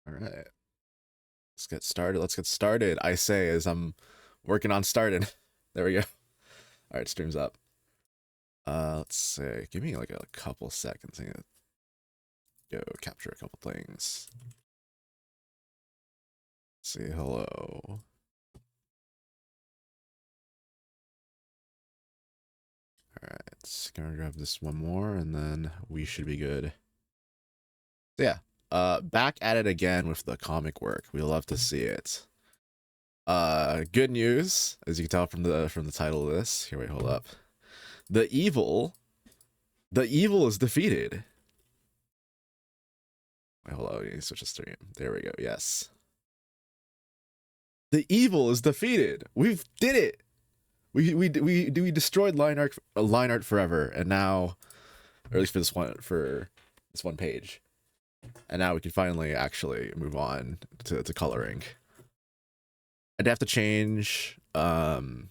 All right, let's get started. Let's get started. I say as I'm working on starting. There we go. All right, stream's up. Let's see. Give me like a couple seconds. I'm gonna go capture a couple things. Say hello. All right, it's gonna grab this one more, and then we should be good. So yeah, back at it again with the comic work. We love to see it. Good news, as you can tell from the title of this. Here, wait, hold up. The evil is defeated. Wait, hold on, we need to switch the stream. There we go. Yes. The evil is defeated. We did it. We destroyed line art forever, and now, or at least for this one page, and now we can finally actually move on to coloring. I'd have to change some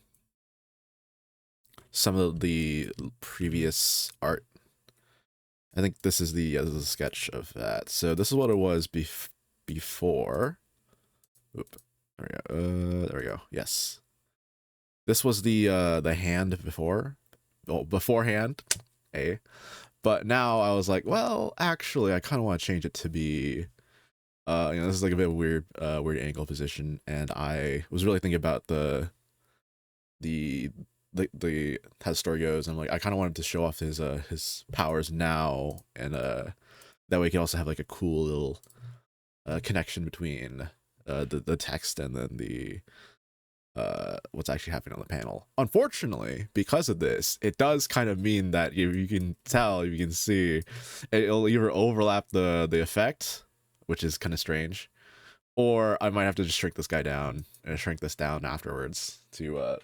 of the previous art. I think this is the sketch of that. So this is what it was before. Oop. There we go. There we go. Yes. This was the hand before. Well, beforehand. But now I was like, well, actually, I kind of want to change it to be, this is like a bit of weird angle position, and I was really thinking about the how the story goes. I'm like, I kind of wanted to show off his powers now, and that way we can also have like a cool little connection between the text and then the what's actually happening on the panel. Unfortunately, because of this, it does kind of mean that you can tell, you can see, it'll either overlap the effect, which is kind of strange, or I might have to just shrink this guy down and shrink this down afterwards to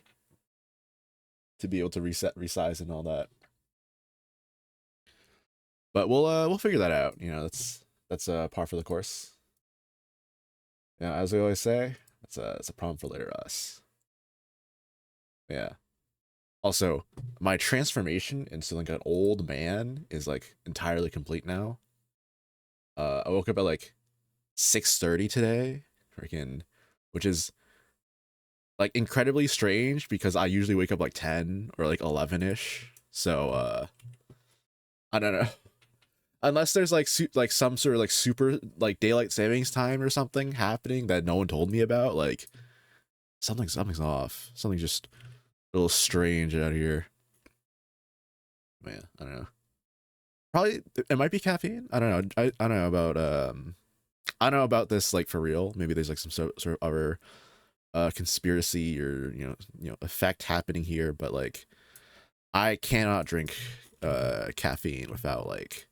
be able to resize and all that. But we'll figure that out. You know, that's par for the course. Yeah, as we always say, it's a problem for later us. Yeah. Also, my transformation into like an old man is like entirely complete now. I woke up at like 6:30 today, freaking, which is like incredibly strange because I usually wake up like 10 or like 11ish. So I don't know. Unless there's like some sort of like super like daylight savings time or something happening that no one told me about, like something's off. Something's just a little strange out here. Man, I don't know. Probably it might be caffeine. I don't know. I don't know about I don't know about this like for real. Maybe there's like some sort of other conspiracy or effect happening here, but like I cannot drink caffeine without like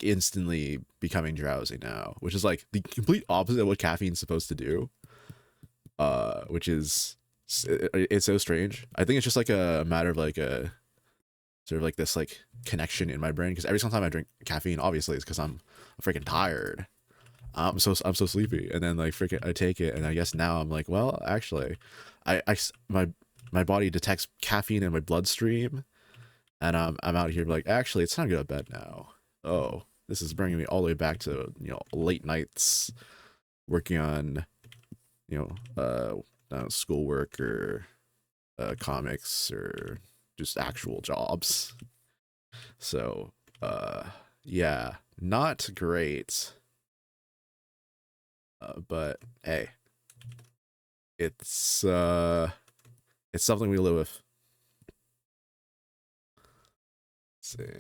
instantly becoming drowsy now, which is like the complete opposite of what caffeine's supposed to do. Which is it's so strange. I think it's just like a matter of like a sort of like this like connection in my brain, because every single time I drink caffeine, obviously it's because I'm freaking tired. I'm so sleepy, and then like freaking I take it, and I guess now I'm like, well, actually, my body detects caffeine in my bloodstream, and I'm out here like, actually, it's time to go to bed now. Oh, this is bringing me all the way back to late nights working on schoolwork or comics or just actual jobs. So yeah, not great. But hey, it's something we live with. Let's see.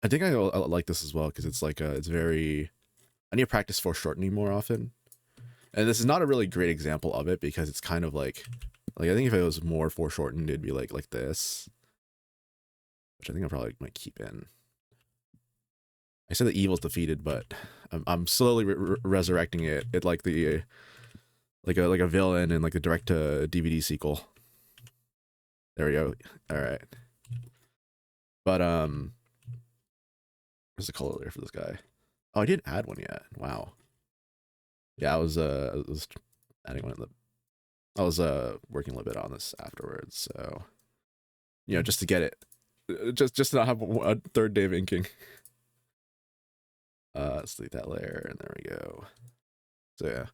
I think I like this as well because it's like it's very. I need to practice foreshortening more often, and this is not a really great example of it because it's kind of like I think if it was more foreshortened, it'd be like this, which I think I probably might keep in. I said the evil's defeated, but I'm slowly resurrecting it. It like the like a villain in like a direct to DVD sequel. There we go. All right. But where's the color layer for this guy? Oh, I didn't add one yet. Wow. Yeah, I was adding one in the. I was working a little bit on this afterwards, so just to get it, just to not have a third day of inking. let's delete that layer, and there we go. So yeah.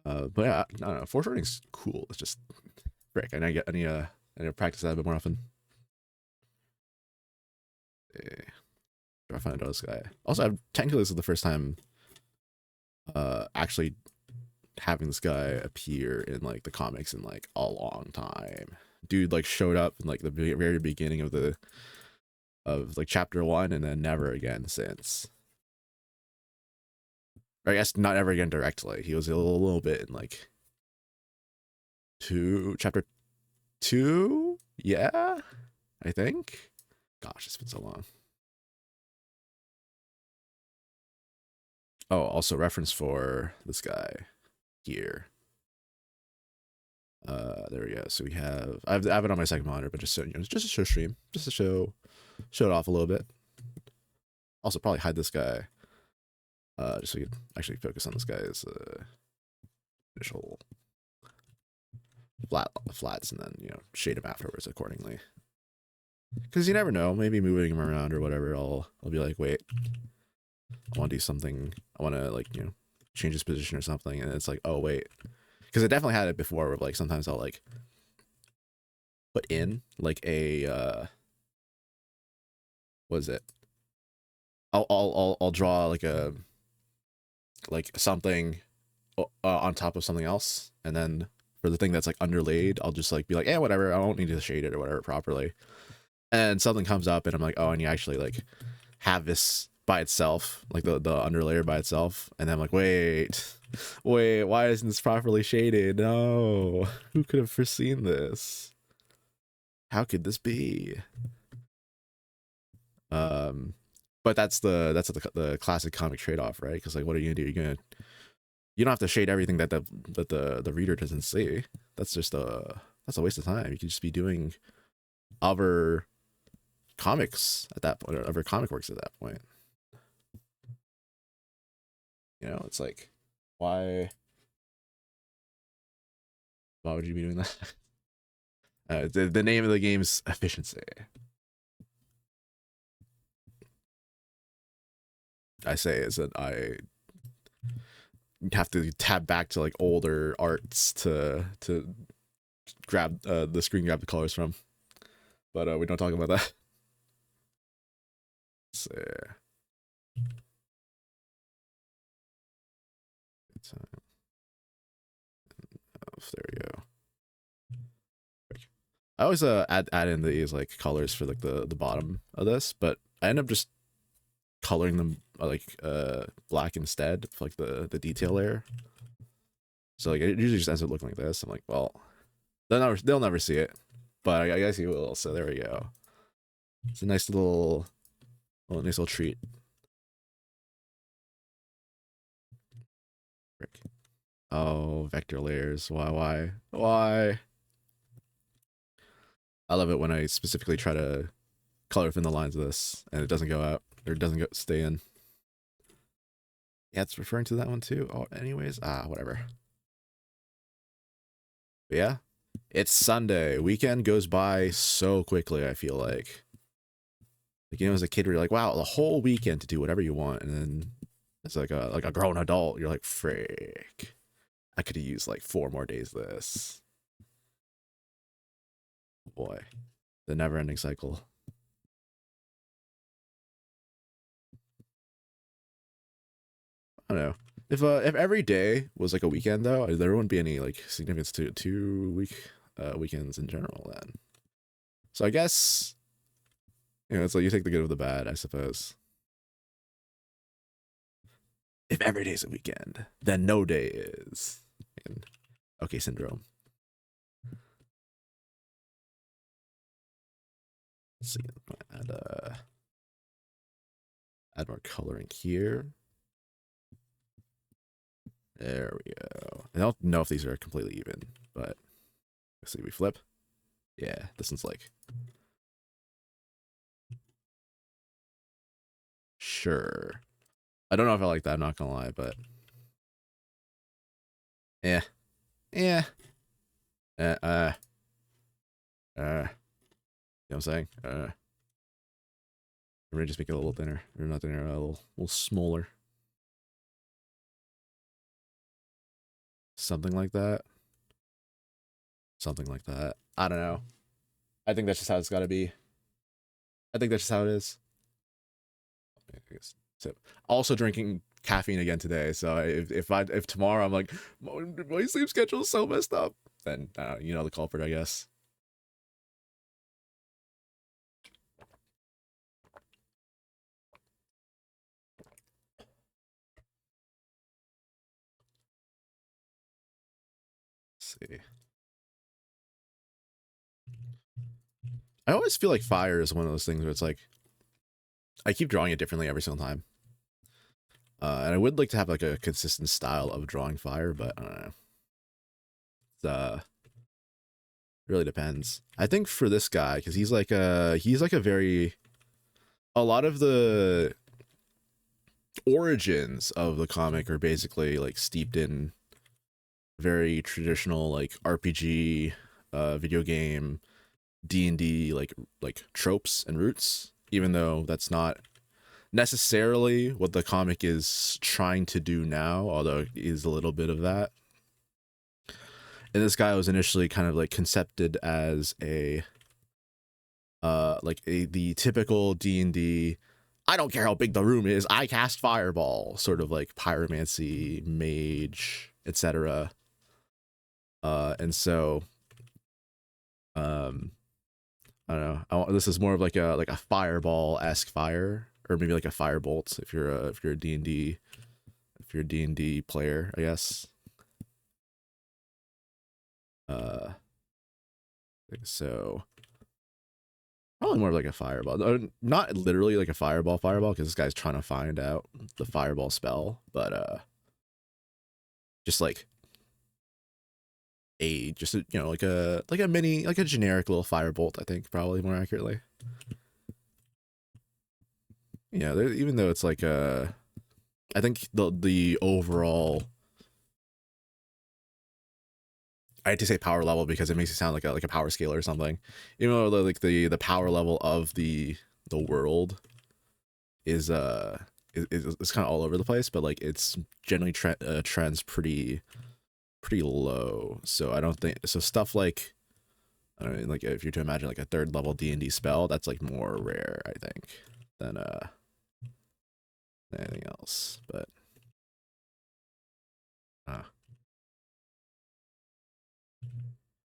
But yeah, I don't know. Foreshortening's cool. It's just frick. I need to practice that a bit more often. Okay. Try to find this guy. Also, technically this is the first time actually having this guy appear in like the comics in like a long time. Dude like showed up in like the very beginning of like chapter 1 and then never again since. Or I guess not ever again directly. He was a little bit in like chapter 2? Yeah, I think. Gosh, it's been so long. Oh, also reference for this guy here. There we go. So we have I have it on my second monitor, but just so you know, just to show stream, just to show it off a little bit. Also probably hide this guy, just so you can actually focus on this guy's initial flats, and then shade him afterwards accordingly. Because you never know, maybe moving him around or whatever, I'll be like, wait, I want to do something. I want to like change his position or something, and it's like, oh wait, because I definitely had it before where like sometimes I'll like put in like a what is it? I'll draw like something on top of something else, and then for the thing that's like underlaid, I'll just like be like, yeah, whatever, I don't need to shade it or whatever properly. And something comes up, and I'm like, oh, and you actually like have this by itself, like the underlayer by itself, and then I'm like, wait, why isn't this properly shaded? No, who could have foreseen this? How could this be? But that's the classic comic trade-off, right? Because like, what are you gonna do? You don't have to shade everything that the reader doesn't see. That's a waste of time. You could just be doing other comics at that point, or other comic works at that point. It's like, why would you be doing that? The name of the game's efficiency. I say is that I have to tab back to like older arts to grab the screen grab the colors from, but we don't talk about that. So, there we go. I always add in these like colors for like the bottom of this, but I end up just coloring them like black instead for like the detail layer. So like it usually just ends up looking like this. I'm like, well, they'll never see it, but I guess you will. So there we go. It's a nice little treat. Frick. Oh, vector layers. Why? I love it when I specifically try to color within the lines of this and it doesn't go out, or it doesn't stay in. Yeah, it's referring to that one too. Oh, anyways, whatever. But yeah, it's Sunday. Weekend goes by so quickly, I feel like. Like, as a kid, where you're like, wow, the whole weekend to do whatever you want, and then it's like a grown adult. You're like, frick, I could have used like 4 more days of this. Boy, the never-ending cycle. I don't know. If every day was like a weekend though, there wouldn't be any like significance to 2 weekends in general then. So I guess it's like you take the good with the bad, I suppose. If every day's a weekend, then no day is. And, okay, syndrome. Let's see. Add more coloring here. There we go. I don't know if these are completely even, but let's see. We flip. Yeah, this one's like, sure. I don't know if I like that. I'm not gonna lie, but yeah, yeah. You know what I'm saying? Or maybe just make it a little thinner, or not thinner, a little smaller. Something like that. Something like that. I don't know. I think that's just how it's got to be. I think that's just how it is. So, also drinking caffeine again today. So if tomorrow I'm like my sleep schedule is so messed up, then you know the culprit, I guess. Let's see. I always feel like fire is one of those things where it's like I keep drawing it differently every single time. And I would like to have like a consistent style of drawing fire, but I don't know. It's really depends. I think for this guy, because he's like a lot of the origins of the comic are basically like steeped in very traditional like RPG, video game, D&D like tropes and roots, even though that's not necessarily what the comic is trying to do now, although it is a little bit of that. And this guy was initially kind of like concepted as a the typical D&D, I don't care how big the room is, I cast fireball, sort of like pyromancy, mage, etc. And so I don't know. This is more of like a fireball-esque fire, or maybe like a firebolt if you're a D&D player, I guess. So probably more of like a fireball, not literally like a fireball, because this guy's trying to find out the fireball spell, but just like just a, you know, like a mini, like a generic little firebolt, I think, probably more accurately. Yeah, even though it's like I think the overall, I hate to say power level because it makes it sound like a power scale or something. Even though like the power level of the world is kind of all over the place, but like it's generally trends pretty low. So I don't think so. Stuff like, I don't know, like if you're to imagine like a 3rd level D&D spell, that's like more rare, I think, than anything else. But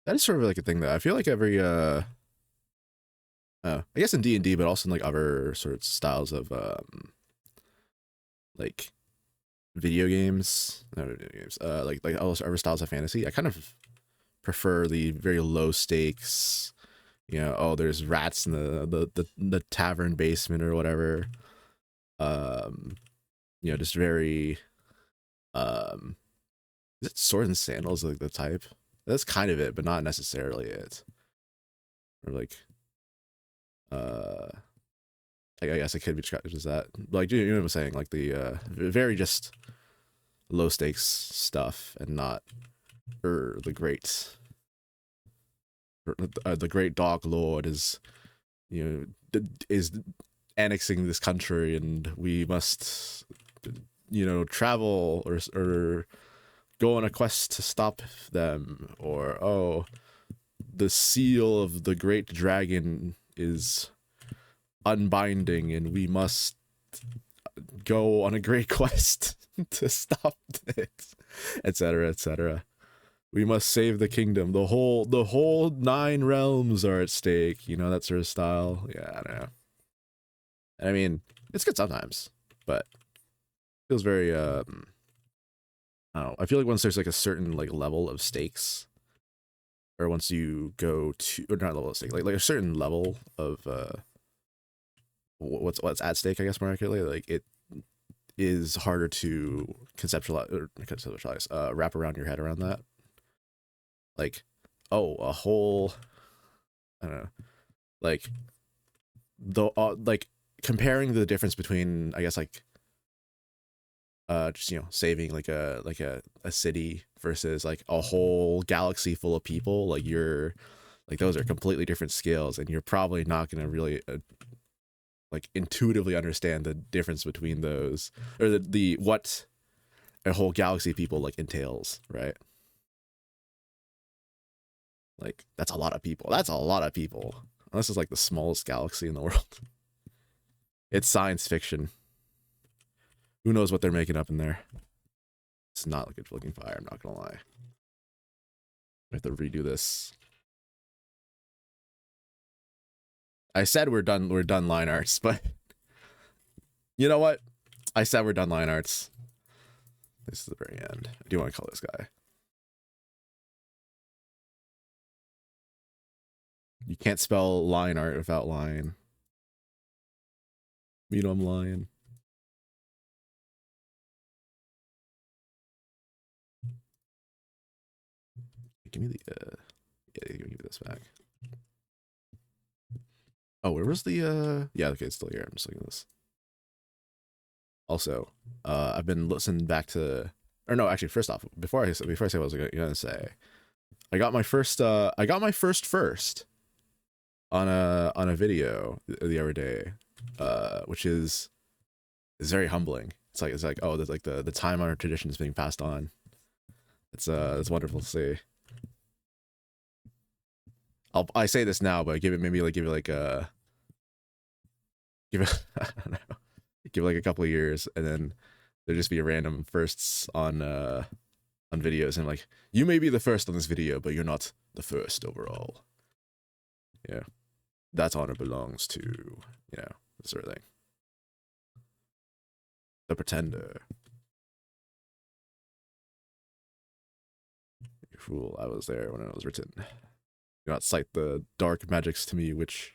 that is sort of like a thing that I feel like every I guess in D&D, but also in like other sort of styles of like video games, not video games, like other styles of fantasy, I kind of prefer the very low stakes, you know, oh, there's rats in the tavern basement or whatever. You know, just very is it sword and sandals, like the type? That's kind of it, but not necessarily it. Or like I guess it could be described as that. Like, you know what I'm saying? Like the very just low stakes stuff, and not the great dog lord is, you know, is annexing this country, and we must, you know, travel or go on a quest to stop them, or oh, the seal of the great dragon is unbinding and we must go on a great quest to stop it, etc., etc. We must save the kingdom. The whole 9 realms are at stake. You know, that sort of style. Yeah, I don't know. I mean, it's good sometimes, but it feels very I don't know. I feel like once there's like a certain like level of stakes, or once you go to, or not level of stake, like a certain level of what's at stake, I guess more accurately, like it is harder to conceptualize, wrap around your head around that. Like, oh, a whole, I don't know, like like comparing the difference between, I guess, like just, you know, saving like a city versus like a whole galaxy full of people, like you're like, those are completely different scales, and you're probably not going to really like intuitively understand the difference between those, or the what a whole galaxy of people like entails, right? Like that's a lot of people. That's a lot of people. This is like the smallest galaxy in the world. It's science fiction. Who knows what they're making up in there? It's not like a looking fire, I'm not gonna lie. I have to redo this. I said we're done line arts, but you know what? I said we're done line arts. This is the very end. I do want to call this guy. You can't spell line art without line. You know I'm lying. Give me the yeah, give me this back. Oh, where was the yeah, okay, it's still here. I'm just looking at this. Also, I've been listening back to, or no, actually, first off, before I say what I was gonna say, I got my first on a video the other day, which is very humbling. It's like oh, there's like the time honored tradition is being passed on. It's wonderful to see. I say this now, but give it I don't know, give it like a couple of years, and then there'll just be random firsts on videos, and like, you may be the first on this video, but you're not the first overall. Yeah, that honor belongs to, you know, this sort of thing. The Pretender. You fool! I was there when it was written. Do not cite the dark magics to me, which.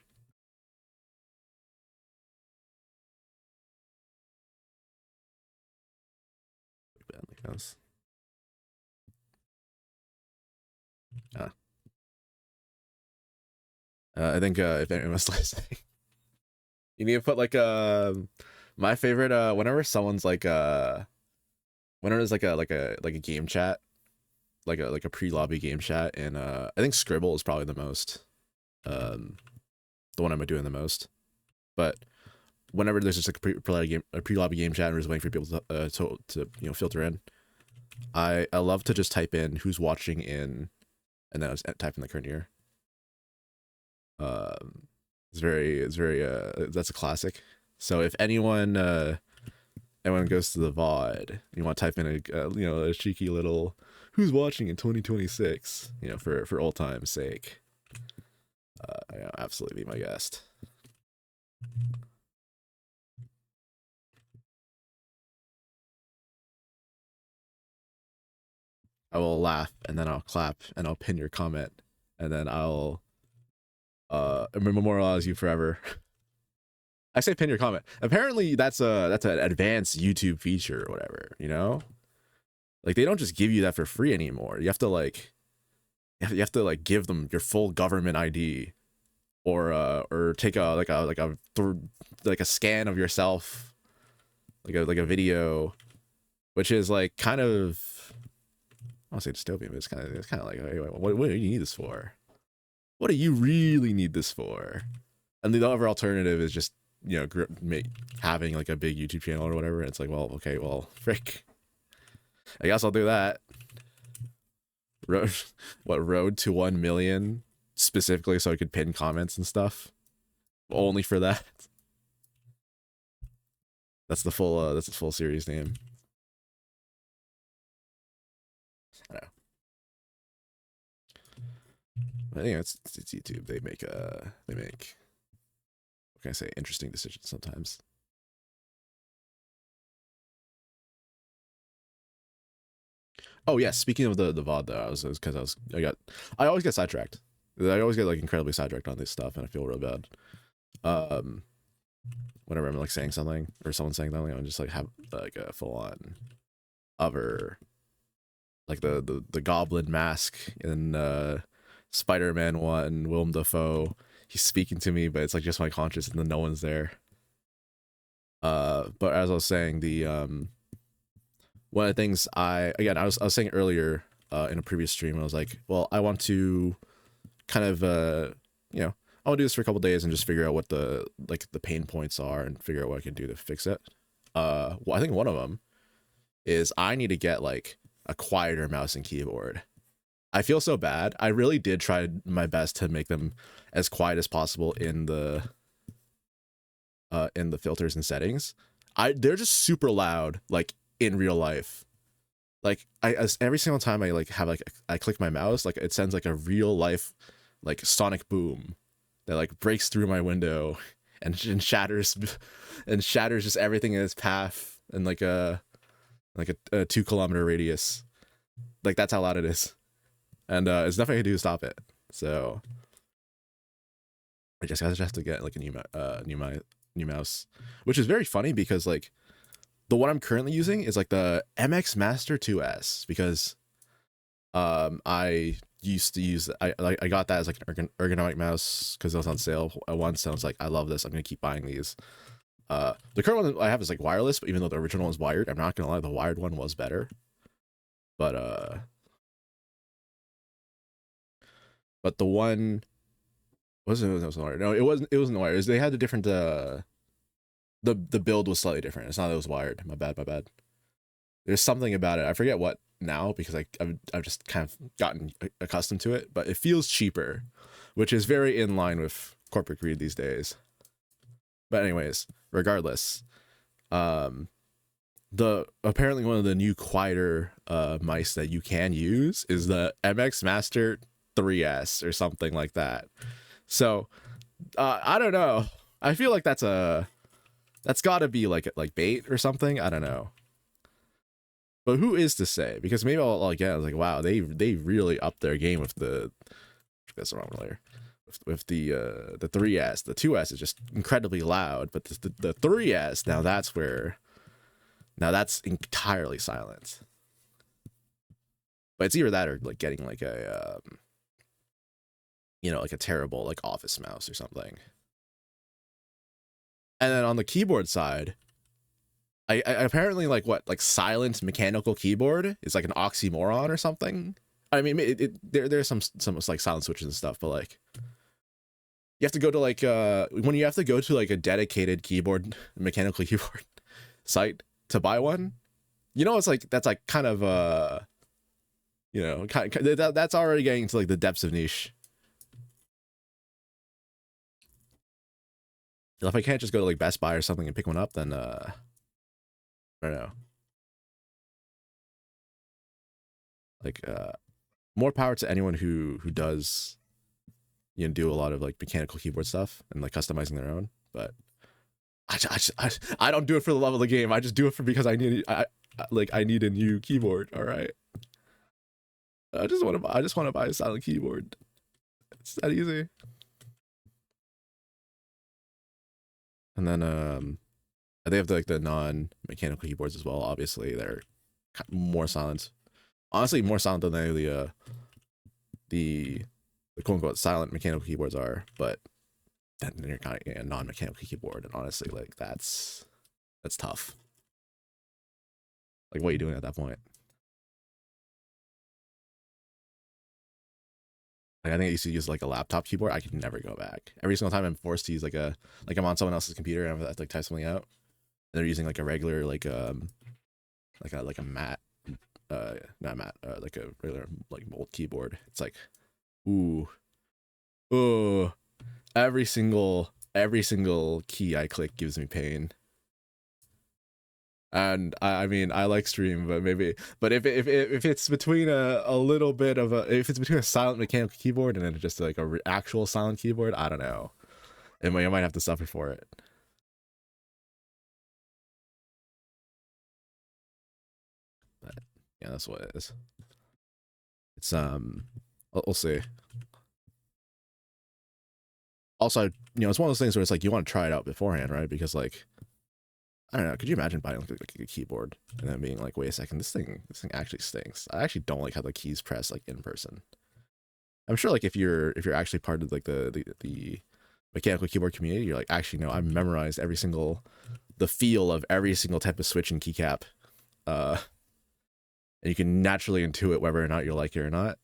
I think if anyone's listening, you need to put like my favorite whenever someone's like whenever there's like a game chat, like a pre-lobby game chat, and I think Scribble is probably the most the one I'm doing the most. But whenever there's just like a pre-lobby game chat and we're just waiting for people to you know, filter in, I love to just type in who's watching in, and then I just type in the current year. It's very that's a classic. So if anyone goes to the VOD, you want to type in a you know, a cheeky little who's watching in 2026, you know, for old time's sake, you know, absolutely be my guest. I will laugh, and then I'll clap, and I'll pin your comment, and then I'll memorialize you forever. I say pin your comment. Apparently that's an advanced YouTube feature or whatever, you know? Like, they don't just give you that for free anymore. You have to like give them your full government ID, or take a scan of yourself, like a video, which is like kind of, I don't say dystopian, but it's kind of like, hey, what do you need this for? What do you really need this for? And the other alternative is just, you know, having like a big YouTube channel or whatever. And it's like, well, okay, well, frick, I guess I'll do that. Road to 1 million specifically so I could pin comments and stuff, only for that. That's the full series name. I don't know. I think it's YouTube. They make what can I say, interesting decisions sometimes. Oh yeah, speaking of the VOD though, I always get sidetracked. I always get like incredibly sidetracked on this stuff, and I feel real bad. Whenever I'm like saying something or someone saying something, I just like have like a full on other, like the Goblin mask in Spider-Man 1, Willem Dafoe. He's speaking to me, but it's like just my conscience, and then no one's there. But as I was saying, the one of the things I was saying earlier in a previous stream, I was like, well, I want to kind of you know, I I'll do this for a couple days and just figure out what the pain points are and figure out what I can do to fix it. Well, I think one of them is I need to get like a quieter mouse and keyboard. I feel so bad. I really did try my best to make them as quiet as possible in the filters and settings. They're just super loud, like in real life. Like every single time I like have like I click my mouse, like it sends like a real life like sonic boom that like breaks through my window and shatters just everything in its path in like a 2 kilometer radius. Like that's how loud it is, and there's nothing I can do to stop it. So I just have to get like a new mouse, which is very funny because like the one I'm currently using is like the MX Master 2S because I used to use I got that as like an ergonomic mouse because it was on sale once, and I was like, I love this, I'm gonna keep buying these. The current one I have is like wireless, but even though the original was wired, I'm not gonna lie, the wired one was better. But the one wasn't wired. No, it wasn't wired. They had a different the build was slightly different. It's not that it was wired. My bad. There's something about it. I forget what now because I've just kind of gotten accustomed to it, but it feels cheaper, which is very in line with corporate greed these days. But anyways, regardless, apparently one of the new quieter mice that you can use is the MX Master 3S or something like that. So I don't know. I feel like that's got to be like bait or something. I don't know. But who is to say? Because maybe I'll get. I was like, wow, they really upped their game with the. That's the wrong layer. With the 3S, the 2S is just incredibly loud, but the 3S now that's entirely silent. But it's either that or like getting like a like a terrible like office mouse or something. And then on the keyboard side, I apparently like silent mechanical keyboard is like an oxymoron or something. I mean, there's some like silent switches and stuff, but like you have to go to like when you have to go to like a dedicated mechanical keyboard site to buy one, it's like that's like kind of that's already getting to like the depths of niche. If I can't just go to like Best Buy or something and pick one up, then I don't know. Like more power to anyone who does do a lot of like mechanical keyboard stuff and like customizing their own. But I don't do it for the love of the game. I just do it because I need a new keyboard. All right. I just want to buy a silent keyboard. It's that easy. And then they have like the non-mechanical keyboards as well. Obviously, they're more silent. Honestly, more silent than any of the quote unquote silent mechanical keyboards are. But then you're kind of getting a non-mechanical keyboard, and honestly, like that's tough. Like, what are you doing at that point? Like, I think I used to use like a laptop keyboard. I could never go back. Every single time I'm forced to use like I'm on someone else's computer and I have to like type something out, and they're using like a regular like a mat, not mat, like a regular like mold keyboard. It's like, ooh, every single key I click gives me pain. And I mean, I like stream, but if it's between a little bit of if it's between a silent mechanical keyboard and then just like a actual silent keyboard, I don't know. I might have to suffer for it. But yeah, that's what it is. It's we'll see. Also, it's one of those things where it's like you want to try it out beforehand, right? Because like, I don't know, could you imagine buying like a keyboard and then being like, wait a second, this thing actually stinks. I actually don't like how the keys press like in person. I'm sure like if you're actually part of like the mechanical keyboard community, you're like, actually no, I've memorized the feel of every single type of switch and keycap. And you can naturally intuit whether or not you like it or not.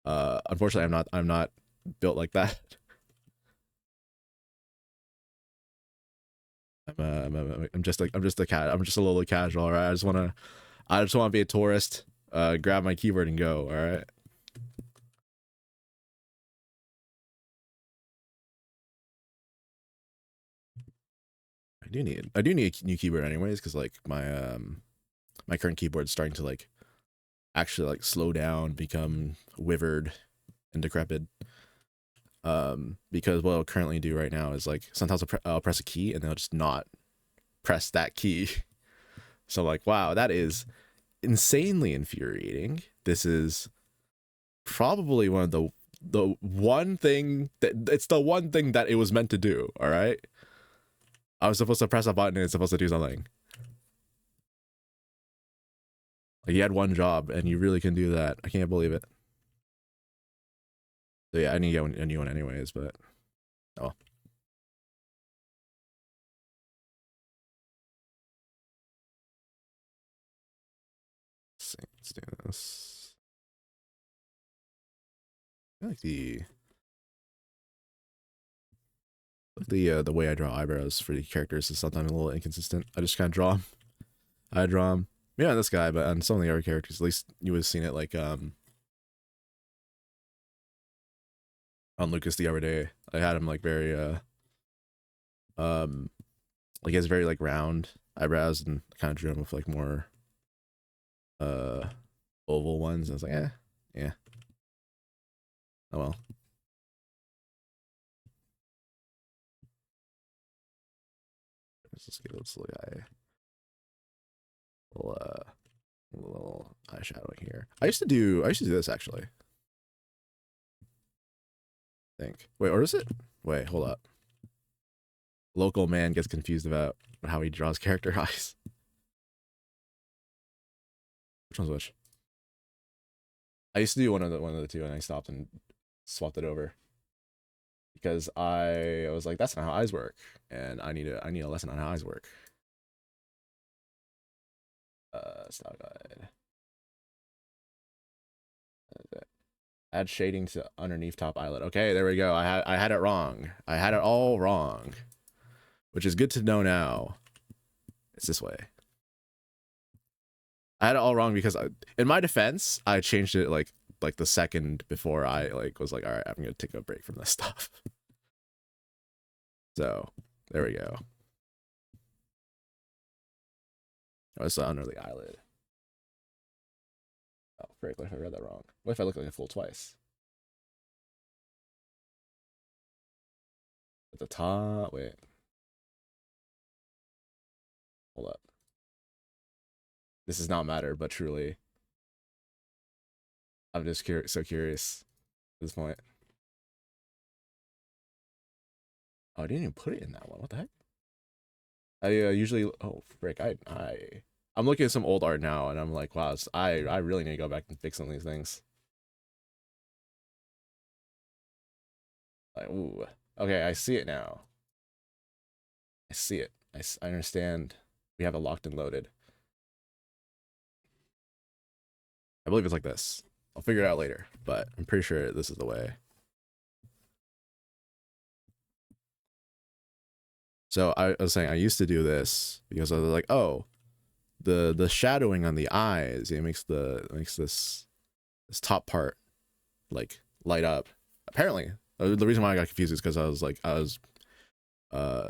Unfortunately, I'm not built like that. I'm just like I'm just a little casual. All right, I just want to be a tourist. Grab my keyboard and go. All right. I do need a new keyboard anyways, because like my current keyboard's starting to like actually like slow down, become withered and decrepit. Because what I'll currently do right now is like sometimes I'll press a key and then I'll just not press that key. So like, wow, that is insanely infuriating. This is probably one of the one thing that it's the one thing that it was meant to do. All right, I was supposed to press a button and it's supposed to do something. Like you had one job and you really can do that. I can't believe it. So yeah, I need a new one anyways, but oh. Let's do this. I like the way I draw eyebrows for the characters is sometimes a little inconsistent. I just kind of draw them. I draw them. Yeah, on this guy, but on some of the other characters, at least you would have seen it like on Lucas the other day. I had him like very um like he has very like round eyebrows and kind of drew him with like more uh oval ones. And I was like, yeah. Oh well. Let's just give this little guy a little eyeshadow here. I used to do this actually. I think. Wait, or is it? Wait, hold up. Local man gets confused about how he draws character eyes. Which one's which? I used to do one of the two, and I stopped and swapped it over because I was like, that's not how eyes work, and I need a lesson on how eyes work. Style guide. Add shading to underneath top eyelid. Okay, there we go. I had it wrong. I had it all wrong, which is good to know now. It's this way. I had it all wrong because in my defense, I changed it like the second before I like was like, all right, I'm gonna take a break from this stuff. So there we go. Oh, it's under the eyelid. Oh, frick, what if I read that wrong? What if I look like a fool twice? At the top, wait. Hold up. This does not matter, but truly, I'm just so curious at this point. Oh, I didn't even put it in that one. What the heck? I usually, oh, frick, I'm looking at some old art now, and I'm like, wow, I really need to go back and fix some of these things. Like, ooh, okay, I see it now. I see it. I understand. We have it locked and loaded. I believe it's like this. I'll figure it out later, but I'm pretty sure this is the way. So I was saying I used to do this because I was like, oh, the shadowing on the eyes, it makes this top part like light up. Apparently, the reason why I got confused is because I was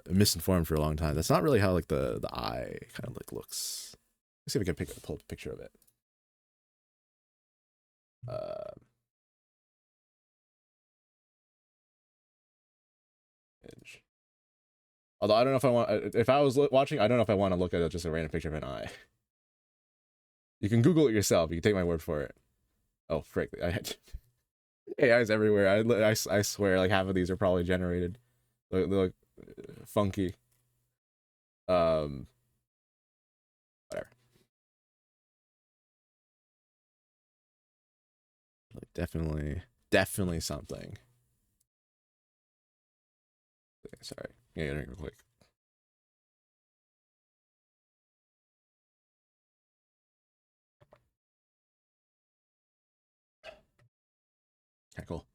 misinformed for a long time. That's not really how like the eye kind of like looks. Let's see if I can pull up a picture of it. Image. Although I don't know if I want, if I was watching, I don't know if I want to look at just a random picture of an eye. You can Google it yourself. You can take my word for it. Oh, frick. I had AIs everywhere. I swear, like half of these are probably generated. They look funky. Whatever. Like definitely something. Sorry. Yeah, real quick. Okay, cool.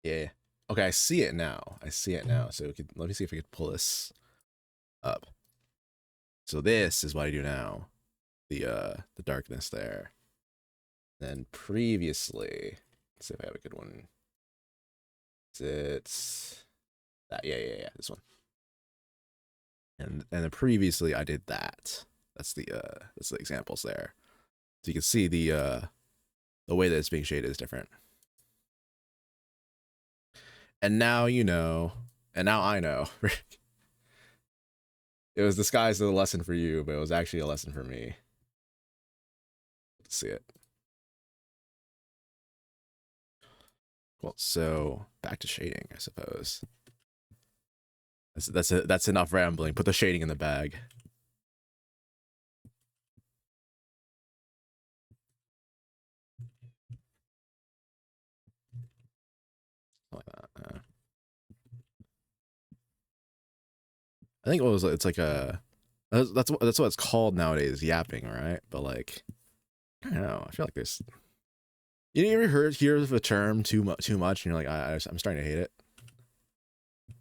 Yeah. Okay, I see it now. I see it now. So let me see if we could pull this up. So this is what I do now. The darkness there. Then previously, let's see if I have a good one. It's that. Yeah. This one. And then previously I did that. That's the examples there. So you can see the way that it's being shaded is different. And now you know, and now I know. It was disguised as a lesson for you, but it was actually a lesson for me. Let's see it. Well, so back to shading, I suppose. That's enough rambling. Put the shading in the bag. Like that. I think it's like a that's what it's called nowadays, yapping, right? But like, I don't know. I feel like there's you ever hear of a term too much, and you're like, I'm starting to hate it,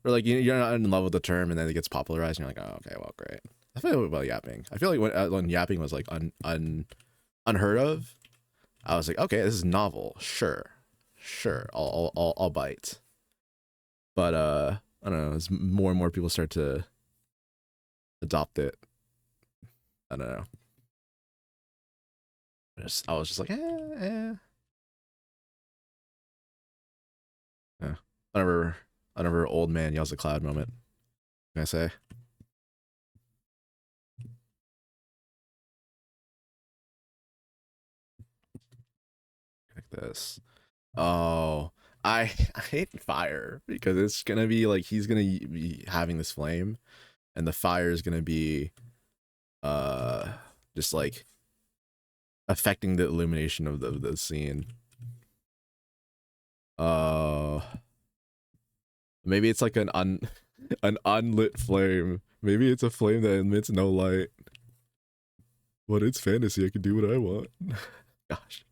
or like you're not in love with the term, and then it gets popularized, and you're like, oh, okay, well, great. I feel about yapping. I feel like when yapping was like unheard of, I was like, okay, this is novel. Sure, I'll bite. But I don't know. As more and more people start to adopt it, I don't know. I was just like, yeah. Whenever old man yells at cloud moment. Can I say? Like this. Oh, I hate fire because it's gonna be like he's gonna be having this flame, and the fire is gonna be just like affecting the illumination of the scene. Maybe it's like an unlit flame. Maybe it's a flame that emits no light. But it's fantasy. I can do what I want. Gosh.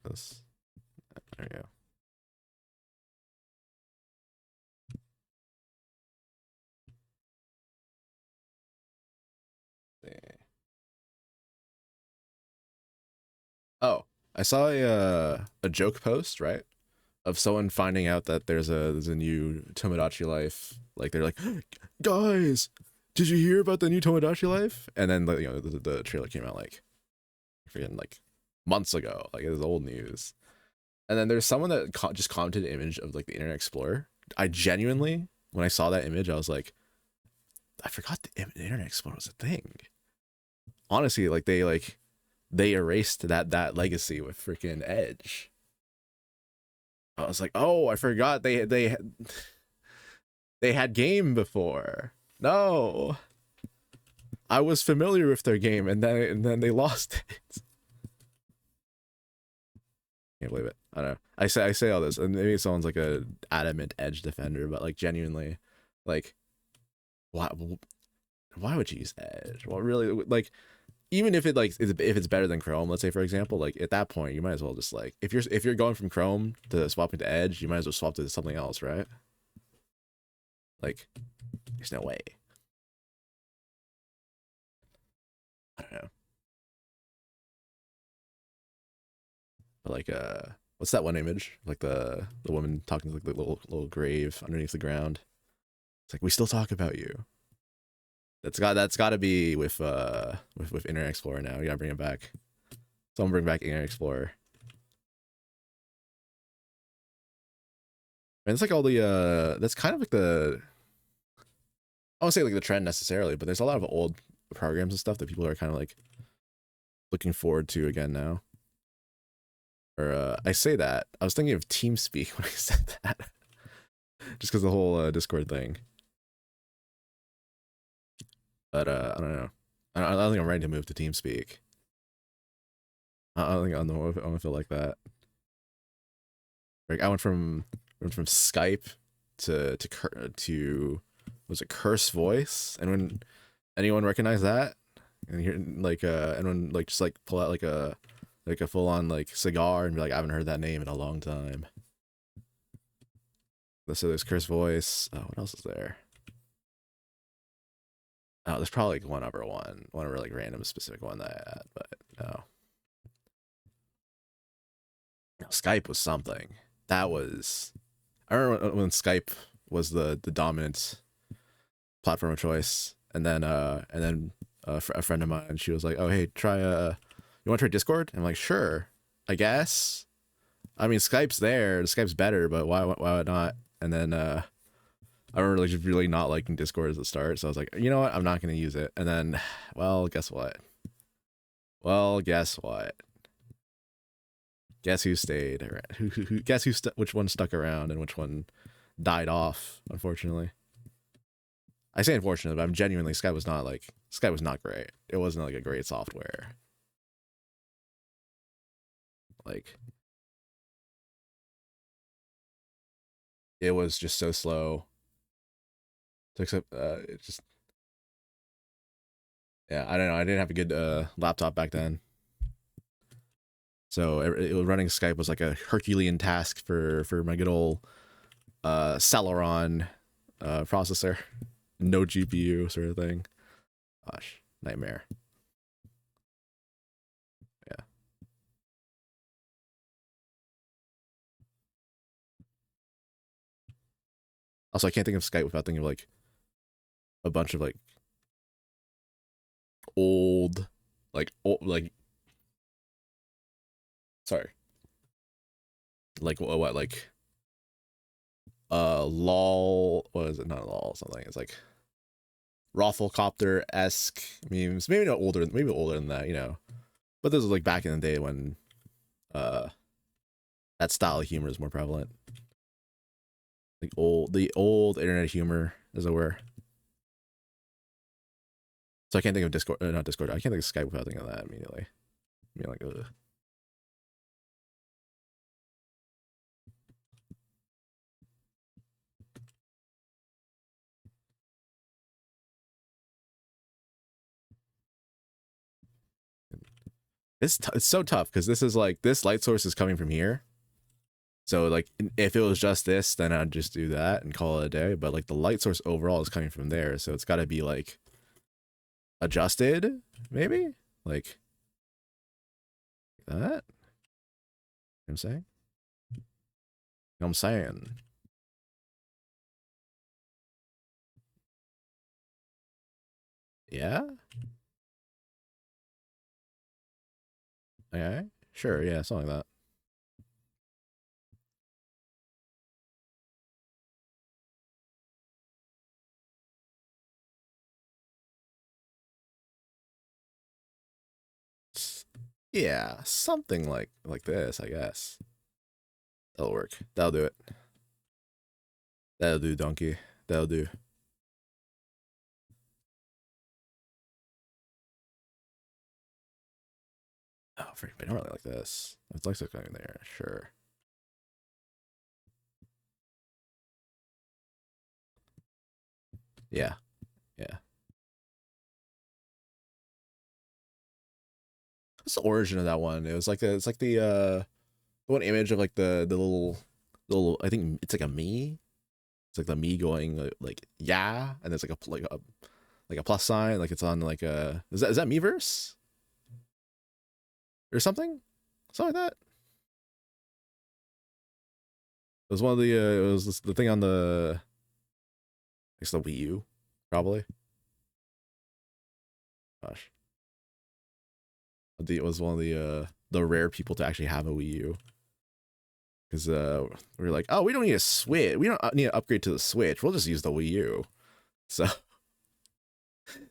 This. There you go. Oh, I saw a joke post, right, of someone finding out that there's a new Tomodachi Life. Like they're like, guys, did you hear about the new Tomodachi Life? And then the trailer came out like, freaking like months ago. Like it was old news. And then there's someone that just commented an image of like the Internet Explorer. I genuinely, when I saw that image, I was like, I forgot the Internet Explorer was a thing. Honestly, like they erased that legacy with freaking Edge. I was like, oh, I forgot they had game before. No, I was familiar with their game, and then they lost it. Can't believe it. I don't know. I say all this, and maybe someone's like a adamant Edge defender, but like genuinely, like, why would you use Edge? Well, really, like, even if if it's better than Chrome, let's say for example, like at that point, you might as well just like if you're going from Chrome to swapping to Edge, you might as well swap to something else, right? Like, there's no way. I don't know. But like, what's that one image? Like the woman talking to like the little grave underneath the ground. It's like we still talk about you. That's got to be with Internet Explorer now. You gotta bring it back. Someone bring back Internet Explorer. And it's like all the that's kind of like the I won't say like the trend necessarily, but there's a lot of old programs and stuff that people are kind of like looking forward to again now. Or I say that I was thinking of TeamSpeak when I said that, just because the whole Discord thing. But I don't know. I don't think I'm ready to move to TeamSpeak. I don't think I'm gonna feel like that. Like I went from Skype to was it Curse Voice? And when anyone recognize that, and hear like anyone like just like pull out like a like a full-on like cigar and be like, I haven't heard that name in a long time. So there's Chris Voice. Oh, what else is there? Oh, there's probably like one other like random specific one that I had, but no. Skype was something. That was. I remember when Skype was the dominant platform of choice, and then a friend of mine, she was like, "Oh, hey, try you want to try Discord?" I'm like, "Sure, I guess." I mean, Skype's there. Skype's better, but why not? And then I remember like just really not liking Discord at the start, so I was like, you know what, I'm not gonna use it. And then, well, guess what? Well, guess what? Guess who stayed? Who guess which one stuck around and which one died off? Unfortunately, I say unfortunately, but I'm genuinely Skype was not great. It wasn't like a great software. Like it was just so slow. It just yeah, I don't know. I didn't have a good laptop back then, so running Skype was like a Herculean task for my good old Celeron processor, no GPU sort of thing. Gosh, nightmare. Yeah. Also, I can't think of Skype without thinking of like a bunch of like old, like sorry, like what like lol. What is it? Not lol. Something. It's like Rafflecopter-esque memes. Maybe not older. Maybe older than that. You know. But this was like back in the day when uh that style of humor is more prevalent. Like the old internet humor, as it were. So I can't think of Discord. Not Discord. I can't think of Skype without thinking of that immediately. I mean, like, ugh. It's so tough because this is like this light source is coming from here. So like if it was just this, then I'd just do that and call it a day. But like the light source overall is coming from there, so it's got to be like adjusted, maybe like that. You know what I'm saying? You know what I'm saying? Yeah. Okay. Sure. Yeah. Something like that. Yeah. Something like this, I guess. That'll work. That'll do it. That'll do, donkey. That'll do. Oh, freak! I don't really like this. It's like something there. Sure. Yeah. Yeah. What's the origin of that one? It was like it's like the one image of like the little I think it's like a me. It's like the me going like yeah, and there's like a plus sign, like it's on like a is that Meverse or something, something like that. It was one of the it was the thing on the I guess the Wii U probably. Gosh, it was one of the rare people to actually have a Wii U because we were like, oh, we don't need a Switch, we don't need to upgrade to the Switch, we'll just use the Wii U.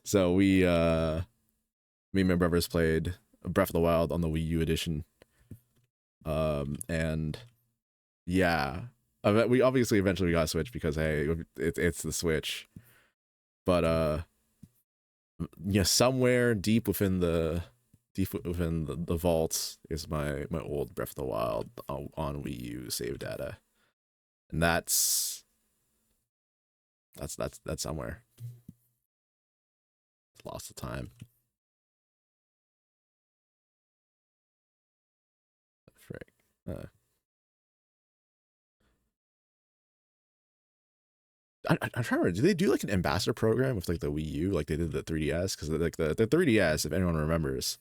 So we me and my brothers played Breath of the Wild on the Wii U edition. And yeah, we obviously eventually got a Switch because hey, it's the Switch. But yeah, somewhere deep within the vaults is my old Breath of the Wild on Wii U save data, and that's somewhere. It's lost of time. I'm trying to remember, do they do like an ambassador program with like the Wii U, like they did the 3DS? Because like the 3DS, if anyone remembers,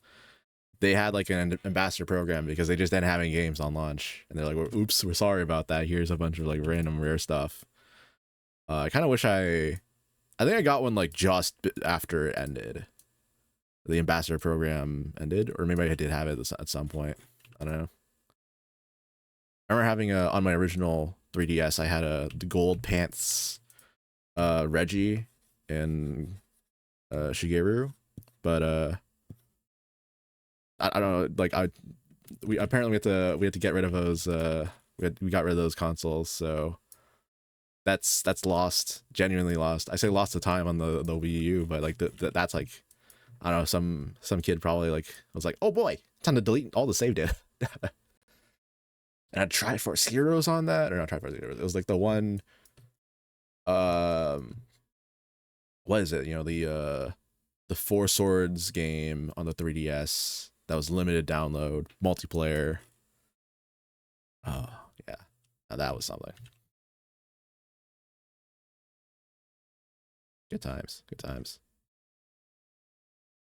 they had like an ambassador program because they just didn't have any games on launch, and they're like, well, "Oops, we're sorry about that. Here's a bunch of like random rare stuff." I kind of wish I think I got one like just after it ended. The ambassador program ended, or maybe I did have it at some point. I don't know. I remember having on my original 3DS, I had the gold pants Reggie and Shigeru, but I don't know. Like we apparently we had to get rid of those. We got rid of those consoles, so that's lost, genuinely lost. I say lost the time on the Wii U, but like that's like, I don't know, some kid probably like was like, oh boy, time to delete all the save data. And I tried for Heroes on that, or not Triforce Heroes. It was like the one, what is it? You know, the Four Swords game on the 3DS that was limited download, multiplayer. Oh yeah, now that was something. Good times, good times.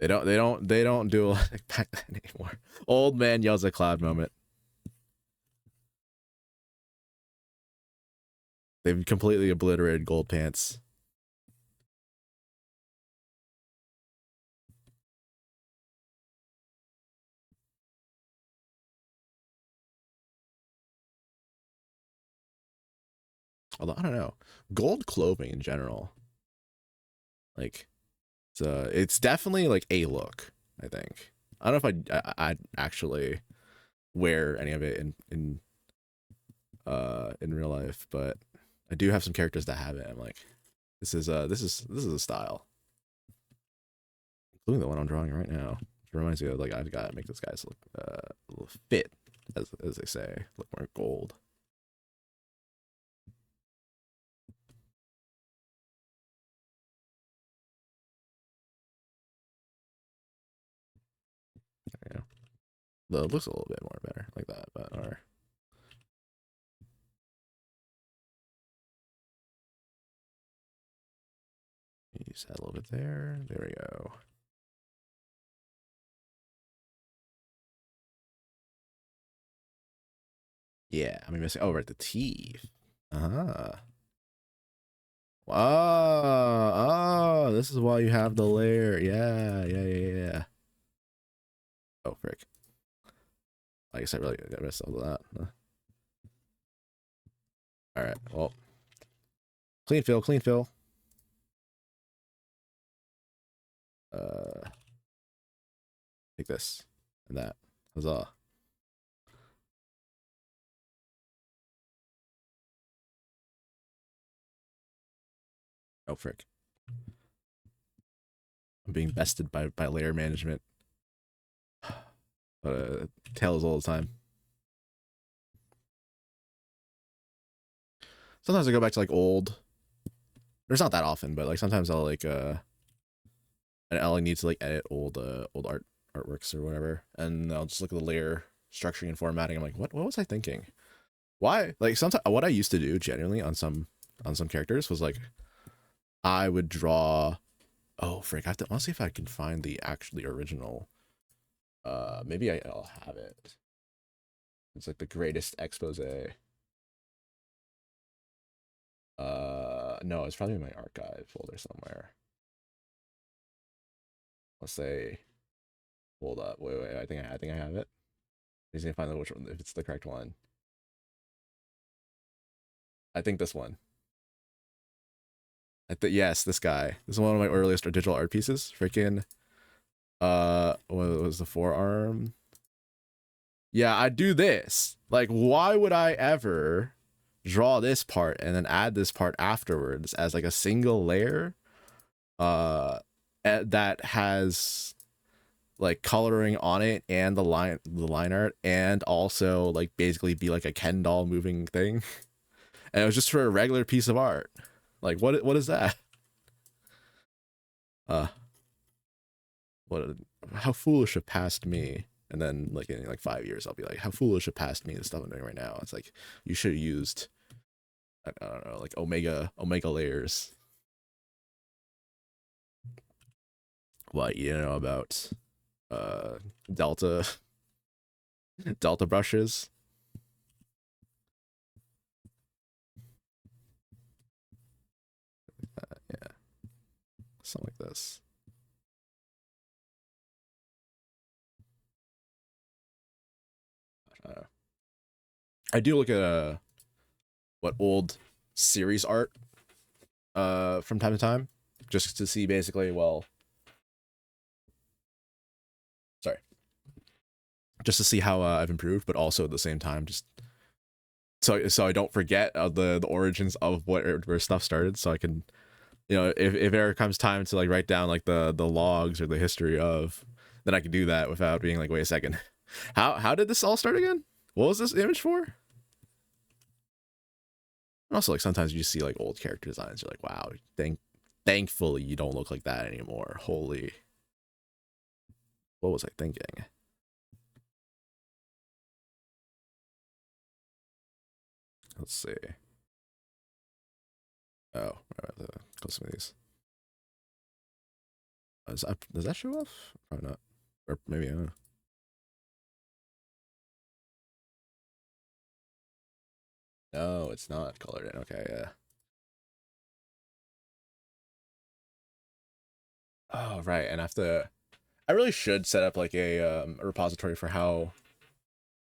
They don't do like back then anymore. Old man yells at cloud moment. They've completely obliterated gold pants. Although I don't know, gold clothing in general, like it's definitely like a look. I think I don't know if I'd actually wear any of it in real life, but I do have some characters that have it. I'm like, this is a style, including the one I'm drawing right now. It reminds me of like I've got to make this guys look a little fit, as they say, look more gold. Yeah, the looks a little bit more better like that, but or use that a little bit there. There we go. Yeah, I'm missing. Oh, right, the teeth. Uh-huh. Oh, this is why you have the layer. Yeah. Oh, frick. I guess I really got messed up with that. All right, well, clean fill. Take this and that. Huzzah. Oh, frick. I'm being bested by layer management. But tails all the time. Sometimes I go back to like old. There's not that often, but like sometimes I'll like and I'll need to like edit old artworks or whatever, and I'll just look at the layer structuring and formatting. I'm like, what was I thinking? Why? Like sometimes what I used to do genuinely on some characters was like I would draw. Oh frick! I'll see if I can find the actually original. Maybe I'll have it. It's like the greatest expose. No, it's probably in my archive folder somewhere. Let's say, hold up, wait. I think I have it. He's gonna find out which one, if it's the correct one. I think this one. Yes, this guy. This is one of my earliest digital art pieces. Freaking, what was the forearm? Yeah, I do this. Like, why would I ever draw this part and then add this part afterwards as like a single layer? That has like coloring on it and the line art, and also like basically be like a Ken doll moving thing. And it was just for a regular piece of art. Like what is that? Uh what how foolish of past me. And then like in like 5 years, I'll be like, how foolish it passed me the stuff I'm doing right now. It's like you should have used, I don't know, like omega layers. What you know about uh delta delta brushes? Yeah, something like this. I do look at what old series art from time to time, just to see basically, well, sorry, just to see how I've improved, but also at the same time, just so I don't forget the origins of where stuff started, so I can, you know, if ever comes time to like write down like the logs or the history of, then I can do that without being like, wait a second, how did this all start again? What was this image for? And also, like sometimes you just see like old character designs, you're like, wow, thankfully you don't look like that anymore. Holy, what was I thinking? Let's see. Oh, close some of these. Does that show off? Probably not. Or maybe, no, it's not colored in. Okay, yeah. Oh, right. And I have to. I really should set up like a repository for how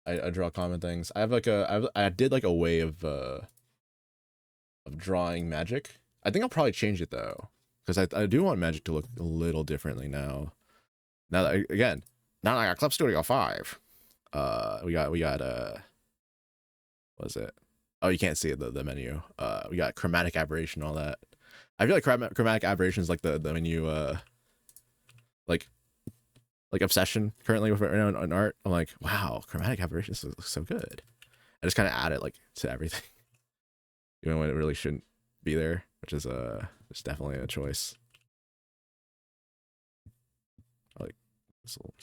I draw common things. I have like I did like a way of drawing magic. I think I'll probably change it though, because I do want magic to look a little differently now. Now that again, now that I got Clip Studio 5, we got what is it? Oh, you can't see the menu. We got chromatic aberration, all that. I feel like chromatic aberration is like the menu, like obsession currently with right now in art. I'm like, wow, chromatic aberration looks so good. I just kind of add it like to everything, even when it really shouldn't be there, which is it's definitely a choice. I like this little.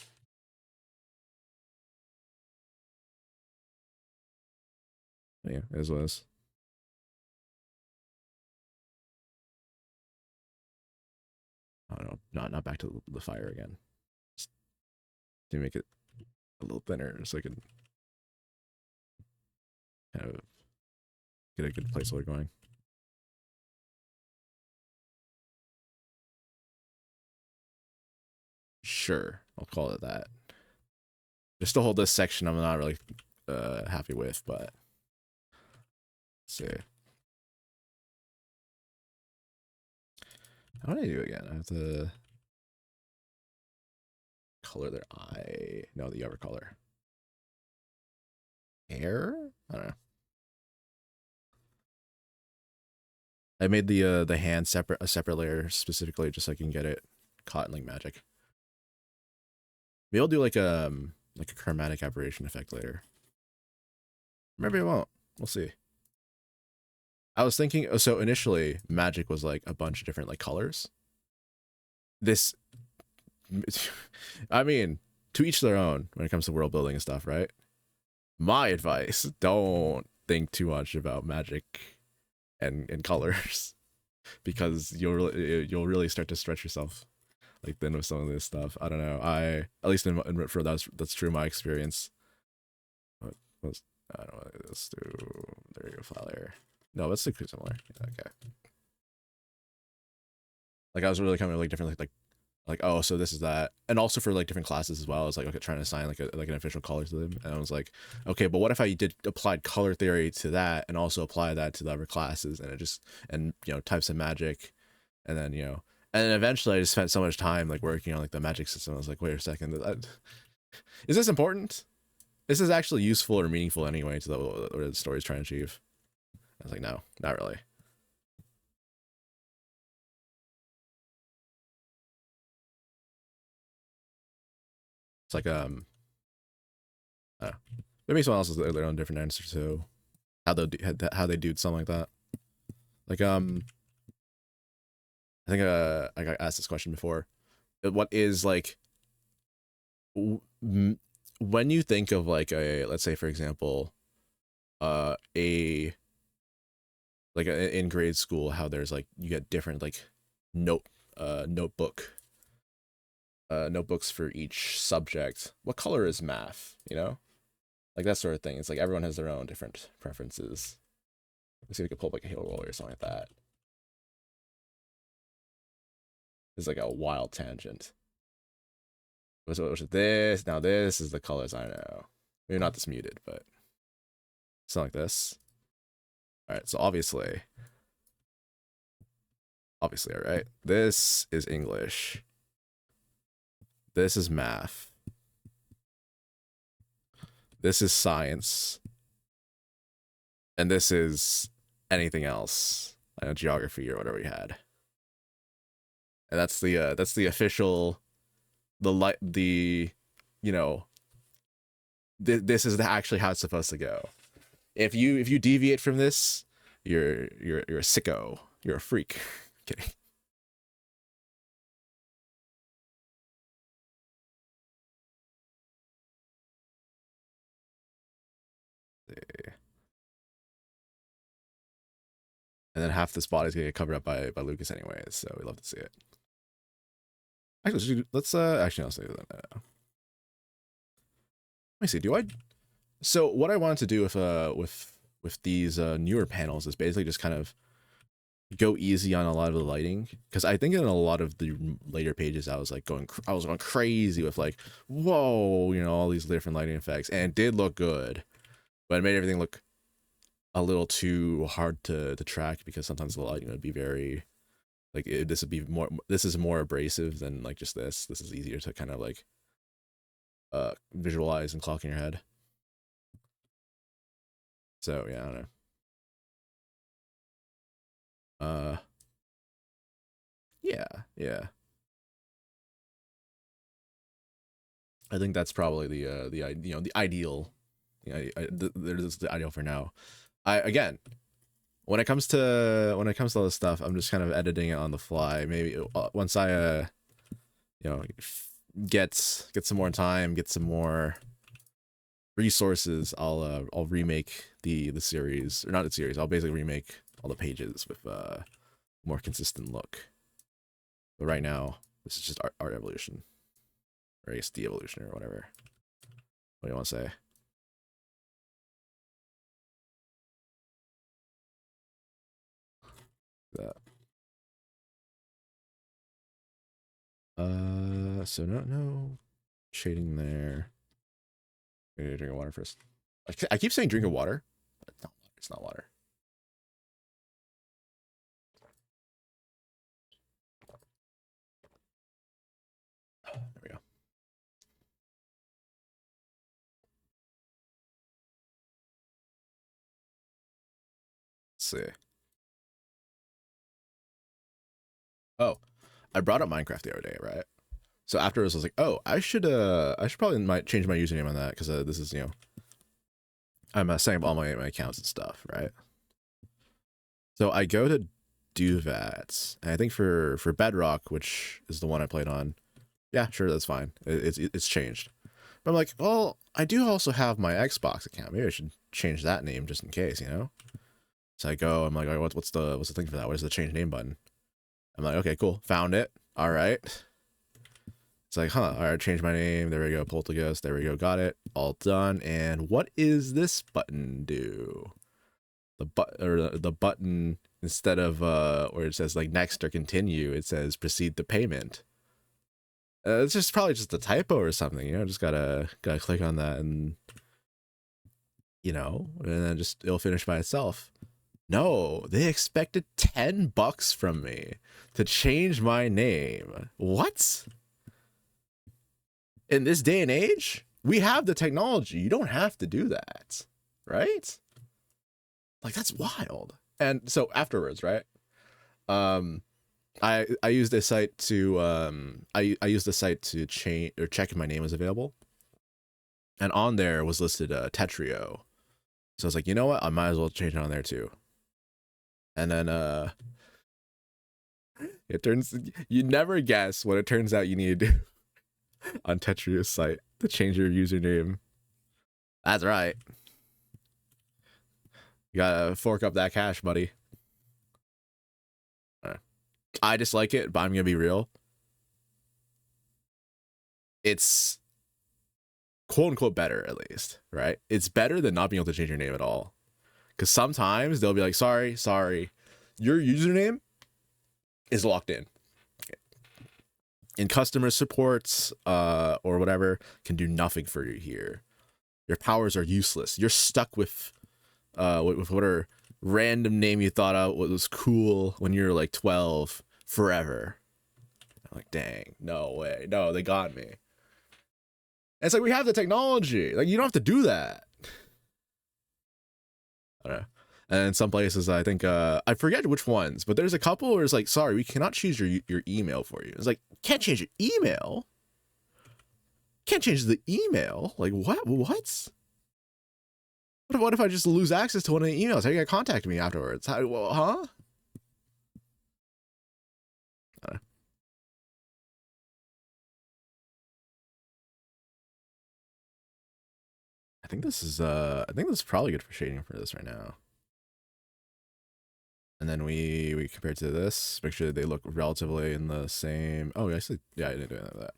Yeah, it is what it is. I don't know, not back to the fire again. Just to make it a little thinner, so I can kind of get a good placeholder going. Sure, I'll call it that. Just to hold this section, I'm not really happy with, but let's see. How do I do it again? I have to color their eye. No, the other color. Hair? I don't know. I made the hand a separate layer specifically just so I can get it caught in like magic. Maybe I'll do like a chromatic aberration effect later. Maybe I won't. We'll see. I was thinking, so initially magic was like a bunch of different like colors. This, I mean, to each their own when it comes to world building and stuff, right? My advice: don't think too much about magic and colors because you'll really start to stretch yourself like thin with some of this stuff. I don't know. I at least for that's true in my experience. What was I don't know. Let's do there you go flower. No, let's do similar. Okay. Like I was really coming like different like oh, so this is that, and also for like different classes as well. I was like, okay, trying to assign like an official color to them, and I was like, okay, but what if I did applied color theory to that and also apply that to the other classes, and it just and you know types of magic, and then you know, and then eventually I just spent so much time like working on like the magic system. I was like, wait a second, is this important? Is this actually useful or meaningful anyway to what the story's trying to achieve? I was like, no, not really. It's like I don't know. Maybe someone else has their own different answer to how they do something like that. Like I think I got asked this question before. What is like when you think of like let's say for example, a like in grade school, how there's like you get different like note notebook notebooks for each subject. What color is math? You know, like that sort of thing. It's like everyone has their own different preferences. Let's see if we can pull up like a Halo roller or something like that. It's like a wild tangent. Was this? Now this is the colors I know. Maybe not this muted, but something like this. All right, so obviously, all right. This is English. This is math. This is science. And this is anything else. I know, geography or whatever we had. And that's the official the you know this is actually how it's supposed to go. If you deviate from this, you're a sicko. You're a freak. Kidding. And then half this body's gonna get covered up by Lucas anyways, so we love to see it. Actually, let's actually I'll say that. Let me see. Do I? So what I wanted to do with these newer panels is basically just kind of go easy on a lot of the lighting, because I think in a lot of the later pages I was going crazy with like, whoa, you know, all these different lighting effects, and it did look good, but it made everything look a little too hard to track, because sometimes the lighting would be very like this is more abrasive than like just this is easier to kind of like visualize and clock in your head. So yeah, I don't know. Uh, yeah, yeah. I think that's probably the ideal. There's the ideal for now. I again, when it comes to all this stuff, I'm just kind of editing it on the fly. Maybe once I you know get some more time, get some more resources, I'll remake the series, or not the series. I'll basically remake all the pages with more consistent look. But right now, this is just art evolution, or I guess de-evolution, or whatever. What do you want to say? That. So no shading there. I'm gonna drink of water first. I keep saying drink of water. But it's not water. It's not water. There we go. Let's see. Oh, I brought up Minecraft the other day, right? So afterwards, I was like, oh, I should probably might change my username on that, because this is, you know, I'm setting up all my accounts and stuff, right? So I go to do that, and I think for Bedrock, which is the one I played on, yeah, sure, that's fine. It's changed. But I'm like, well, I do also have my Xbox account. Maybe I should change that name just in case, you know? So I go, I'm like, all right, what's the thing for that? Where's the change name button? I'm like, okay, cool, found it. All right. It's like, huh, all right, change my name. There we go, Poltergeist. There we go, got it. All done. And what is this button do? The button, instead of where it says like next or continue, it says proceed to payment. It's just probably just a typo or something, you know. Just gotta click on that, and you know, and then just it'll finish by itself. No, they expected $10 from me to change my name. What? In this day and age, we have the technology. You don't have to do that, right? Like, that's wild. And so afterwards, right? I used a site to I used the site to change or check if my name was available, and on there was listed Tetrio. So I was like, you know what? I might as well change it on there too. And then it turns, you never guess what it turns out you need to do on Tetrio's site to change your username. That's right. You gotta fork up that cash, buddy. I dislike it, but I'm gonna be real. It's quote unquote better, at least, right? It's better than not being able to change your name at all. Because sometimes they'll be like, sorry, your username is locked in. And customer supports or whatever can do nothing for you here. Your powers are useless. You're stuck with whatever random name you thought out what was cool when you were like 12 forever. I'm like, dang, no way. No, they got me. And it's like, we have the technology. Like, you don't have to do that. I don't know. And in some places, I think, I forget which ones, but there's a couple where it's like, sorry, we cannot choose your email for you. It's like, can't change your email? Can't change the email? Like, what? What if I just lose access to one of the emails? How are you gonna contact me afterwards? Huh? I think this is probably good for shading for this right now. And then we compare to this, make sure that they look relatively in the same. Oh, actually, yeah, I didn't do any of that.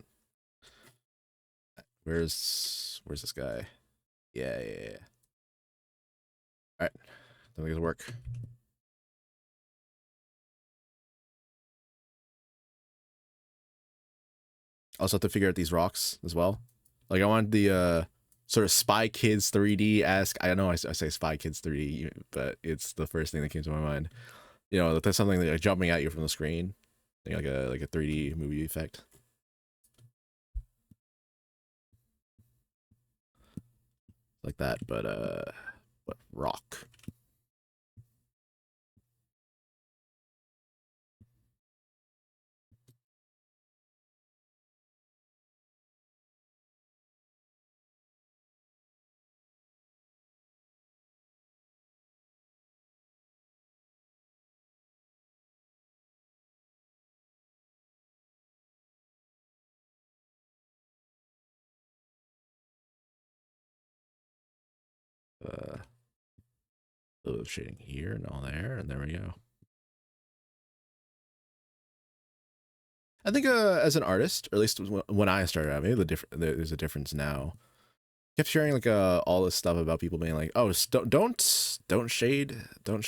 Where's this guy? Yeah. All right, don't think it'll work. Also have to figure out these rocks as well. Like, I want the sort of Spy Kids 3D-esque. I know I say Spy Kids 3D, but it's the first thing that came to my mind. You know, there's something like jumping at you from the screen, like a 3D movie effect. Like that, but what rock? A little bit of shading here and all there, and there we go. I think as an artist, or at least when I started out, maybe there's a difference now. I kept sharing like all this stuff about people being like, oh, don't shade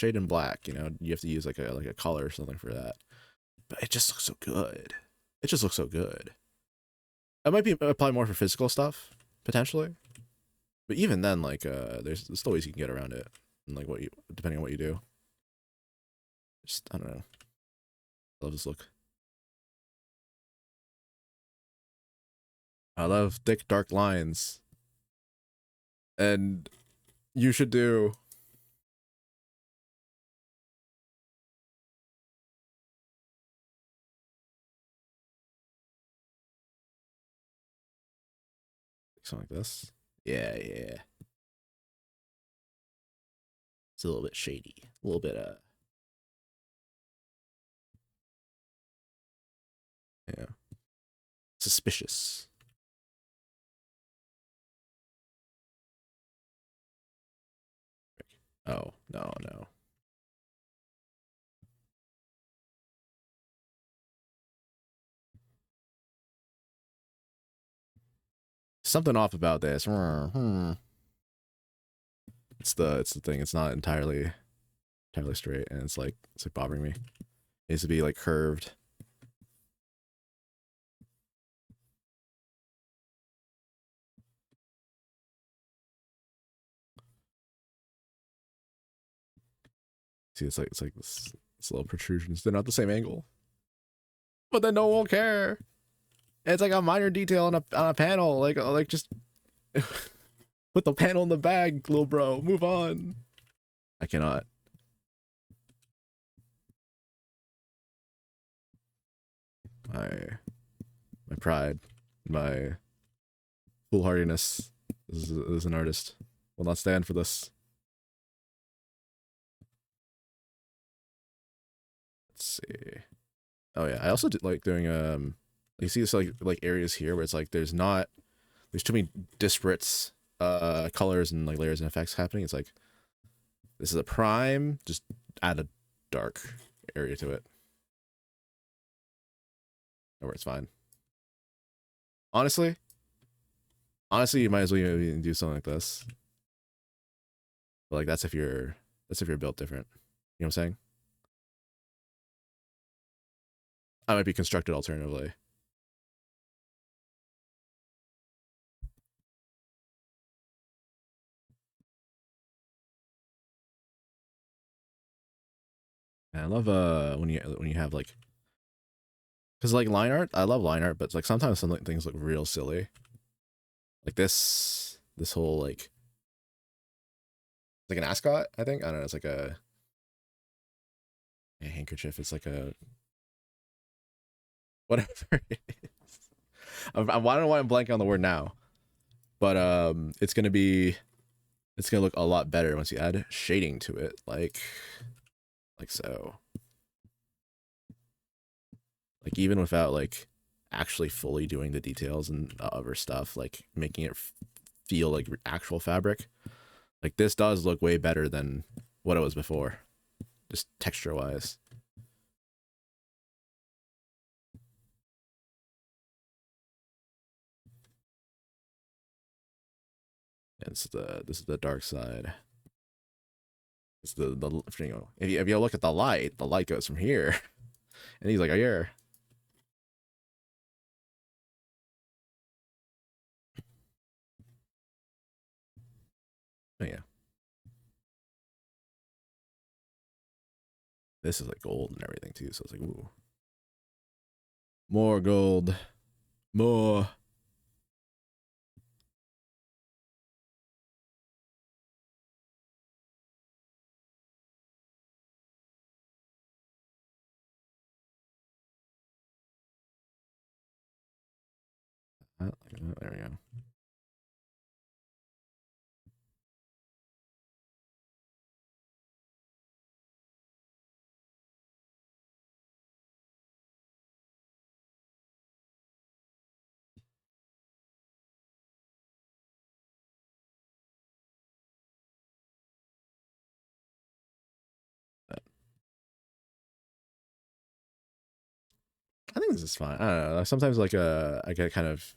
in black. You know, you have to use like a color or something for that. But it just looks so good. It just looks so good. It might be probably more for physical stuff potentially, but even then, like there's still ways you can get around it, and like depending on what you do. Just I don't know. I love this look. I love thick, dark lines. And you should do. Something like this. Yeah. It's a little bit shady. A little bit, yeah. Suspicious. Oh, no. Something off about this. It's the thing. It's not entirely straight, and it's like bothering me. It needs to be like curved. See, it's like this little protrusions. They're not the same angle, but then no one will care. And it's like a minor detail on a panel. Like just put the panel in the bag, little bro. Move on. I cannot. My pride, my foolhardiness as an artist will not stand for this. Let's see. Oh yeah, I also like doing you see this like areas here where it's like there's not there's too many disparate colors and like layers and effects happening. It's like this is a prime, just add a dark area to it. Or it's fine. Honestly, you might as well even do something like this. But like that's if you're built different. You know what I'm saying? I might be constructed alternatively. And I love when you have like, because like line art, I love line art, but it's like sometimes some things look real silly. Like this whole like an ascot, I think. I don't know, it's like a handkerchief. It's like a whatever it is. I don't know why I'm blanking on the word now. But it's gonna look a lot better once you add shading to it, like so. Like even without like actually fully doing the details and other stuff, like making it feel like actual fabric. Like this does look way better than what it was before, just texture wise. And this is the dark side. It's the you know, if you look at the light goes from here, and he's like, "Oh, here." Oh yeah. This is like gold and everything too, so it's like, ooh, more gold, more. There we go. I think this is fine. I don't know. Sometimes like I get kind of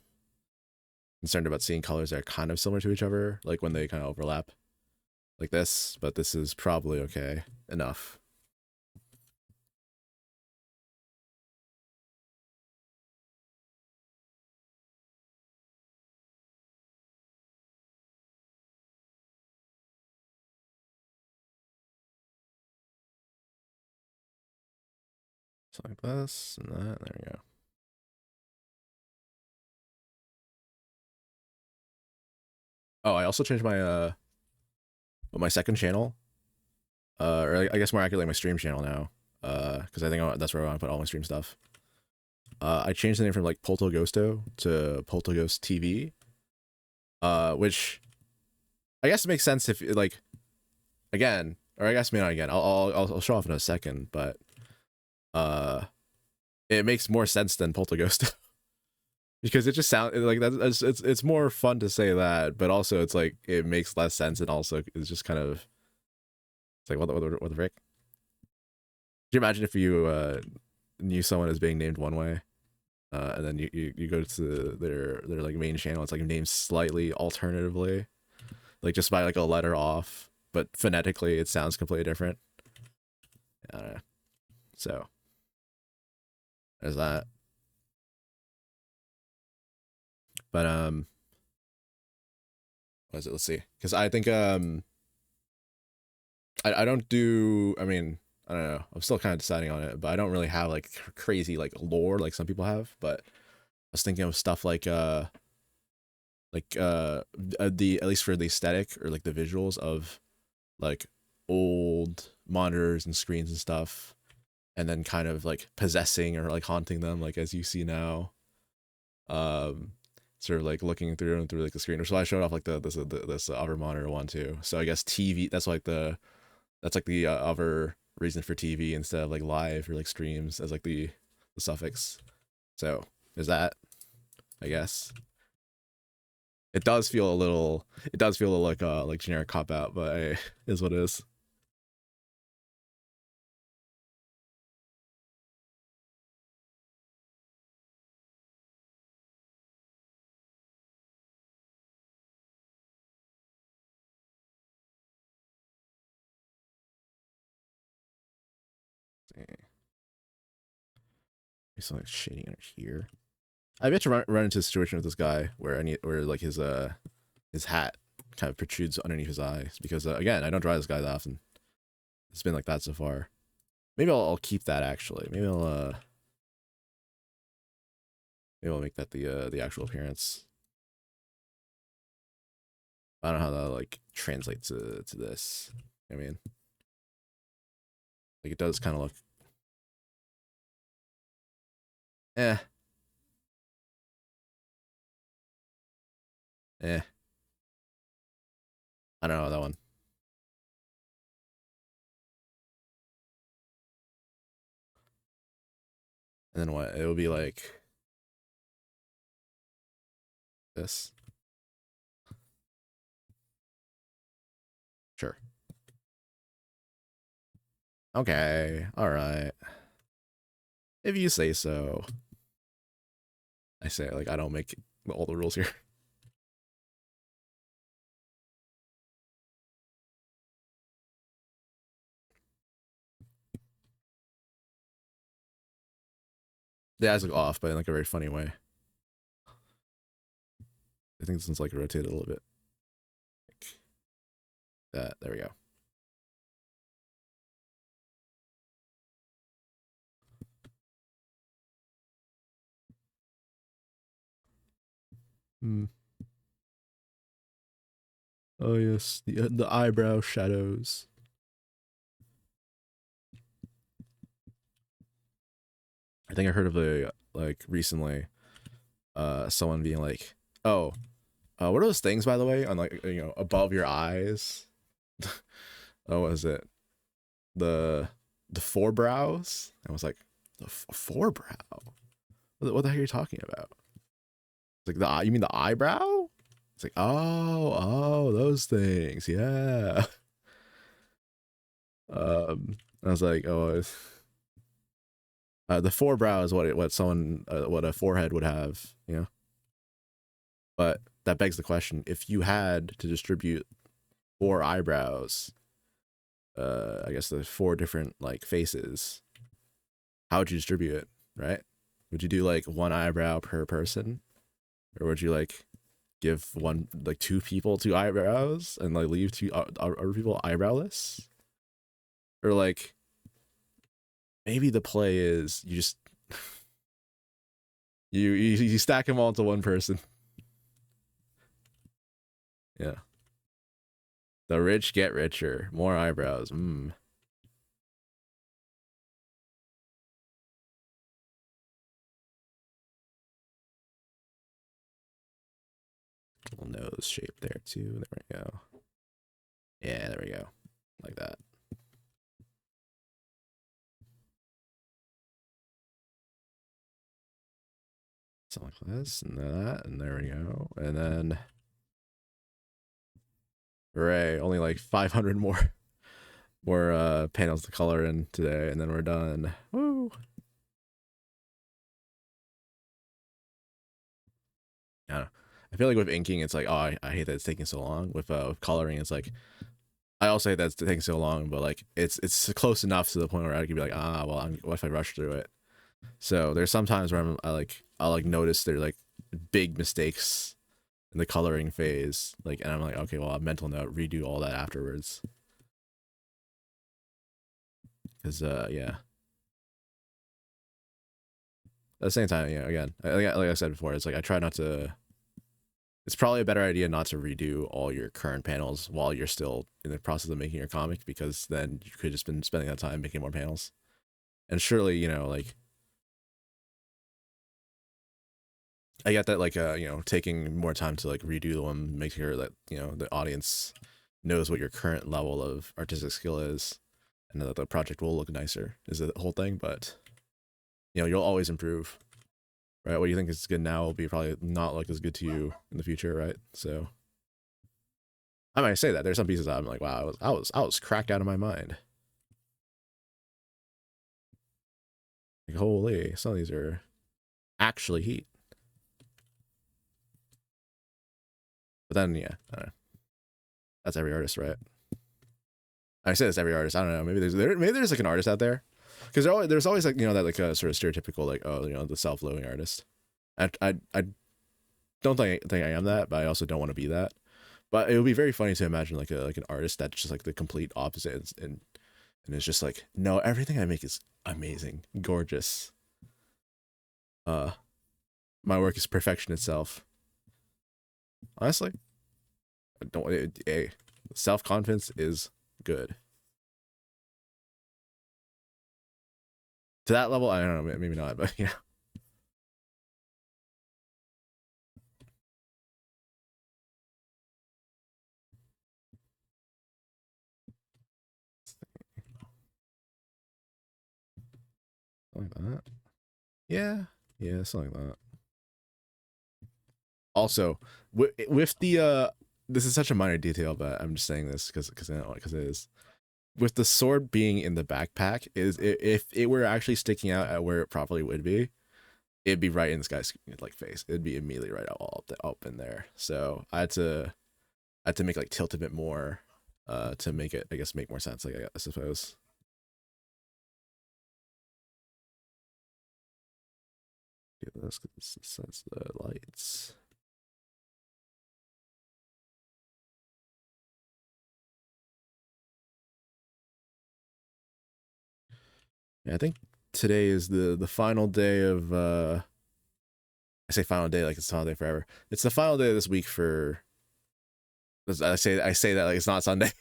concerned about seeing colors that are kind of similar to each other, like when they kind of overlap, like this. But this is probably okay enough. So like this and that. There we go. Oh, I also changed my second channel, or I guess more accurately my stream channel now, because I think that's where I want to put all my stream stuff. I changed the name from like Poltogosto to Poltoghost TV, which I guess it makes sense if like again, or I guess maybe not again. I'll show off in a second, but uh, it makes more sense than Poltergeist because it just sounds like that's it's more fun to say that, but also it's like it makes less sense and also it's just kind of it's like what the frick? Can you imagine if you knew someone as being named one way, and then you go to their like main channel, it's like named slightly alternatively, like just by like a letter off, but phonetically it sounds completely different. So there's that. But what is it? Let's see. Because I think I don't do. I mean, I don't know. I'm still kind of deciding on it, but I don't really have like crazy like lore like some people have. But I was thinking of stuff like the at least for the aesthetic or like the visuals of like old monitors and screens and stuff, and then kind of like possessing or like haunting them, like as you see now. Um, Sort of like looking through and through like the screen. So I showed off like this other monitor one too. So I guess TV. That's like the other reason for TV instead of like live or like streams as like the suffix. So is that, I guess. It does feel a little. It does feel like generic cop out, but hey, is what it is. There's something shading under here. I bet you run into a situation with this guy where where like his hat kind of protrudes underneath his eyes because again I don't draw this guy that often. It's been like that so far. Maybe I'll keep that actually. Maybe I'll make that the actual appearance. I don't know how that like translates to this. I mean, like it does kind of look. Eh. Eh. I don't know that one. And then what? It will be like this. Sure. Okay. All right. If you say so. I say like I don't make all the rules here. The eyes look off, but in like a very funny way. I think this one's like rotated a little bit. Like that. There we go. Hmm. Oh yes, the eyebrow shadows. I think I heard of a like recently, someone being like, "Oh, what are those things by the way on like above your eyes? Oh, what is it? The forebrows?" I was like, "The forebrow? What the heck are you talking about?" It's like you mean the eyebrow? It's like oh those things, yeah. I was like, oh, the forebrow is what someone what a forehead would have, you know. But that begs the question: if you had to distribute four eyebrows, I guess the four different like faces, how would you distribute it? Right? Would you do like one eyebrow per person, or would you like give one like two people two eyebrows and like leave two other people eyebrowless? Or like maybe the play is you just you stack them all into one person. Yeah. The rich get richer. More eyebrows. Mm. Little nose shape there too. There we go. Yeah, there we go. Like that. Something like this and that, and there we go. And then hooray, only like 500 more panels to color in today, and then we're done. Woo! I don't know. I feel like with inking, it's like, oh, I hate that it's taking so long. With coloring, it's like I also hate that it's taking so long, but like it's close enough to the point where I could be like, well, what if I rush through it? So there's sometimes where I'll like notice there's like big mistakes in the coloring phase, like, and I'm like, okay, well, a mental note, redo all that afterwards, because yeah. At the same time, yeah, again, like I said before, it's like I try not to. It's probably a better idea not to redo all your current panels while you're still in the process of making your comic, because then you could just been spending that time making more panels. And surely, like I get that, like taking more time to like redo them, make sure that the audience knows what your current level of artistic skill is, and that the project will look nicer is the whole thing. But you'll always improve. right? What you think is good now will be probably not look as good to you in the future, right? So I might say that there's some pieces that I'm like, wow, I was cracked out of my mind. Like, holy, some of these are actually heat. But then, yeah, I don't know. That's every artist, right? I say this every artist. I don't know. Maybe there's like an artist out there, because there's always like, you know, that like a sort of stereotypical like, oh, you know, the self-loathing artist. I don't think I am that, but I also don't want to be that. But it would be very funny to imagine like an artist that's just like the complete opposite, and it's just like, no, everything I make is amazing, gorgeous. Uh, my work is perfection itself. Honestly, I don't. Self confidence is good. To that level, I don't know, maybe not, but yeah. Something like that. Yeah, yeah, something like that. Also, with the this is such a minor detail, but I'm just saying this because it is. With the sword being in the backpack, is if it were actually sticking out at where it probably would be, it'd be right in this guy's like face. It'd be immediately right up in there. So I had to make like tilt a bit more, to make it, I guess, make more sense. Like, I suppose. Yeah, that's the lights. Yeah, I think today is the final day of I say final day like it's final day forever. It's the final day of this week for I say that like it's not Sunday.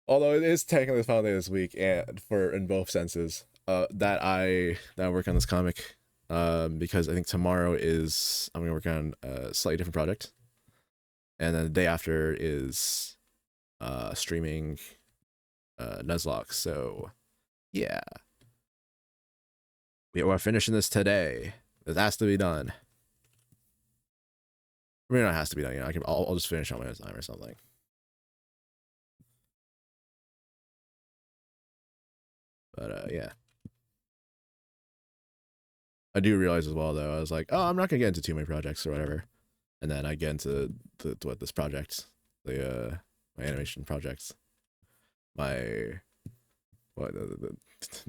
Although it is technically the final day this week, and for in both senses. That I work on this comic. Because I think tomorrow is I'm gonna work on a slightly different project. And then the day after is streaming Nuzlocke. So yeah. We're finishing this today. This has to be done. I mean, it has to be done. You know, I'll just finish on my own time or something. But yeah, I do realize as well though. I was like, oh, I'm not gonna get into too many projects or whatever, and then I get into what this project, the my animation projects, my what the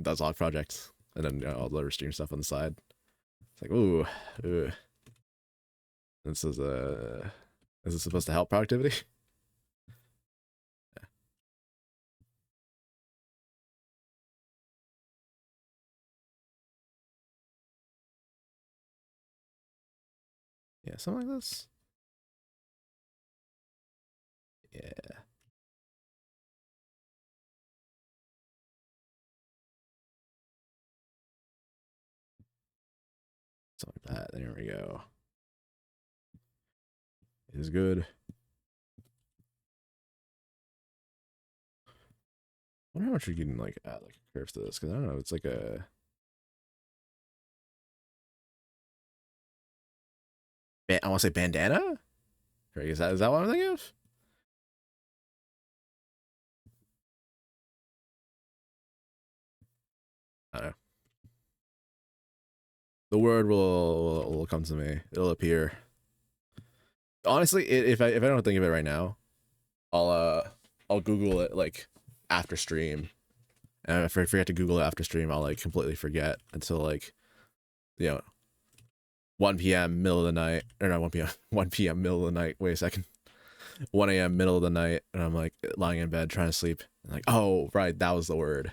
Duzlog project, and then, you know, all the other stream stuff on the side. It's like, ooh, this is this supposed to help productivity? Yeah, something like this. Yeah, something like that. There we go. It is good. I wonder how much you can like add like a curve to this, because I don't know. It's like a I want to say bandana. Or is that what I'm thinking of? I don't know. The word will come to me. It'll appear. Honestly, if I don't think of it right now, I'll I'll Google it like after stream. And if I forget to Google it after stream, I'll like completely forget until like, you know, 1 p.m. middle of the night, or not 1 p.m. 1 p.m. middle of the night. Wait a second. 1 a.m. middle of the night, and I'm like lying in bed trying to sleep. And like, oh right, that was the word.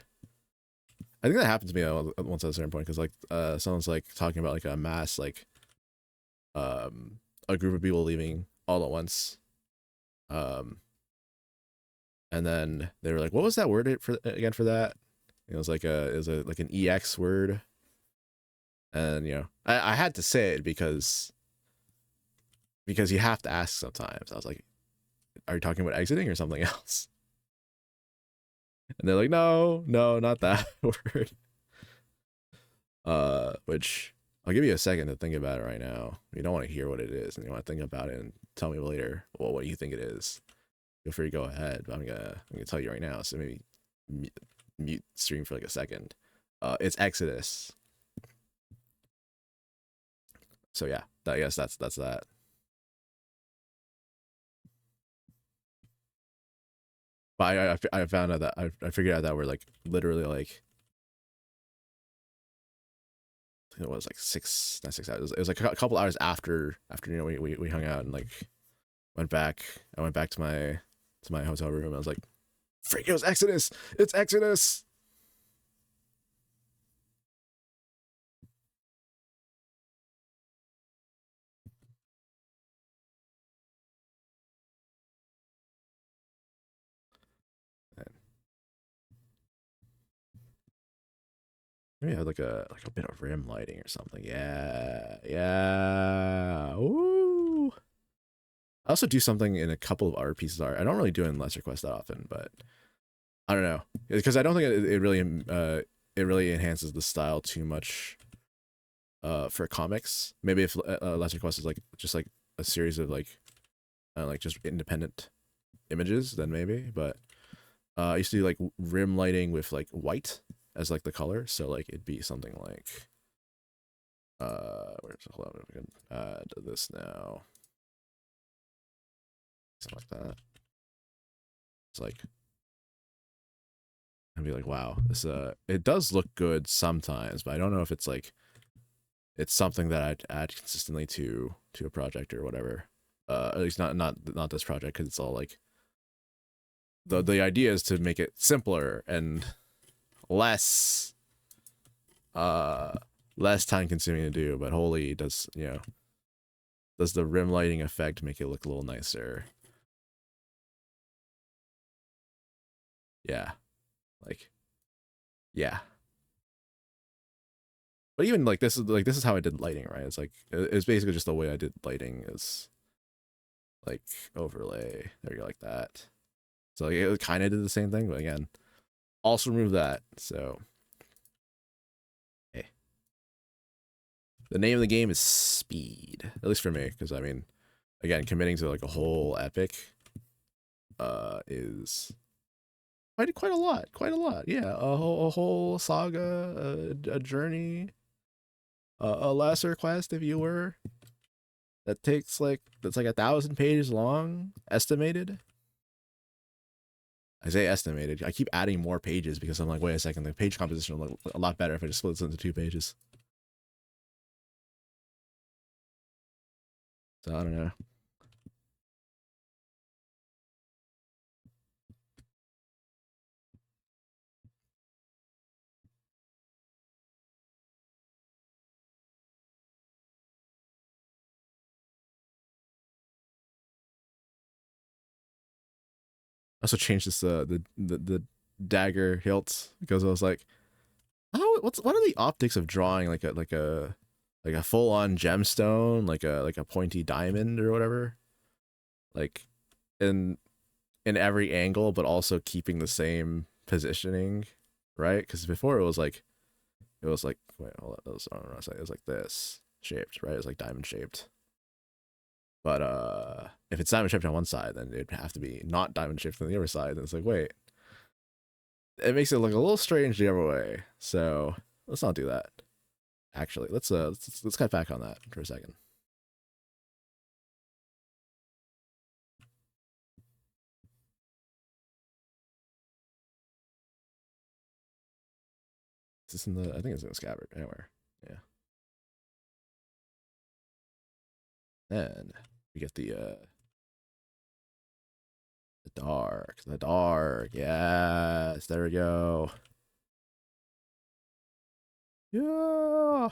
I think that happened to me once at a certain point, because like someone's like talking about like a mass like a group of people leaving all at once, um and then they were like, what was that word for again for that? It was like like an ex word, and you know, I had to say it because you have to ask sometimes. I was like, are you talking about exiting or something else? And they're like, no, not that word. Which I'll give you a second to think about it right now. You don't want to hear what it is, and you want to think about it and tell me later, well, what you think it is. Feel free to go ahead. But I'm gonna tell you right now. So maybe mute stream for like a second. It's Exodus. So yeah, I guess that's that. But I found out that I figured out that we're like literally like I think it was like not 6 hours. It was like a couple hours after you know we hung out and like went back. I went back to my hotel room. And I was like, "Freak! It was Exodus! It's Exodus!" And maybe I had like a bit of rim lighting or something. Yeah, yeah. Ooh. I also do something in a couple of art pieces of art. I don't really do it in Lesser Quest that often, but I don't know because I don't think it really enhances the style too much. For comics, maybe if Lesser Quest is like just like a series of like just independent images, then maybe. But I used to do like rim lighting with like white as like the color, so like it'd be something like hold on, we can add this now, something like that. It's like I'd be like, wow, this it does look good sometimes, but I don't know if it's like it's something that I'd add consistently to a project or whatever. At least not this project because it's all like the idea is to make it simpler and less less time consuming to do. But holy, does does the rim lighting effect make it look a little nicer? Yeah, like yeah. But even like this is how I did lighting, right? It's like it's basically just the way I did lighting is like overlay. There you go, like that. So like, it kind of did the same thing, but again, also remove that. So hey, the name of the game is speed, at least for me, because I mean, again, committing to like a whole epic is quite a lot. Yeah, a whole saga, a journey, a lesser quest, if you were. That's like 1,000 pages long, estimated. I say estimated. I keep adding more pages because I'm like, wait a second, the page composition will look a lot better if I just split this into 2 pages. So I don't know. I also changed this the dagger hilt because I was like, oh, what are the optics of drawing like a full on gemstone, like a pointy diamond or whatever, like in every angle, but also keeping the same positioning, right? Because before it was like wait, hold on, I don't know, it was like this shaped, right? It was like diamond shaped. But if it's diamond shaped on one side, then it'd have to be not diamond shaped on the other side. And it's like, wait, it makes it look a little strange the other way. So let's not do that. Actually, let's cut back on that for a second. Is this in the? I think it's in the scabbard. Anywhere. Yeah. Then we get the dark. Yes, there we go. Yeah.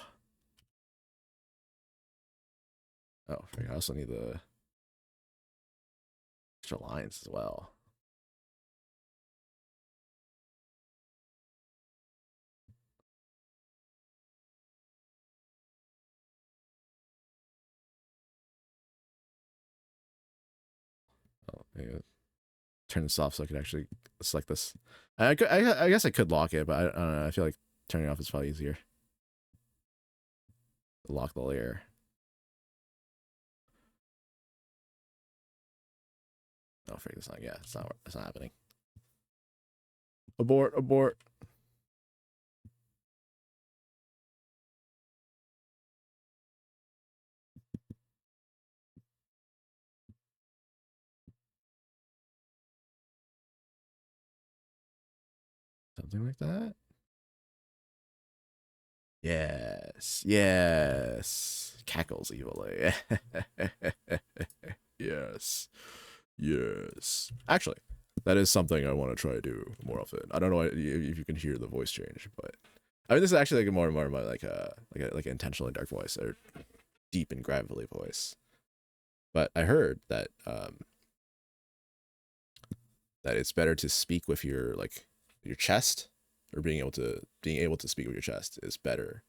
Oh, I also need the extra lines as well. Oh, yeah. Turn this off so I could actually select this. I guess I could lock it, but I don't know. I feel like turning it off is probably easier. Lock the layer. Oh, freak! It's not. Yeah, it's not. It's not happening. Abort! Abort! Something like that. Yes. Yes. Cackles evilly. Yes. Yes. Actually, that is something I want to try to do more often. I don't know if you can hear the voice change, but I mean, this is actually like more and more of my like an intentionally dark voice or deep and gravelly voice. But I heard that that it's better to speak with your like your chest, or being able to speak with your chest is better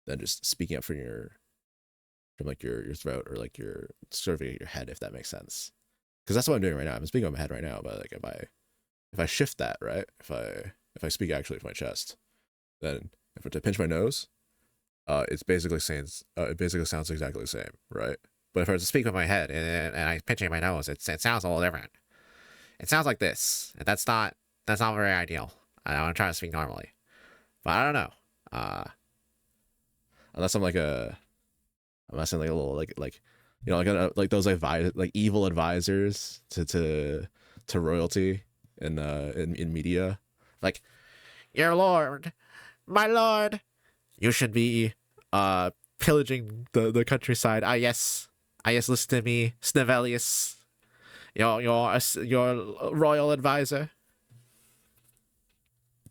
than just speaking up from like your throat, or like your sort of your head, if that makes sense. Because that's what I'm doing right now. I'm speaking with my head right now, but like if I shift that, right, if I speak actually with my chest, then if I to pinch my nose, it's basically saying it basically sounds exactly the same, right? But if I was to speak with my head and I pinching my nose, it sounds a little different. It sounds like this. That's not very ideal. I want to try to speak normally, but I don't know. Unless I'm like unless I'm like a little like you know like those like evil advisors to royalty in media, like, your lord, my lord, you should be pillaging the countryside. Ah yes, listen to me, Snevelius, your royal advisor,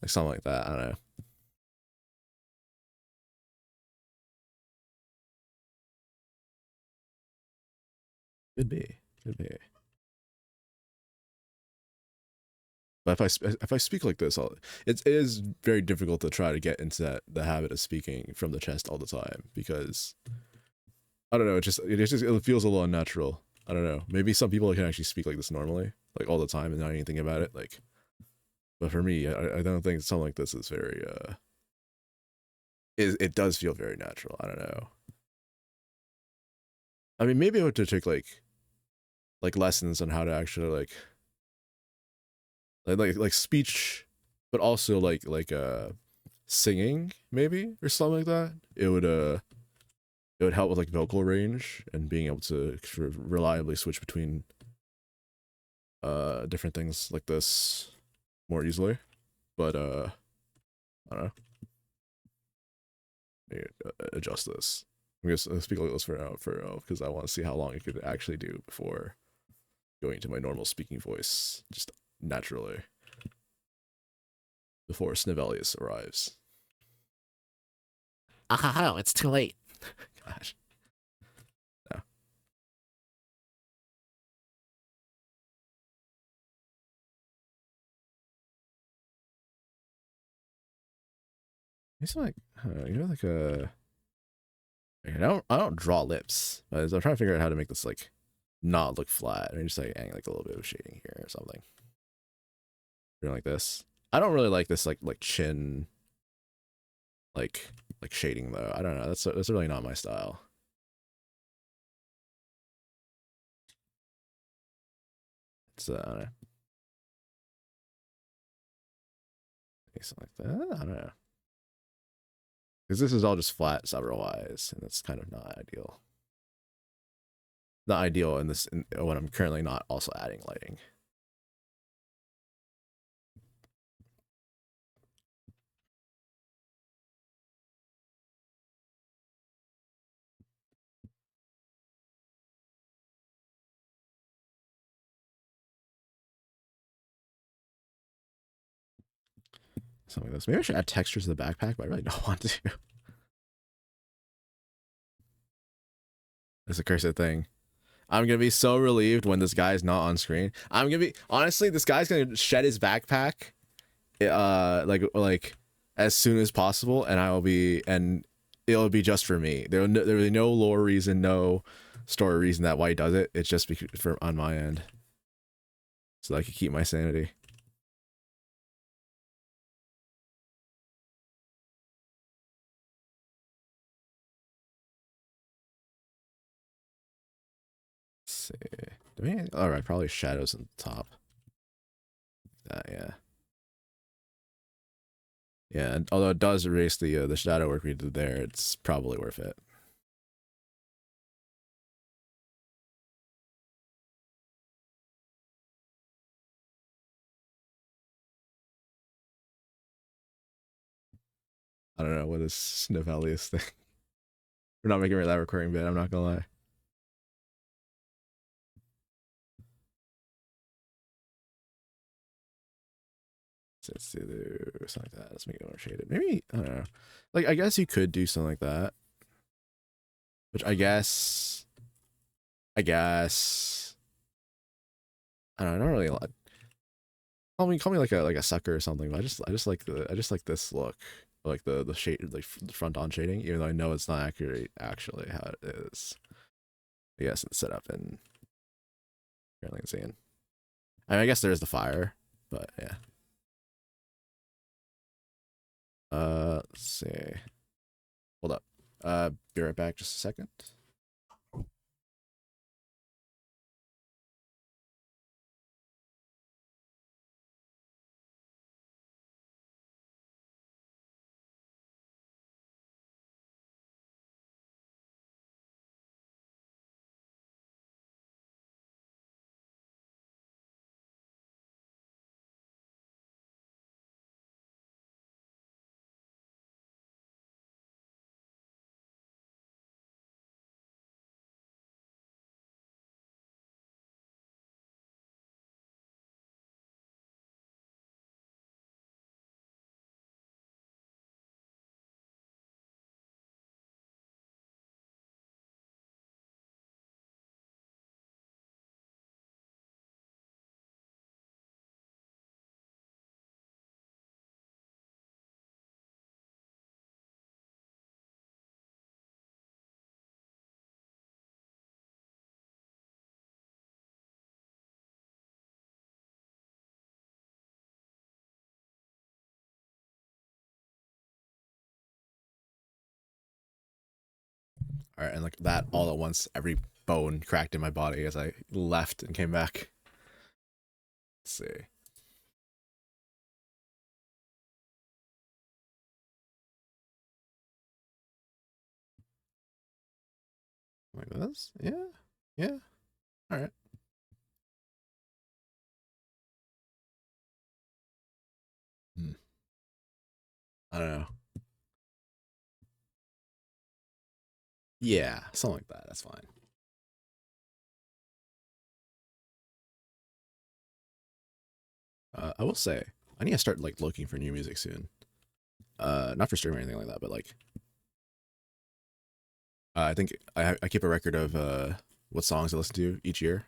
like something like that. I don't know. Could be, could be. But if I speak like this, it is very difficult to try to get into the habit of speaking from the chest all the time, because I don't know. It feels a little unnatural. I don't know. Maybe some people can actually speak like this normally, like all the time, and not anything about it. Like, but for me, I don't think something like this is very it does feel very natural. I don't know. I mean, maybe I would to take like lessons on how to actually like speech, but also like singing maybe, or something like that. It would help with like vocal range and being able to sort of reliably switch between different things like this more easily. But I don't know. Maybe adjust this. I'm gonna speak like this for now because I want to see how long it could actually do before going to my normal speaking voice, just naturally, before Snivelius arrives. Oh, it's too late. Gosh. No. It's like like a. I don't draw lips. I'm trying to figure out how to make this like not look flat. I just like adding like a little bit of shading here or something. Something like this. I don't really like this like chin like shading though. I don't know. That's really not my style. It's something like that. I don't know. Because this is all just flat otherwise, and it's kind of not ideal. Not ideal in this when I'm currently not also adding lighting. Something like this. Maybe I should add textures to the backpack, but I really don't want to. That's a cursed thing. I'm gonna be so relieved when this guy's not on screen. I'm gonna be honestly, this guy's gonna shed his backpack, like as soon as possible, and it'll be just for me. There will be no lore reason, no story reason that why he does it. It's just for on my end, so that I can keep my sanity. see. Do we? All right, probably shadows on the top. Yeah. Yeah, and although it does erase the shadow work we did there, it's probably worth it. I don't know what is Sniff Alias thing. We're not making that recurring bit. I'm not gonna lie. So let's do something like that. Let's make it more shaded. Maybe I don't know. Like I guess you could do something like that, which I guess I don't know. I don't really like. Call me like a sucker or something. But I just like this look, like the shade, like the front on shading. Even though I know it's not accurate actually how it is. I guess it's set up in apparently insane. I mean, I guess there is the fire, but yeah. Let's see. Hold up. Be right back. Just a second. All right, and like that all at once, every bone cracked in my body as I left and came back. Let's see. Like this? Yeah. Yeah. All right. Hmm. I don't know. Yeah, something like that. That's fine. I will say, I need to start like looking for new music soon. Not for streaming or anything like that, but like, I think I keep a record of what songs I listen to each year.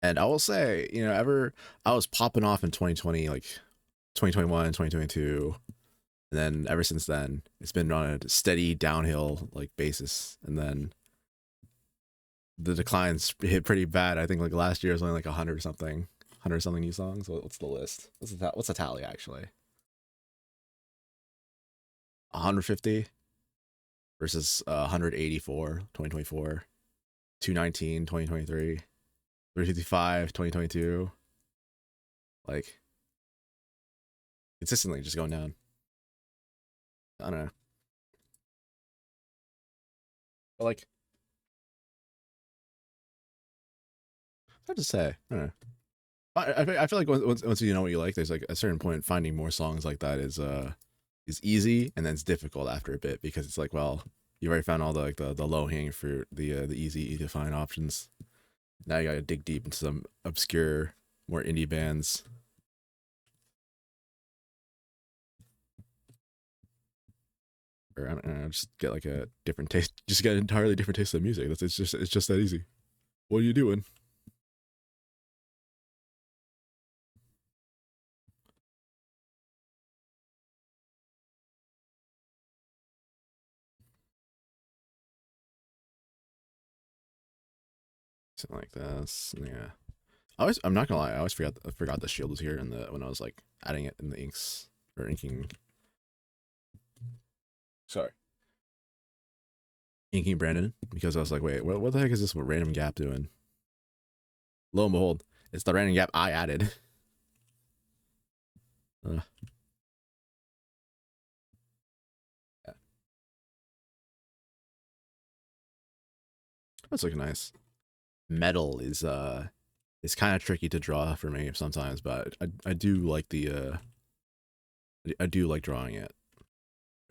And I will say, you know, I was popping off in 2020, like 2021, 2022, and then ever since then, it's been on a steady downhill like basis. And then the declines hit pretty bad. I think like last year was only like 100 something new songs. What's the list? What's the tally actually? 150 versus 184, 2024, 219, 2023, 355, 2022. Like consistently just going down. I don't know. But like, it's hard to say. I don't know. I feel like once you know what you like, there's like a certain point finding more songs like that is easy, and then it's difficult after a bit because it's like, well, you already found all the like the low hanging fruit, the easy to find options. Now you gotta dig deep into some obscure, more indie bands. Or I don't know, just get like a different taste. Just get an entirely different taste of music. It's just that easy. What are you doing? Something like this. Yeah. I'm not gonna lie. I forgot the shield was here in the when I was like adding it in the inks or inking. Sorry. inking Brandon because I was like, wait, what the heck is this random gap doing? Lo and behold, it's the random gap I added. Yeah. That's looking nice. Metal is kind of tricky to draw for me sometimes, but I do like the I do like drawing it,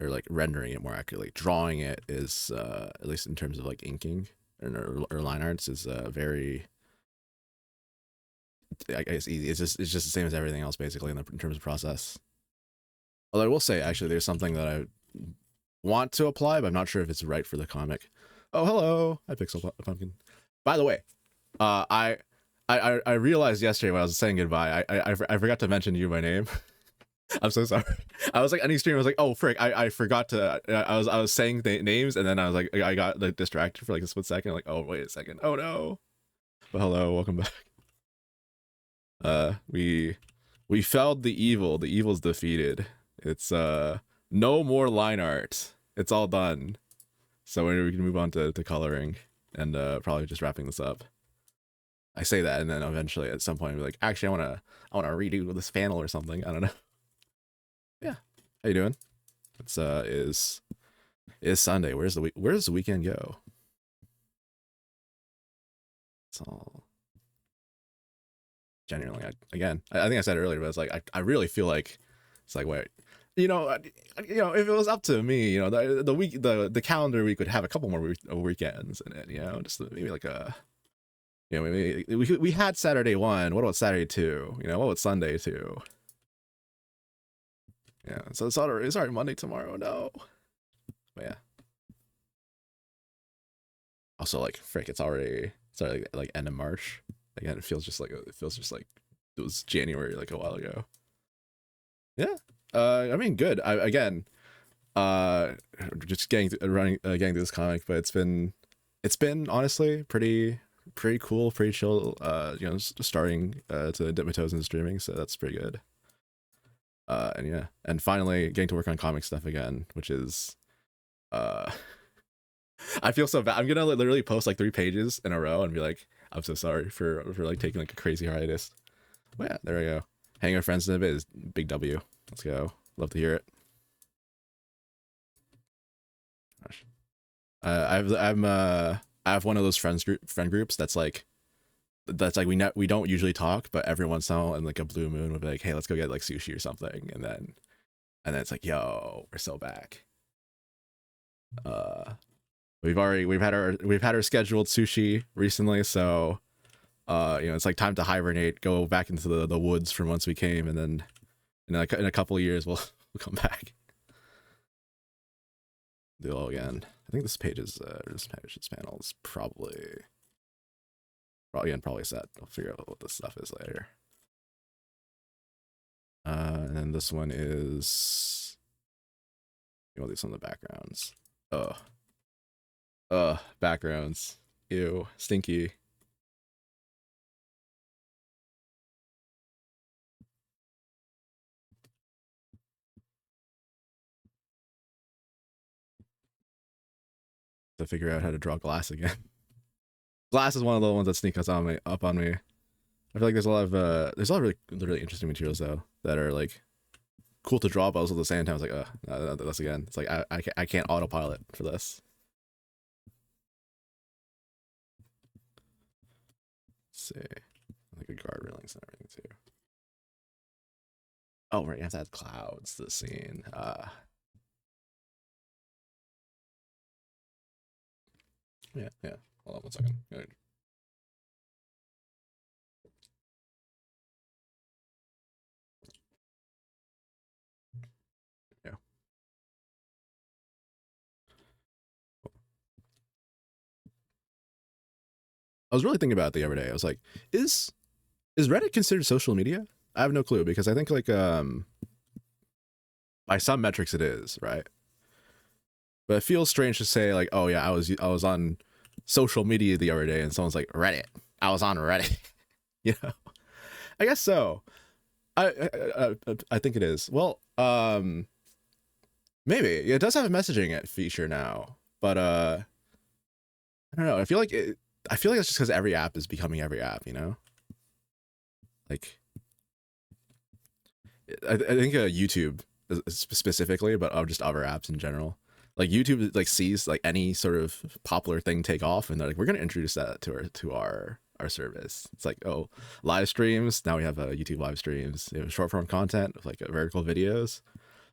or like rendering it more accurately. Drawing it is at least in terms of like inking or line arts is very, I guess, easy. It's just the same as everything else basically in terms of process. Although I will say actually there's something that I want to apply, but I'm not sure if it's right for the comic. Oh, hello, hi Pixel Pumpkin. By the way, I realized yesterday when I was saying goodbye, I forgot to mention you by name. I'm so sorry. I was like any stream, I was like, oh frick, I forgot to. I was saying names, and then I was like, I got like distracted for like a split second. Like, oh wait a second, oh no. But hello, welcome back. We felled the evil. The evil's defeated. It's no more line art. It's all done. So we can move on to coloring and probably just wrapping this up. I say that, and then eventually at some point I'll be like, actually, I wanna redo this panel or something. I don't know. Yeah. How you doing? It's is Sunday. Where's the weekend go? It's all genuinely. I think I said it earlier, but it's like I really feel like it's like, wait, you know, if it was up to me, you know, the calendar week would have a couple more weekends in it, you know, just maybe like a, you know, maybe we had Saturday 1. What about Saturday 2? You know, what about Sunday 2? Yeah, so it's already Monday tomorrow. No, but yeah. Also, like, frick, it's already like end of March. Again, it feels just like it was January like a while ago. Yeah, I mean, good. Again, just getting through this comic, but it's been honestly pretty cool, pretty chill. You know, starting to dip my toes into streaming, so that's pretty good. And yeah, and finally getting to work on comic stuff again, which is I feel so bad. I'm gonna literally post like 3 pages in a row and be like, I'm so sorry for like taking like a crazy hiatus. But yeah, there we go. Hanging with friends in a bit is big W. Let's go. Love to hear it. Gosh. I have one of those friend groups that's like we don't usually talk, but every once in a while in like a blue moon we'll be like, hey, let's go get like sushi or something, and then it's like, yo, we're so back. We've had our scheduled sushi recently, so you know, it's like time to hibernate, go back into the woods from whence we came, and then in a couple of years we'll come back. Do it all again. I think this panel is probably set. I'll figure out what this stuff is later. And then this one is, you want to do some of the backgrounds. Backgrounds. Ew, stinky. To figure out how to draw glass again. Glass is one of the ones that sneak up on me. I feel like there's a lot of really interesting materials though that are like cool to draw, but also at the same time it's like, that's again. It's like I can't autopilot for this. Let's see, like a guard railings and everything too. Oh right, you have to add clouds to the scene. Yeah. Hold on 1 second. Yeah. I was really thinking about it the other day. I was like, is Reddit considered social media? I have no clue, because I think like by some metrics it is, right? But it feels strange to say like, oh yeah, I was on social media the other day, and someone's like, Reddit. I was on Reddit. You know, I guess so. I think it is. Well, maybe it does have a messaging feature now, but I don't know. I feel like it's just because every app is becoming every app. You know, like I think YouTube specifically, but just other apps in general. Like YouTube like sees like any sort of popular thing take off, and they're like, we're gonna introduce that to our service. It's like, oh, live streams. Now we have YouTube live streams. You know, short form content like vertical videos.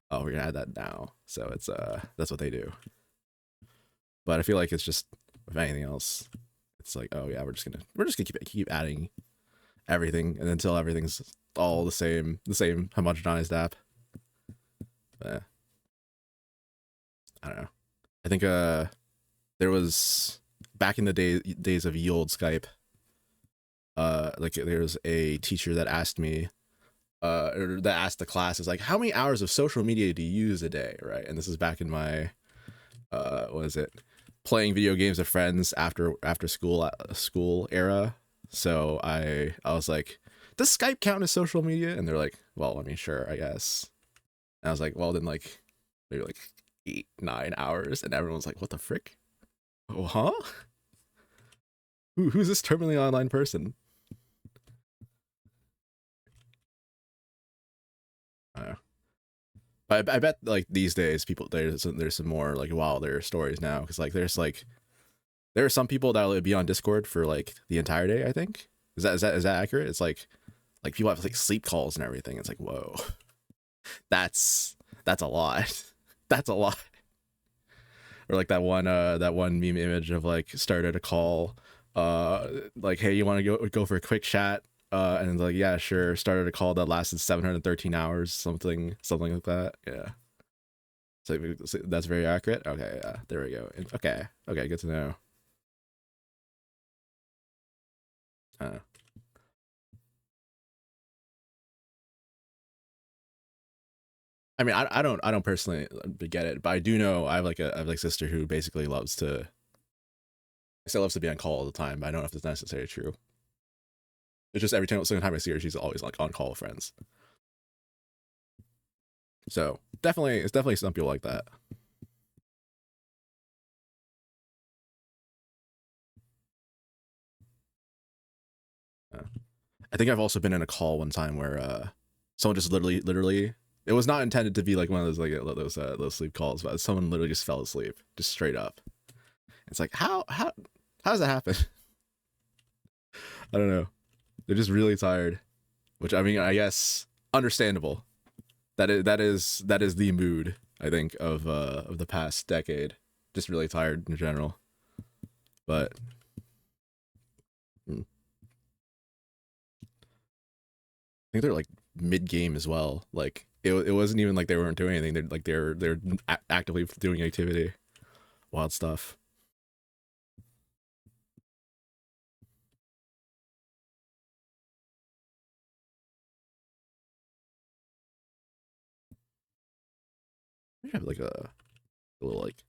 Oh, we're gonna add that now. So it's that's what they do. But I feel like it's just, if anything else, it's like, oh yeah, we're just gonna keep adding everything, and until everything's all the same homogenized app. But I don't know. I think there was, back in the days of ye old Skype, like there was a teacher that asked me, or that asked the class, is like, how many hours of social media do you use a day, right? And this is back in my what is it, playing video games with friends after school era. So I was like, does Skype count as social media? And they're like, well, I mean, sure, I guess. And I was like, well, then like maybe like 8-9 hours, and everyone's like, what the frick? Oh, huh? Who's this terminally online person? I don't know. I bet like these days people, there's some more like wilder stories now, because like there are some people that will be on Discord for like the entire day. I think is that accurate? It's like people have like sleep calls and everything. It's like, whoa, that's a lot. That's a lot. Or like that one meme image of like, started a call, like, hey, you want to go for a quick chat, and like, yeah, sure. Started a call that lasted 713 hours, something like that. Yeah. So that's very accurate. Okay, yeah, there we go. Okay, good to know. uh, I mean, I don't personally get it, but I do know I have like a sister who basically still loves to be on call all the time, but I don't know if it's necessarily true. It's just every single time I see her, she's always like on call with friends. So it's definitely some people like that. Uh, I think I've also been in a call one time where someone just literally, it was not intended to be like one of those like those sleep calls, but someone literally just fell asleep, just straight up. It's like, how does that happen? I don't know. They're just really tired, which, I mean, I guess understandable. That is the mood, I think, of the past decade. Just really tired in general. But I think they're like mid game as well. Like it wasn't even like they weren't doing anything. They're actively doing activity, wild stuff. You have like a little like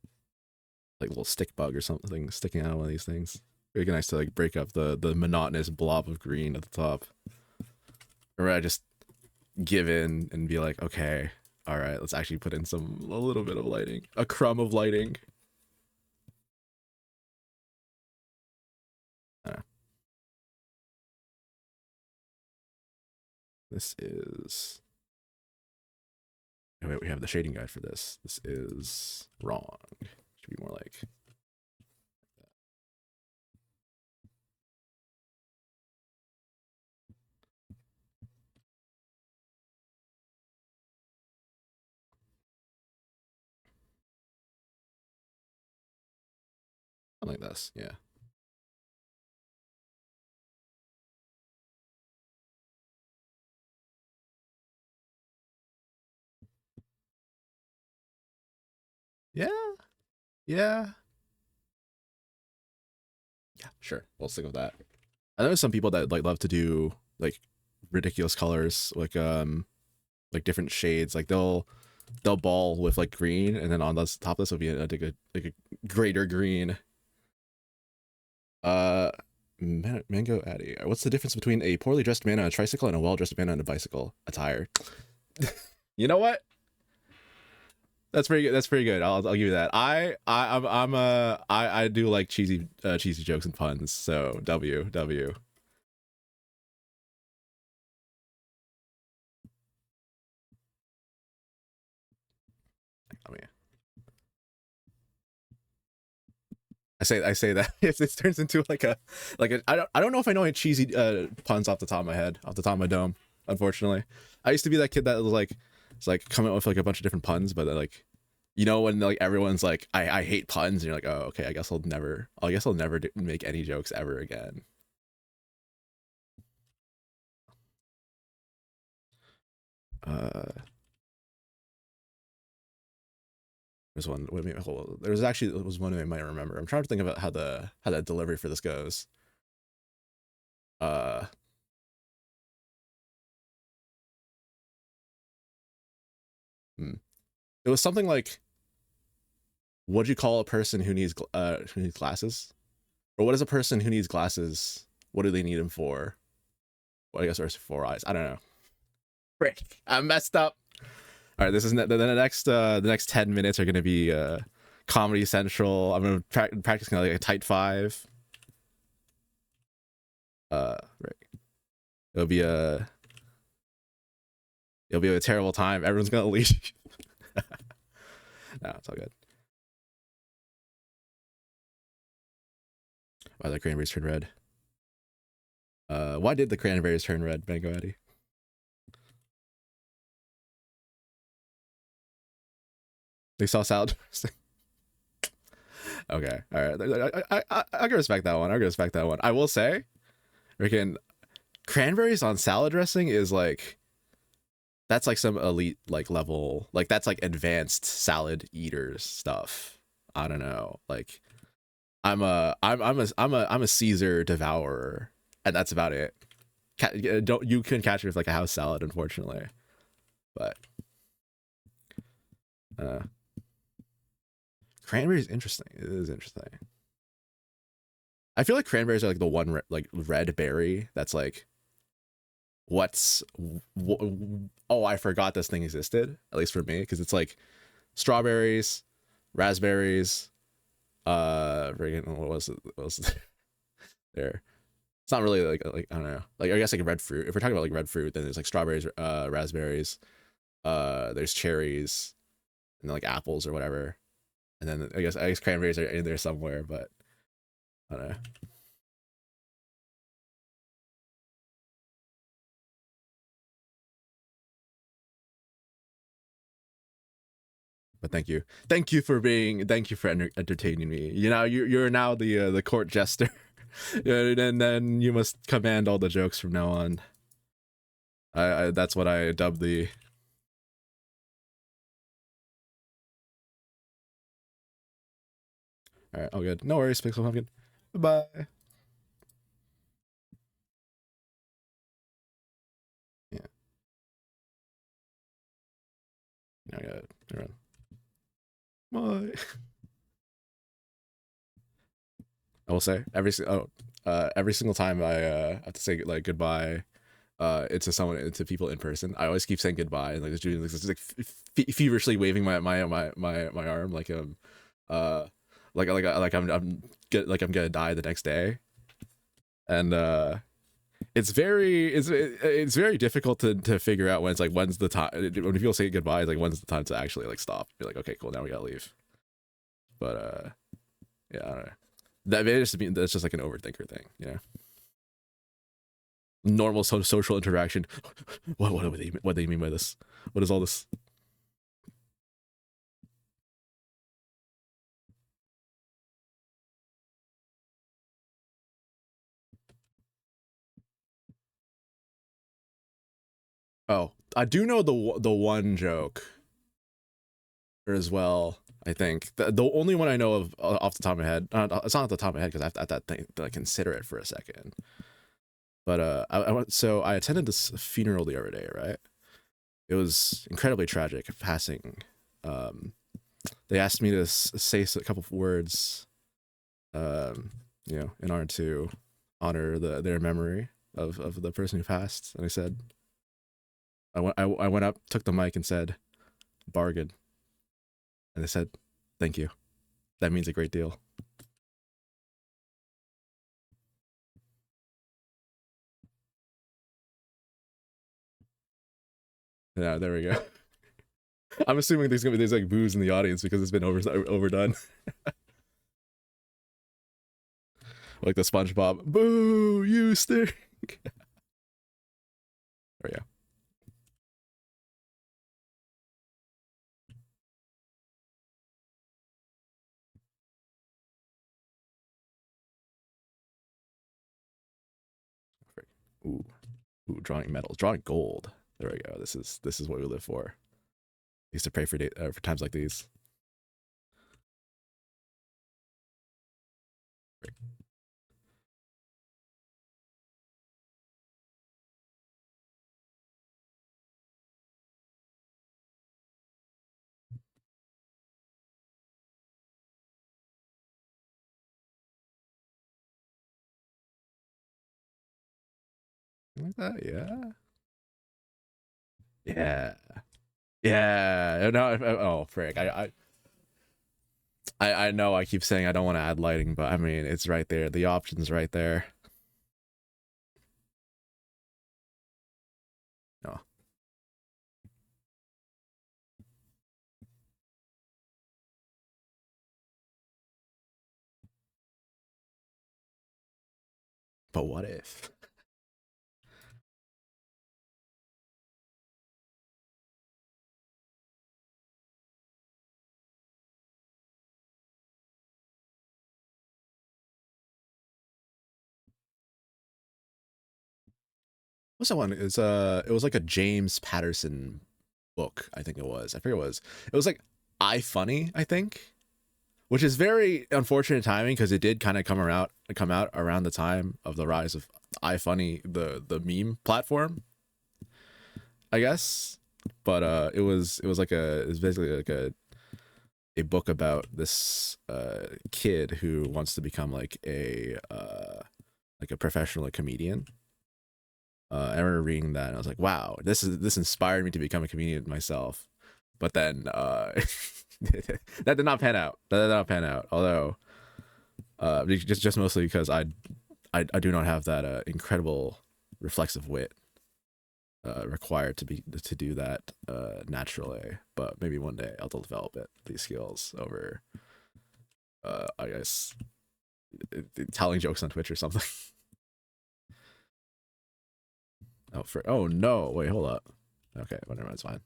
little stick bug or something sticking out of one of these things. Very nice to like break up the monotonous blob of green at the top. Or I just give in and be like, okay, all right, let's actually put in a little bit of lighting, a crumb of lighting. This is, oh, wait, we have the shading guide for this. This is wrong. Should be more like, something like this. Yeah. Yeah. Yeah. Yeah. Sure. We'll stick with that. I know some people that like love to do like ridiculous colors, like different shades. Like they'll ball with like green, and then on the top of this will be like a greater green. Uh, Mango Addy. What's the difference between a poorly dressed man on a tricycle and a well dressed man on a bicycle? Attire. You know what? That's pretty good. That's pretty good. I'll give you that. I do like cheesy jokes and puns. So W. I mean, I say that if this turns into I don't know if I know any cheesy puns off the top of my head, off the top of my dome. Unfortunately, I used to be that kid that was like, it's like coming up with like a bunch of different puns, but like, you know, when like everyone's like, I hate puns, and you're like, oh, okay, I guess I'll never make any jokes ever again. Uh, there's one. Wait, hold on. There was one I might remember. I'm trying to think about how that delivery for this goes. Uh, hmm. It was something like, what do you call a person who needs glasses? Or what is a person who needs glasses? What do they need them for? Well, I guess there's four eyes. I don't know. Frick, I messed up. All right, this is the next 10 minutes are gonna be Comedy Central. I'm gonna practice kind of like a tight five. Right. It'll be a it'll be a terrible time. Everyone's gonna leave. No, it's all good. Why the cranberries turn red? Why did the cranberries turn red, Mango Eddie? They saw salad dressing. Okay, all right. I can respect that one. I can respect that one. I will say, freaking cranberries on salad dressing is like, that's like some elite like level, like that's like advanced salad eaters stuff. I don't know. Like I'm a Caesar devourer, and that's about it. Don't you couldn't catch me with like a house salad, unfortunately. But uh, cranberry is interesting. It is interesting. I feel like cranberries are like the one like red berry that's like, what's oh, I forgot this thing existed, at least for me, because it's like strawberries, raspberries, what was there? It's not really like I don't know, like I guess like red fruit. If we're talking about like red fruit, then there's like strawberries, raspberries, there's cherries, and then like apples or whatever, and then I guess cranberries are in there somewhere, but I don't know. But thank you for entertaining me. You know, you're now the court jester, and then you must command all the jokes from now on. I that's what I dubbed the. All right, all good. No worries, Pixel Pumpkin. Bye. Yeah, I got it. Bye. I will say every single time I have to say like goodbye to someone, to people in person, I always keep saying goodbye and like just doing this like feverishly waving my arm like uh I'm gonna die the next day. And it's very difficult to figure out when it's like, when's the time when people say goodbye, it's like, when's the time to actually like stop. You're like, okay, cool, now we gotta leave. But yeah, I don't know. That's just like an overthinker thing, you know. Normal social interaction. What do they mean by this? What is all this? Oh, I do know the one joke as well. I think the only one I know of off the top of my head. It's not off the top of my head because I have to think to like consider it for a second. But I attended this funeral the other day, right? It was incredibly tragic, passing. Um, they asked me to say a couple of words, in order to honor their memory of the person who passed. And I said, I went up, took the mic, and said, "Bargain." And I said, thank you. That means a great deal. Yeah, there we go. I'm assuming there's like boos in the audience because it's been overdone. Like the SpongeBob, boo, you stink. There we go. Ooh, ooh, drawing metals, drawing gold. There we go. This is what we live for. I used to pray for times like these. Like that, yeah, yeah, yeah. No, oh frick, I know I keep saying I don't want to add lighting, but I mean it's right there. The option's right there. No, but what if? What's that one? It was like a James Patterson book. I think it was. I forget what it was. It was like iFunny, I think, which is very unfortunate timing because it did kind of come out around the time of the rise of iFunny, the meme platform, I guess. But it was basically like a book about this kid who wants to become like a professional comedian. I remember reading that and I was like, wow, this inspired me to become a comedian myself. But then that did not pan out. That did not pan out. Although just mostly because I do not have that incredible reflexive wit required to do that naturally. But maybe one day I'll develop these skills over I guess telling jokes on Twitch or something. Oh no, wait, hold up. Okay, whatever, it's fine.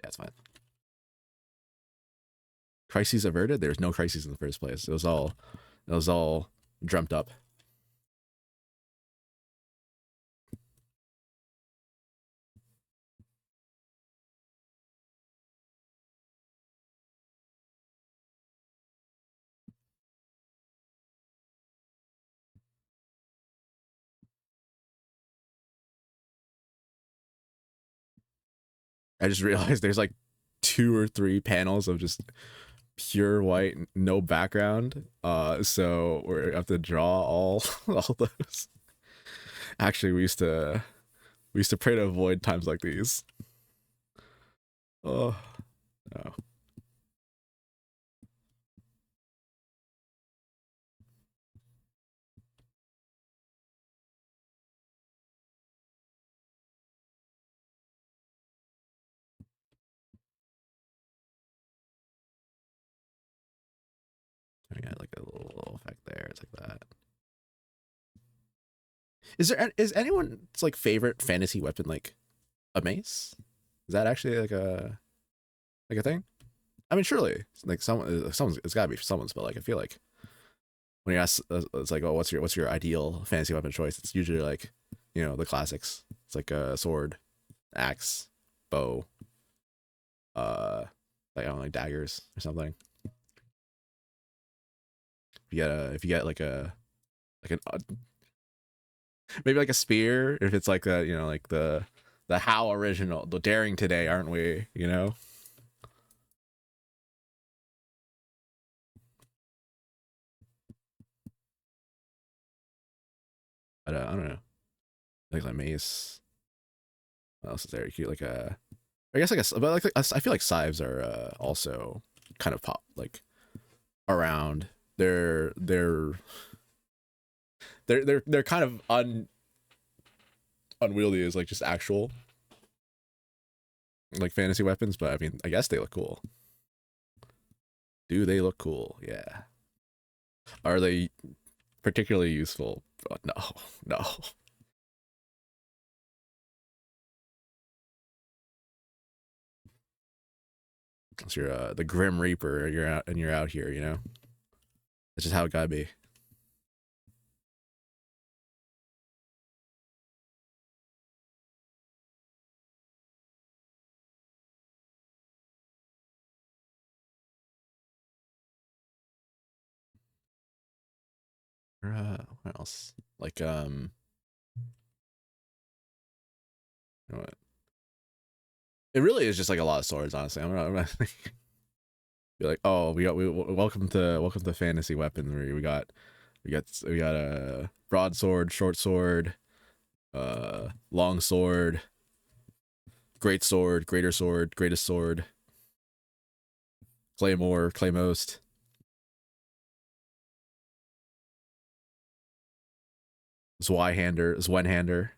Yeah, it's fine. Crises averted. There's no crises in the first place. It was all dreamt up. I just realized there's like 2 or 3 panels of just pure white, no background. So we have to draw all those. Actually, we used to pray to avoid times like these. Oh no. I got like a little effect there. It's like that. Is anyone's like favorite fantasy weapon like a mace? Is that actually like a thing? I mean, surely like someone's it's gotta be someone's, but like I feel like when you ask, it's like, oh, what's your ideal fantasy weapon choice? It's usually like, the classics. It's like a sword, axe, bow, uh, like I don't know, like daggers or something. If you get like an maybe like a spear, if it's like like the how original, the daring today, aren't we? But I don't know, like mace. What else is there? You like a I guess but like I feel like Scythes are also kind of pop like around. They're kind of unwieldy as like just actual like fantasy weapons, but I mean I guess they look cool. Do they look cool? Yeah. Are they particularly useful? No, no. Unless you're the Grim Reaper, you're out here, you know. That's just how it gotta be. What else? Like you know what? It really is just like a lot of swords, honestly. I'm not be like, oh, we welcome to fantasy weaponry. We got a broadsword, short sword, long sword, great sword, greater sword, greatest sword, claymore, claymost, Zweihander, Zwenhander.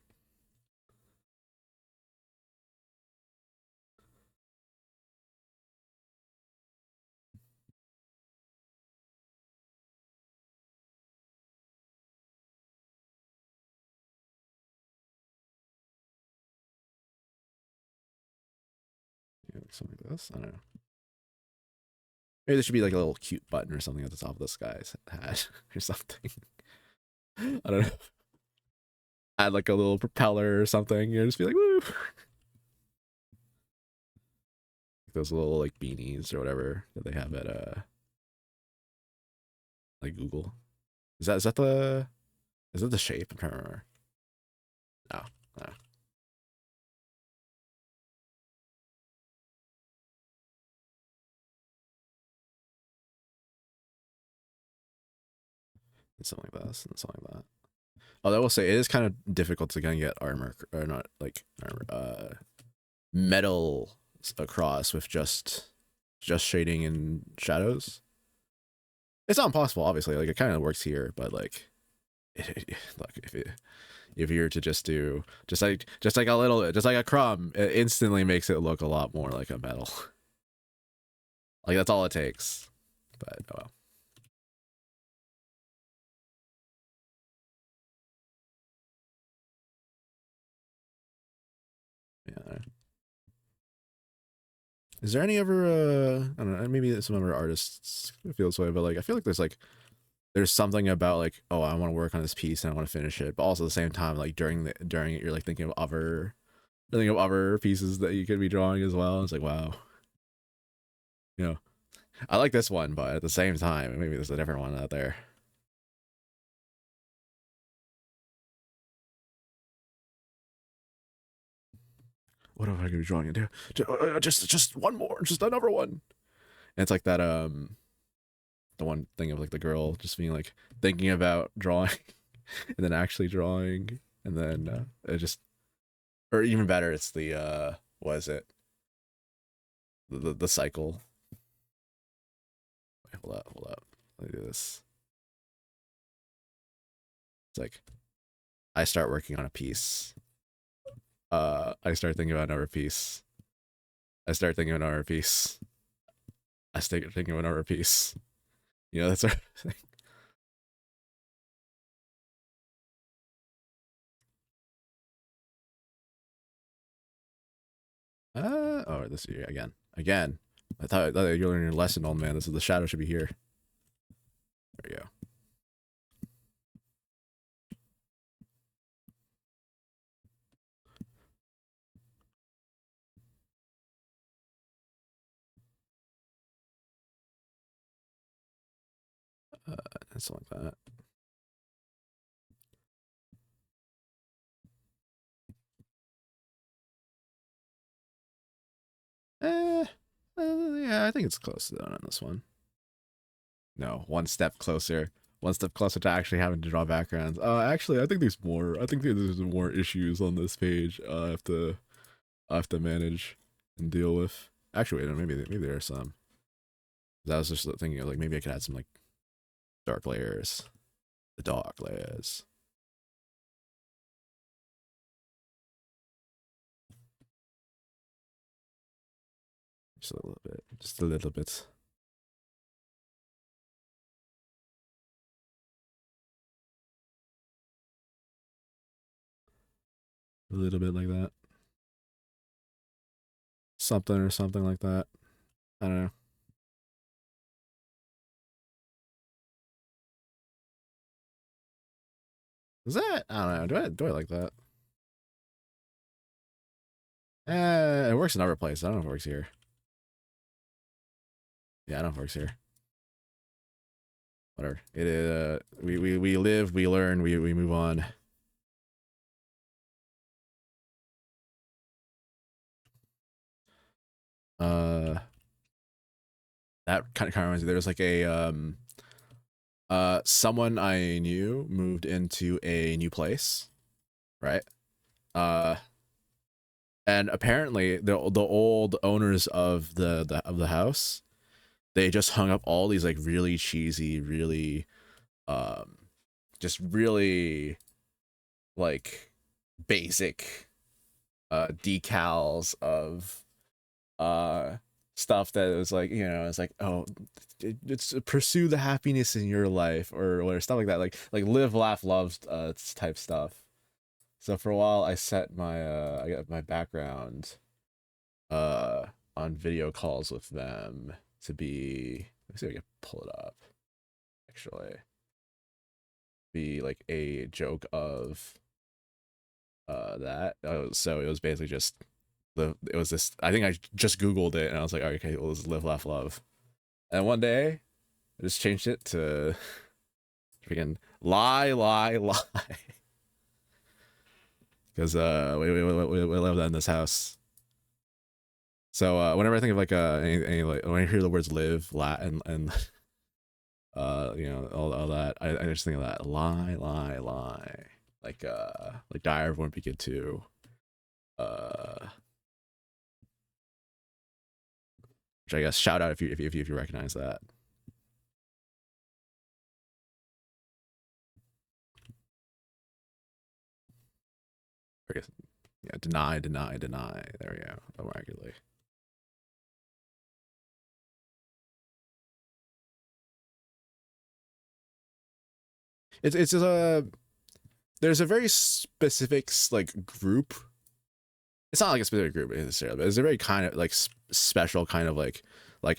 Yeah, something like this. I don't know. Maybe there should be like a little cute button or something at the top of this guy's hat or something. I don't know. Add like a little propeller or something. You know, just be like, woo. Those little like beanies or whatever that they have at like Google. Is that the shape? I'm trying to remember. No, no. It's something like this and something like that. Oh, I will say it is kind of difficult to kind of get armor or not like armor, metal across with just shading and shadows. It's not impossible, obviously. Like it kind of works here, but like, look if you were to just do just like a little just like a crumb, it instantly makes it look a lot more like a metal. Like that's all it takes. But oh well. Yeah. Is there any ever I don't know, maybe some other artists feel this way, but like I feel like there's something about like, oh, I want to work on this piece and I want to finish it, but also at the same time, like during it, you're like thinking of other pieces that you could be drawing as well. It's like, wow, you know, I like this one, but at the same time, maybe there's a different one out there. What am I gonna be drawing into? Just one more, just another one. And it's like that the one thing of like the girl just being like thinking about drawing and then actually drawing and then it just or even better it's the what is it the cycle. Wait, hold up, let me do this. It's like I start working on a piece, I start thinking about another piece, I start thinking about another piece, I start thinking about another piece, you know, that's our thing. Oh, this year again. I thought you were learning your lesson, old man. This is the shadow should be here. There you go. And something like that. Eh, yeah, I think it's close to that on this one. No, one step closer. One step closer to actually having to draw backgrounds. Actually, I think there's more. I think there's more issues on this page. I have to manage. and deal with. Actually, wait, maybe there are some. I was just thinking of, like, maybe I could add some like dark layers. The dark layers. Just a little bit. Just a little bit. A little bit like that. Something or something like that. I don't know. Is that? I don't know. Do I like that? It works in other places. I don't know if it works here. Yeah, I don't know if it works here. Whatever. We live, we learn, we move on. That kind of reminds me. There was like a someone I knew moved into a new place, right? Uh, and apparently the old owners of the house, they just hung up all these like really cheesy, really um, just really like basic decals of uh stuff that was like, you know, it's like, oh, it's pursue the happiness in your life, or stuff like that, like live laugh love type stuff. So for a while I set my I got my background uh on video calls with them to be, let's see if I can pull it up, actually, be like a joke of that. So it was basically just it was this, I think I just googled it and I was like, oh, okay, well, let's live laugh love. And one day I just changed it to freaking lie lie lie, because we live in this house. So whenever I think of like any like, when I hear the words live lie and you know, all that, I just think of that lie lie lie, like Die Everyone Be Good Too. uh which I guess shout out if you recognize that. I guess, yeah, deny, deny, deny. There we go. Oh, regularly. It's just a, there's a very specific like group. It's not like a specific group necessarily, but it's a very kind of like special kind of like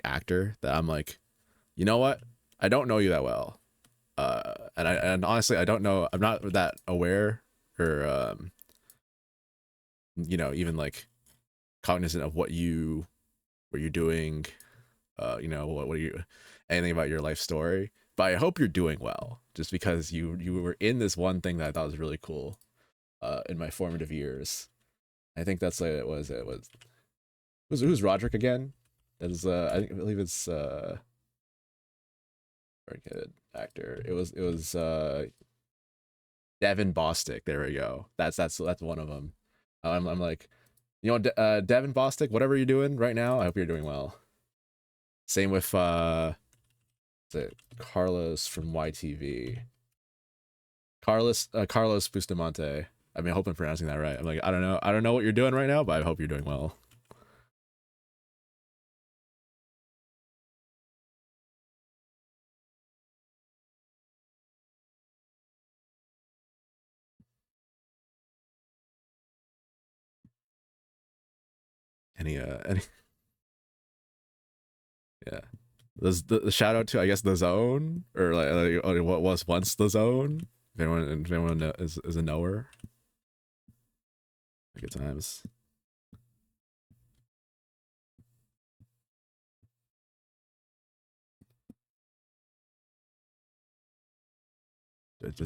actor that I'm like, you know what? I don't know you that well, and honestly, I don't know. I'm not that aware or you know, even like cognizant of what you're doing, you know, what are you, anything about your life story. But I hope you're doing well, just because you were in this one thing that I thought was really cool, in my formative years. I think that's like who's Roderick again? That is I believe it's very good actor. It was Devin Bostick. There we go. That's one of them. I'm like, you know, Devin Bostick, whatever you're doing right now, I hope you're doing well. Same with is it Carlos from YTV? Carlos Bustamante. I mean, I hope I'm pronouncing that right. I'm like, I don't know what you're doing right now, but I hope you're doing well. Any yeah. The shout out to, I guess, the zone, or like what was once the zone. If anyone is a knower, good times.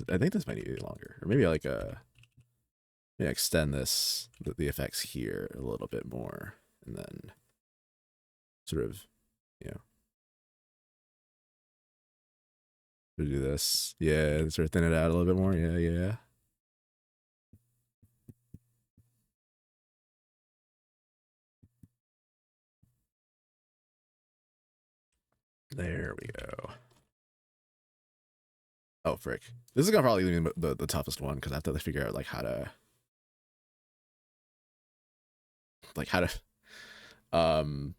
I think this might need to be longer, or maybe like maybe extend the effects here a little bit more, and then sort of, you know, do this. Yeah, sort of thin it out a little bit more. Yeah, yeah. There we go. Oh, frick. This is gonna probably be the toughest one because I have to figure out like how to um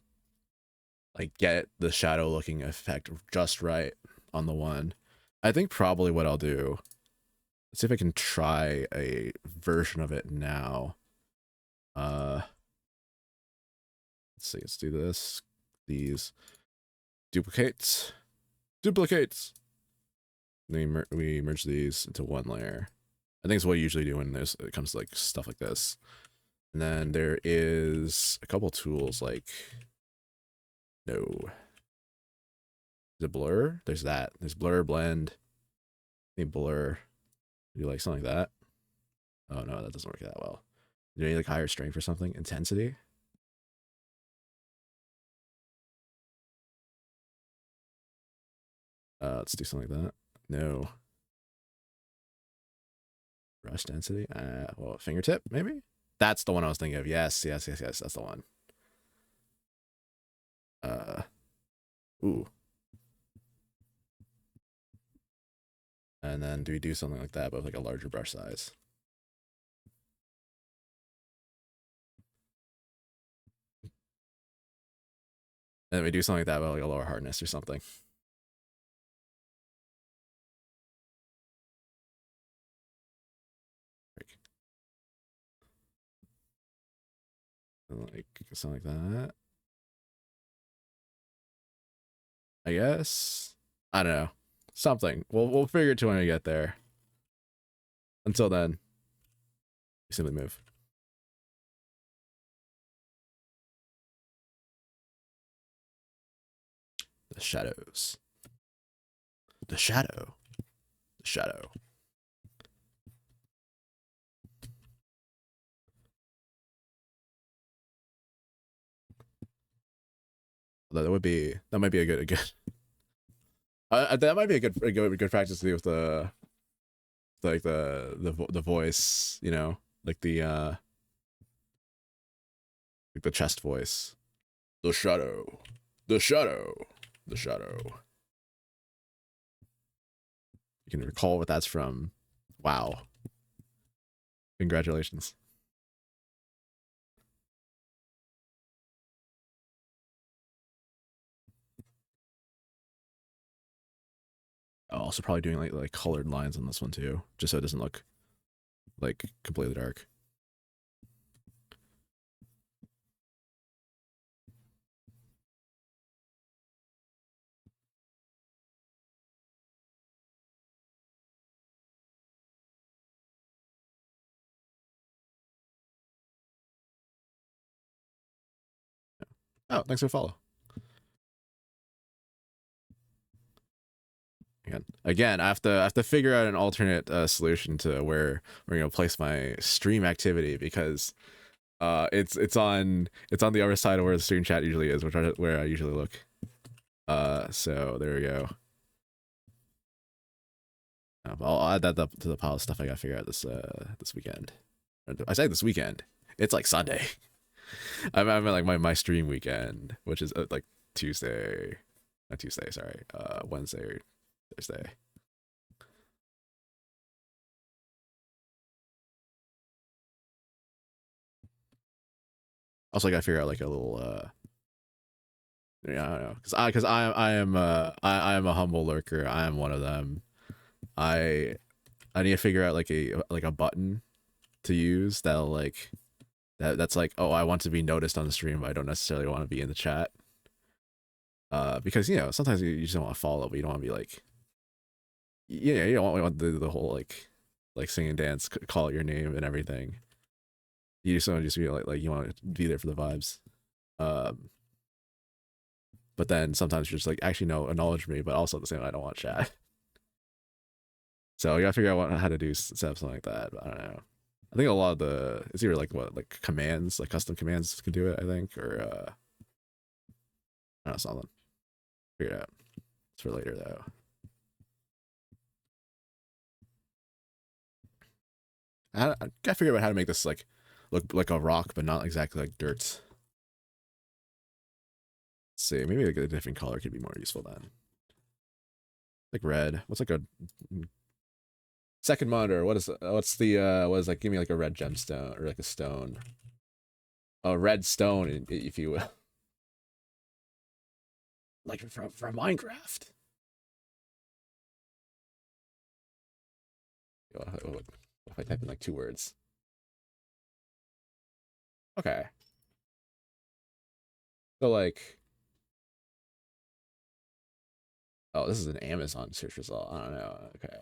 like get the shadow looking effect just right on the one. I think probably what I'll do, let's see if I can try a version of it now. Let's see, let's do this. These duplicates. Then we merge these into one layer. I think it's what you usually do when it comes to like stuff like this. And then there is a couple tools like, no. Is it blur? There's that. There's blur, blend. I need blur. Do like something like that? Oh no, that doesn't work that well. Do you need like higher strength or something? Intensity? Let's do something like that. No. Brush density? Well, fingertip, maybe? That's the one I was thinking of. Yes. That's the one. Ooh. And then do we do something like that, but with like a larger brush size? And then we do something like that, but like a lower hardness or something. Like something like that. I guess. I don't know. Something. We'll figure it to when we get there. Until then, we simply move. The shadows. The shadow. The shadow. That might be a good that might be a good practice to do with the voice, you know, like the chest voice. The shadow. The shadow. The shadow. You can recall what that's from. Wow. Congratulations. Also probably doing like colored lines on this one too, just so it doesn't look like completely dark. Oh, thanks for the follow. Again, I have to figure out an alternate solution to where we're gonna place my stream activity because it's on the other side of where the stream chat usually is, where I usually look. So there we go. I'll add that up to the pile of stuff I gotta figure out this weekend. I say this weekend. It's like Sunday. I'm in like my stream weekend, which is like Tuesday, not Tuesday, sorry, Wednesday or Thursday. Also, I gotta figure out like a little yeah, I don't know, because I am a humble lurker. I am one of them. I need to figure out like a button to use that'll like that's like, oh, I want to be noticed on the stream, but I don't necessarily want to be in the chat. Because you know sometimes you just don't want to follow, but you don't want to be like, yeah, you don't want the whole like sing and dance, call out your name and everything. You just want to just be like you want to be there for the vibes. But then sometimes you're just like, actually no, acknowledge me, but also at the same time I don't want chat. So you gotta figure out how to do set up something like that. But I don't know. I think a lot of it's either like commands, like custom commands can do it, I think, or I don't know, something. Figure it out. It's for later though. I gotta figure out how to make this like look like a rock, but not exactly like dirt. Let's see, maybe like a different color could be more useful then. Like red. What's like a second monitor? What is like? Give me like a red gemstone or like a stone. A red stone, if you will. Like from Minecraft. What if I type in like 2 words? Okay. So like, oh, this is an Amazon search result. I don't know. Okay.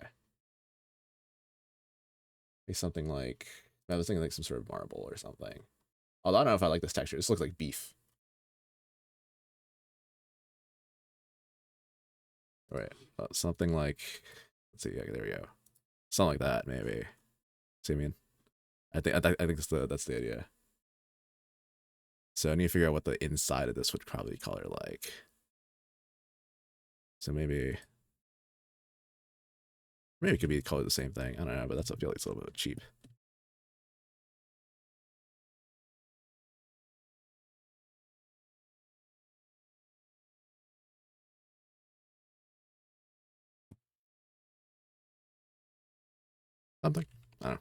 Maybe something like, I was thinking like some sort of marble or something. Although I don't know if I like this texture. This looks like beef. All right. Something like, let's see. Yeah, there we go. Something like that, maybe. See what I mean? I think that's the idea. So I need to figure out what the inside of this would probably color like. So maybe it could be colored the same thing. I don't know, but that's I feel like it's a little bit cheap. Something. I don't know.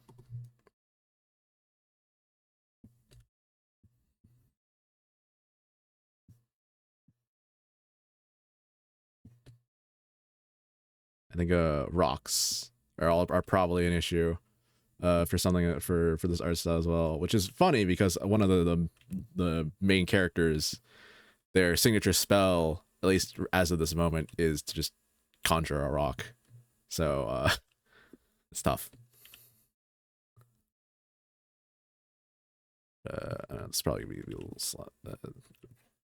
I think rocks are probably an issue for something for this art style as well, which is funny because one of the main characters, their signature spell, at least as of this moment, is to just conjure a rock. So it's tough. It's probably gonna be a little slot.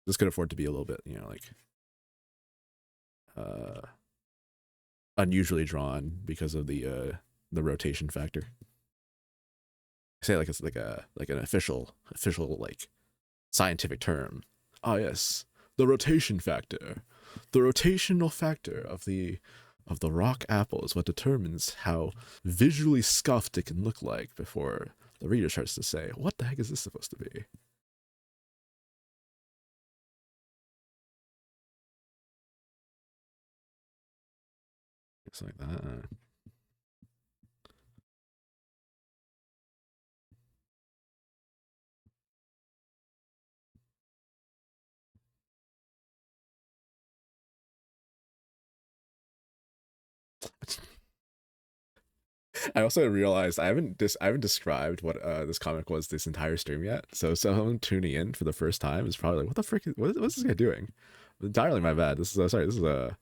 This could afford to be a little bit, you know, like unusually drawn because of the rotation factor. I say like it's like an official like scientific term. Ah yes, the rotation factor. The rotational factor of the rock apple is what determines how visually scuffed it can look like before the reader starts to say, what the heck is this supposed to be? It's like that. I also realized I haven't described what this comic was this entire stream yet. So someone tuning in for the first time is probably like, "What the frick? What's this guy doing?" Entirely my bad. This is sorry. This is we're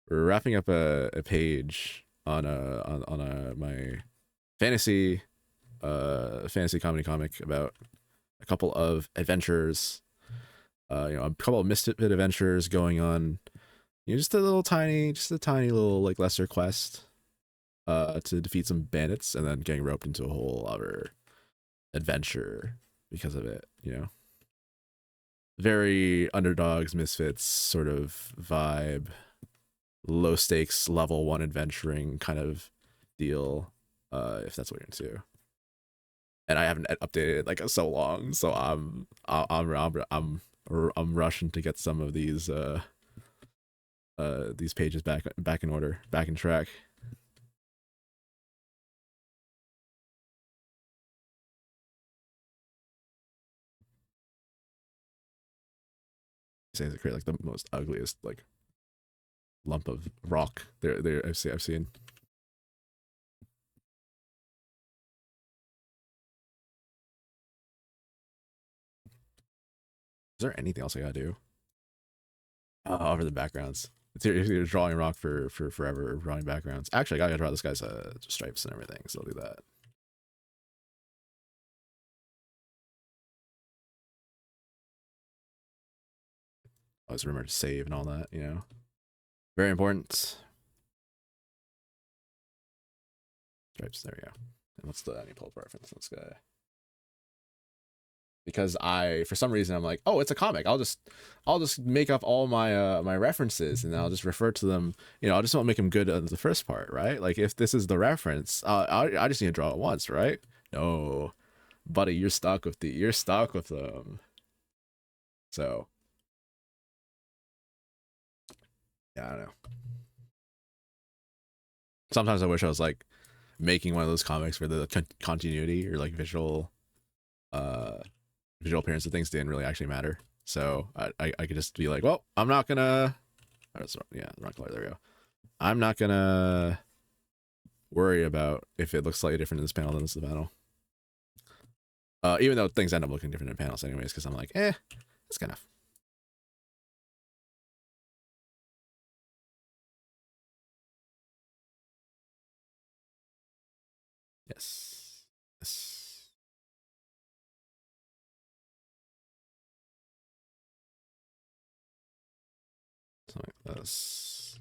wrapping up a page on my fantasy fantasy comedy comic about a couple of adventures. You know, a couple of misfit adventures going on. You know, just a tiny little like lesser quest to defeat some bandits and then getting roped into a whole other adventure because of it, you know. Very underdogs, misfits sort of vibe, low stakes level 1 adventuring kind of deal, if that's what you're into. And I haven't updated it like so long, so I'm rushing to get some of these pages back in order, back in track. Saying to create like the most ugliest like lump of rock there I've seen. Is there anything else I gotta do? Over the backgrounds. It's either drawing rock for forever or drawing backgrounds. Actually, I gotta draw this guy's stripes and everything, so I'll do that. Always remember to save and all that, you know. Very important. Stripes, there we go. And what's the any pull up reference? Let's go. Because for some reason I'm like, oh, it's a comic. I'll just make up all my my references and I'll just refer to them. You know, I just want to make them good on the first part, right? Like if this is the reference, I just need to draw it once, right? No, buddy, you're stuck with them. So Yeah, I don't know. Sometimes I wish I was like making one of those comics where the continuity or like uh visual appearance of things didn't really actually matter. So I could just be like, well, I'm not gonna. Oh, yeah, the wrong color. There we go. I'm not gonna worry about if it looks slightly different in this panel than this panel. Even though things end up looking different in panels anyways, because I'm like, it's good enough. Yes. Yes. Something like this.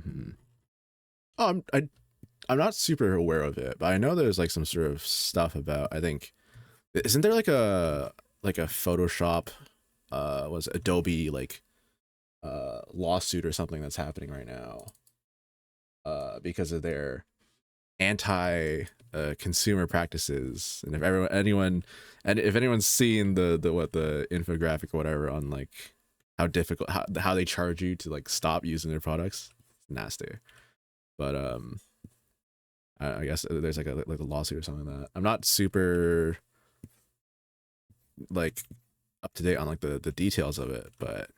Mm-hmm. Oh, I'm not super aware of it, but I know there's like some sort of stuff about. I think isn't there like a Photoshop, was Adobe like lawsuit or something that's happening right now, because of their anti consumer practices, and if anyone's seen the infographic or whatever on like how difficult how they charge you to like stop using their products, it's nasty. But I guess there's like a lawsuit or something like that. I'm not super like up to date on like the details of it, but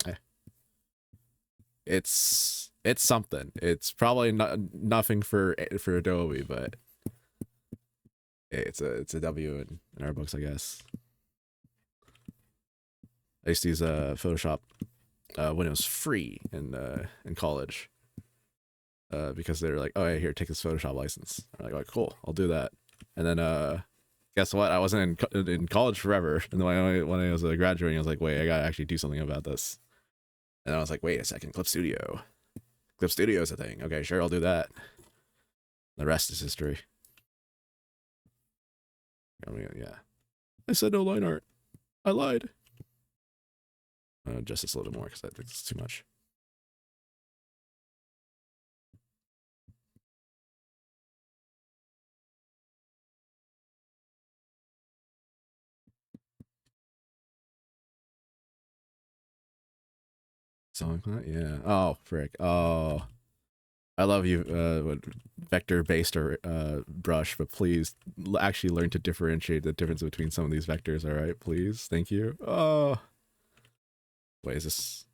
eh, it's something. It's probably not nothing for Adobe, but it's a W in our books, I guess. I used to use Photoshop when it was free in college, because they're like, oh yeah, here, take this Photoshop license. I'm like, cool, I'll do that. And then guess what? I wasn't in college forever, and then when I was graduating, I was like, wait, I gotta actually do something about this. And I was like, wait a second, Clip Studio. Clip Studio is a thing. Okay, sure, I'll do that. The rest is history. I mean, yeah. I said no line art. I lied. Just a little bit more because I think it's too much. Something like that? Yeah. Oh, frick. Oh, I love you, vector based or brush, but please actually learn to differentiate the difference between some of these vectors. All right, please. Thank you. Oh, wait, is this?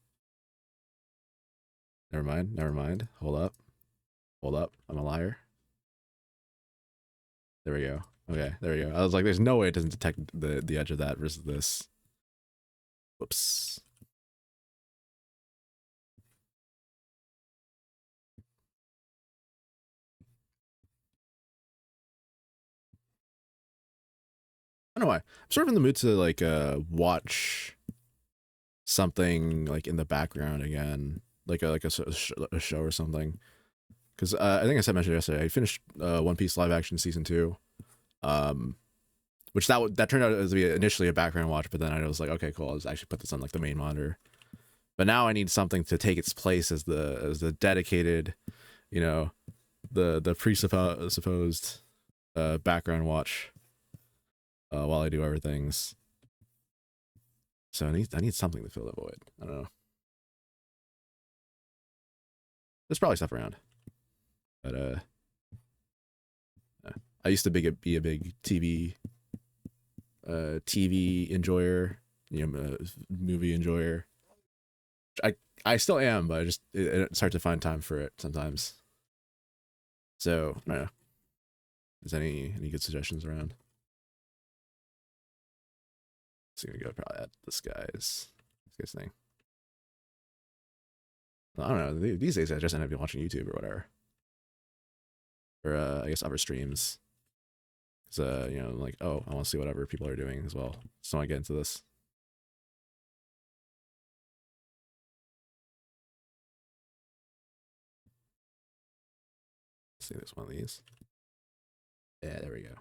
Never mind. Never mind. Hold up. Hold up. I'm a liar. There we go. Okay, there we go. I was like, there's no way it doesn't detect the edge of that versus this. Whoops. I don't know why. I'm sort of in the mood to like watch something like in the background again, like a show or something. Because I think I mentioned yesterday, I finished One Piece live action season 2, um, which that turned out to be initially a background watch, but then I was like, okay, cool, I'll just actually put this on like the main monitor. But now I need something to take its place as the dedicated, you know, the presupposed background watch while I do other things. So I need something to fill that void. I don't know. There's probably stuff around, but I used to be a big TV enjoyer, movie enjoyer. I still am, but it's hard to find time for it sometimes. So I don't know. Is any good suggestions around? So I'm gonna go probably at this guy's thing. I don't know. These days I just end up watching YouTube or whatever, or I guess other streams. Cause like, oh, I want to see whatever people are doing as well. So I get into this. Let's see, there's one of these. Yeah, there we go.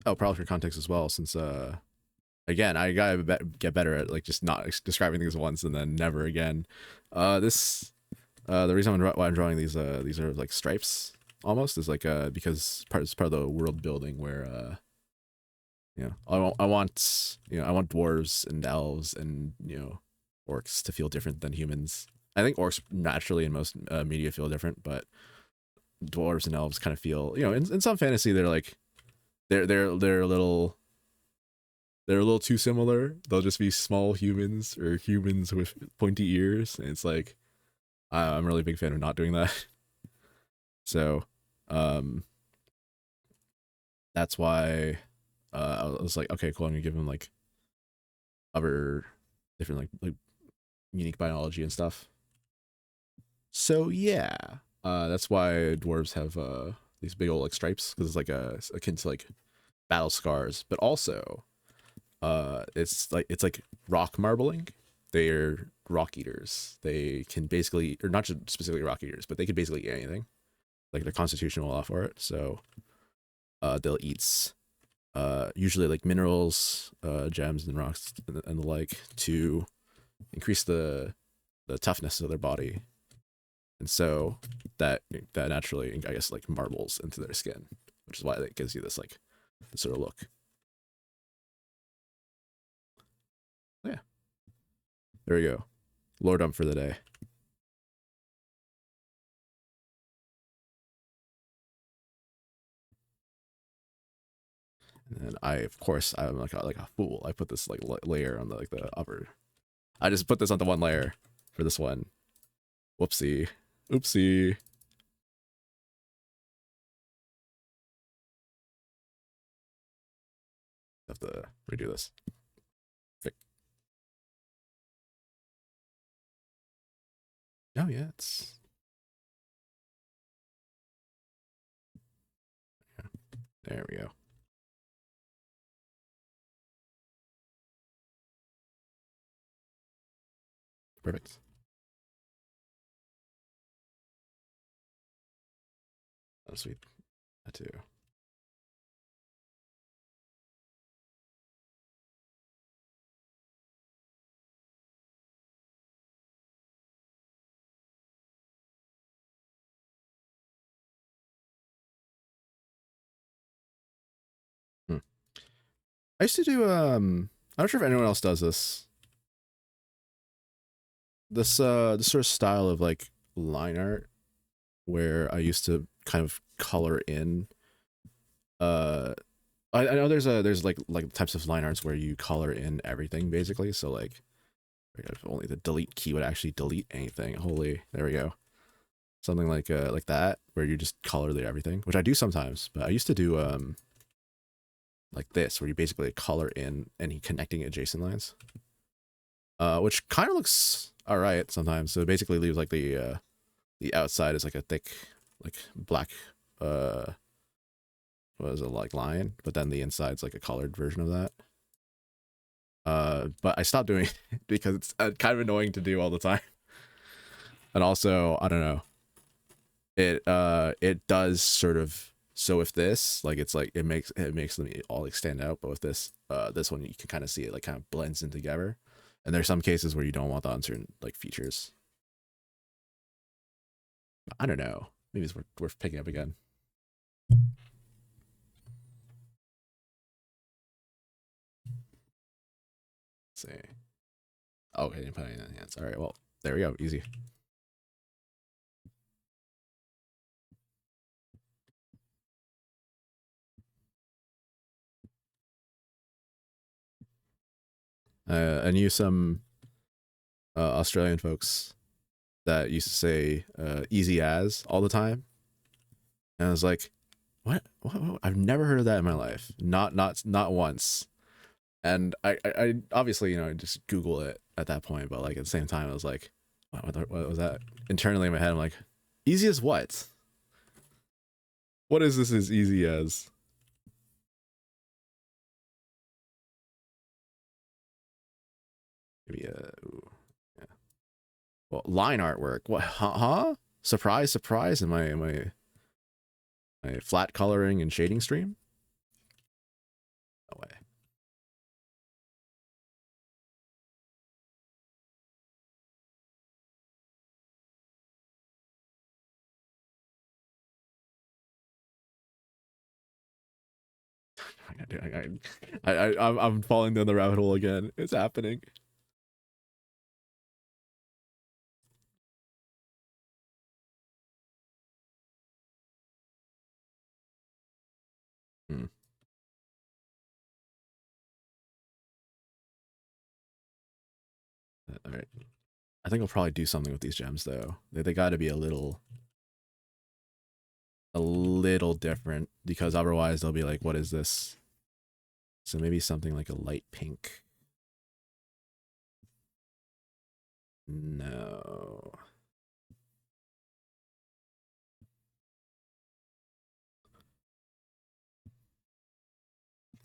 Oh, probably for context as well, since again, I gotta get better at like just not describing things once and then never again. This the reason why I'm drawing these are like stripes almost is like because it's part of the world building where I want I want dwarves and elves and orcs to feel different than humans. I think orcs naturally in most media feel different, but dwarves and elves kind of feel in some fantasy they're like they're a little too similar. They'll just be small humans or humans with pointy ears, and it's like I'm really a big fan of not doing that. So, that's why I was like, okay, cool. I'm gonna give them like other different like unique biology and stuff. So yeah, that's why dwarves have these big old like stripes because it's like akin to like battle scars, but also it's like rock marbling. They're rock eaters. They can basically, or not just specifically rock eaters, but they can basically eat anything. Like their constitution will allow for it. So they'll eat usually like minerals, gems and rocks and the like to increase the toughness of their body. And so that naturally, I guess, like marbles into their skin, which is why it gives you this like this sort of look. Yeah, there we go. Lord Ump for the day. And I, of course, I'm like a fool. I put this like layer on the like the upper. I just put this on the one layer for this one. Whoopsie, oopsie. Have to redo this. Oh yeah, it's there we go. Perfect. Oh sweet. That too. Hmm. I used to do I'm not sure if anyone else does this. This sort of style of like line art where I used to kind of color in uh I know there's like types of line arts where you color in everything basically. So like if only the delete key would actually delete anything. Holy, there we go. Something like that where you just color the everything, which I do sometimes. But I used to do like this where you basically color in any connecting adjacent lines, which kind of looks all right sometimes. So it basically leaves like the outside is like a thick like black what is it like line, but then the inside's like a colored version of that. But I stopped doing it because it's kind of annoying to do all the time. And also, I don't know. It does sort of so if this like it's like it makes them all like stand out, but with this one you can kind of see it like kind of blends in together. And there's some cases where you don't want the uncertain like features. I don't know. Maybe it's worth picking up again. Let's see. Oh, okay, didn't put any hands. All right, well, there we go. Easy. I knew some Australian folks that used to say easy as all the time. And I was like, what? I've never heard of that in my life. Not once. And I obviously, just Google it at that point. But like at the same time, I was like, what was that? Internally in my head, I'm like, easy as what? What is this as easy as? Maybe, yeah. Well, line artwork. What, huh? Surprise, surprise in my flat coloring and shading stream. I'm falling down the rabbit hole again. It's happening. Hmm. All right. I think I'll probably do something with these gems though. They got to be a little different because otherwise they'll be like, what is this? So maybe something like a light pink. No.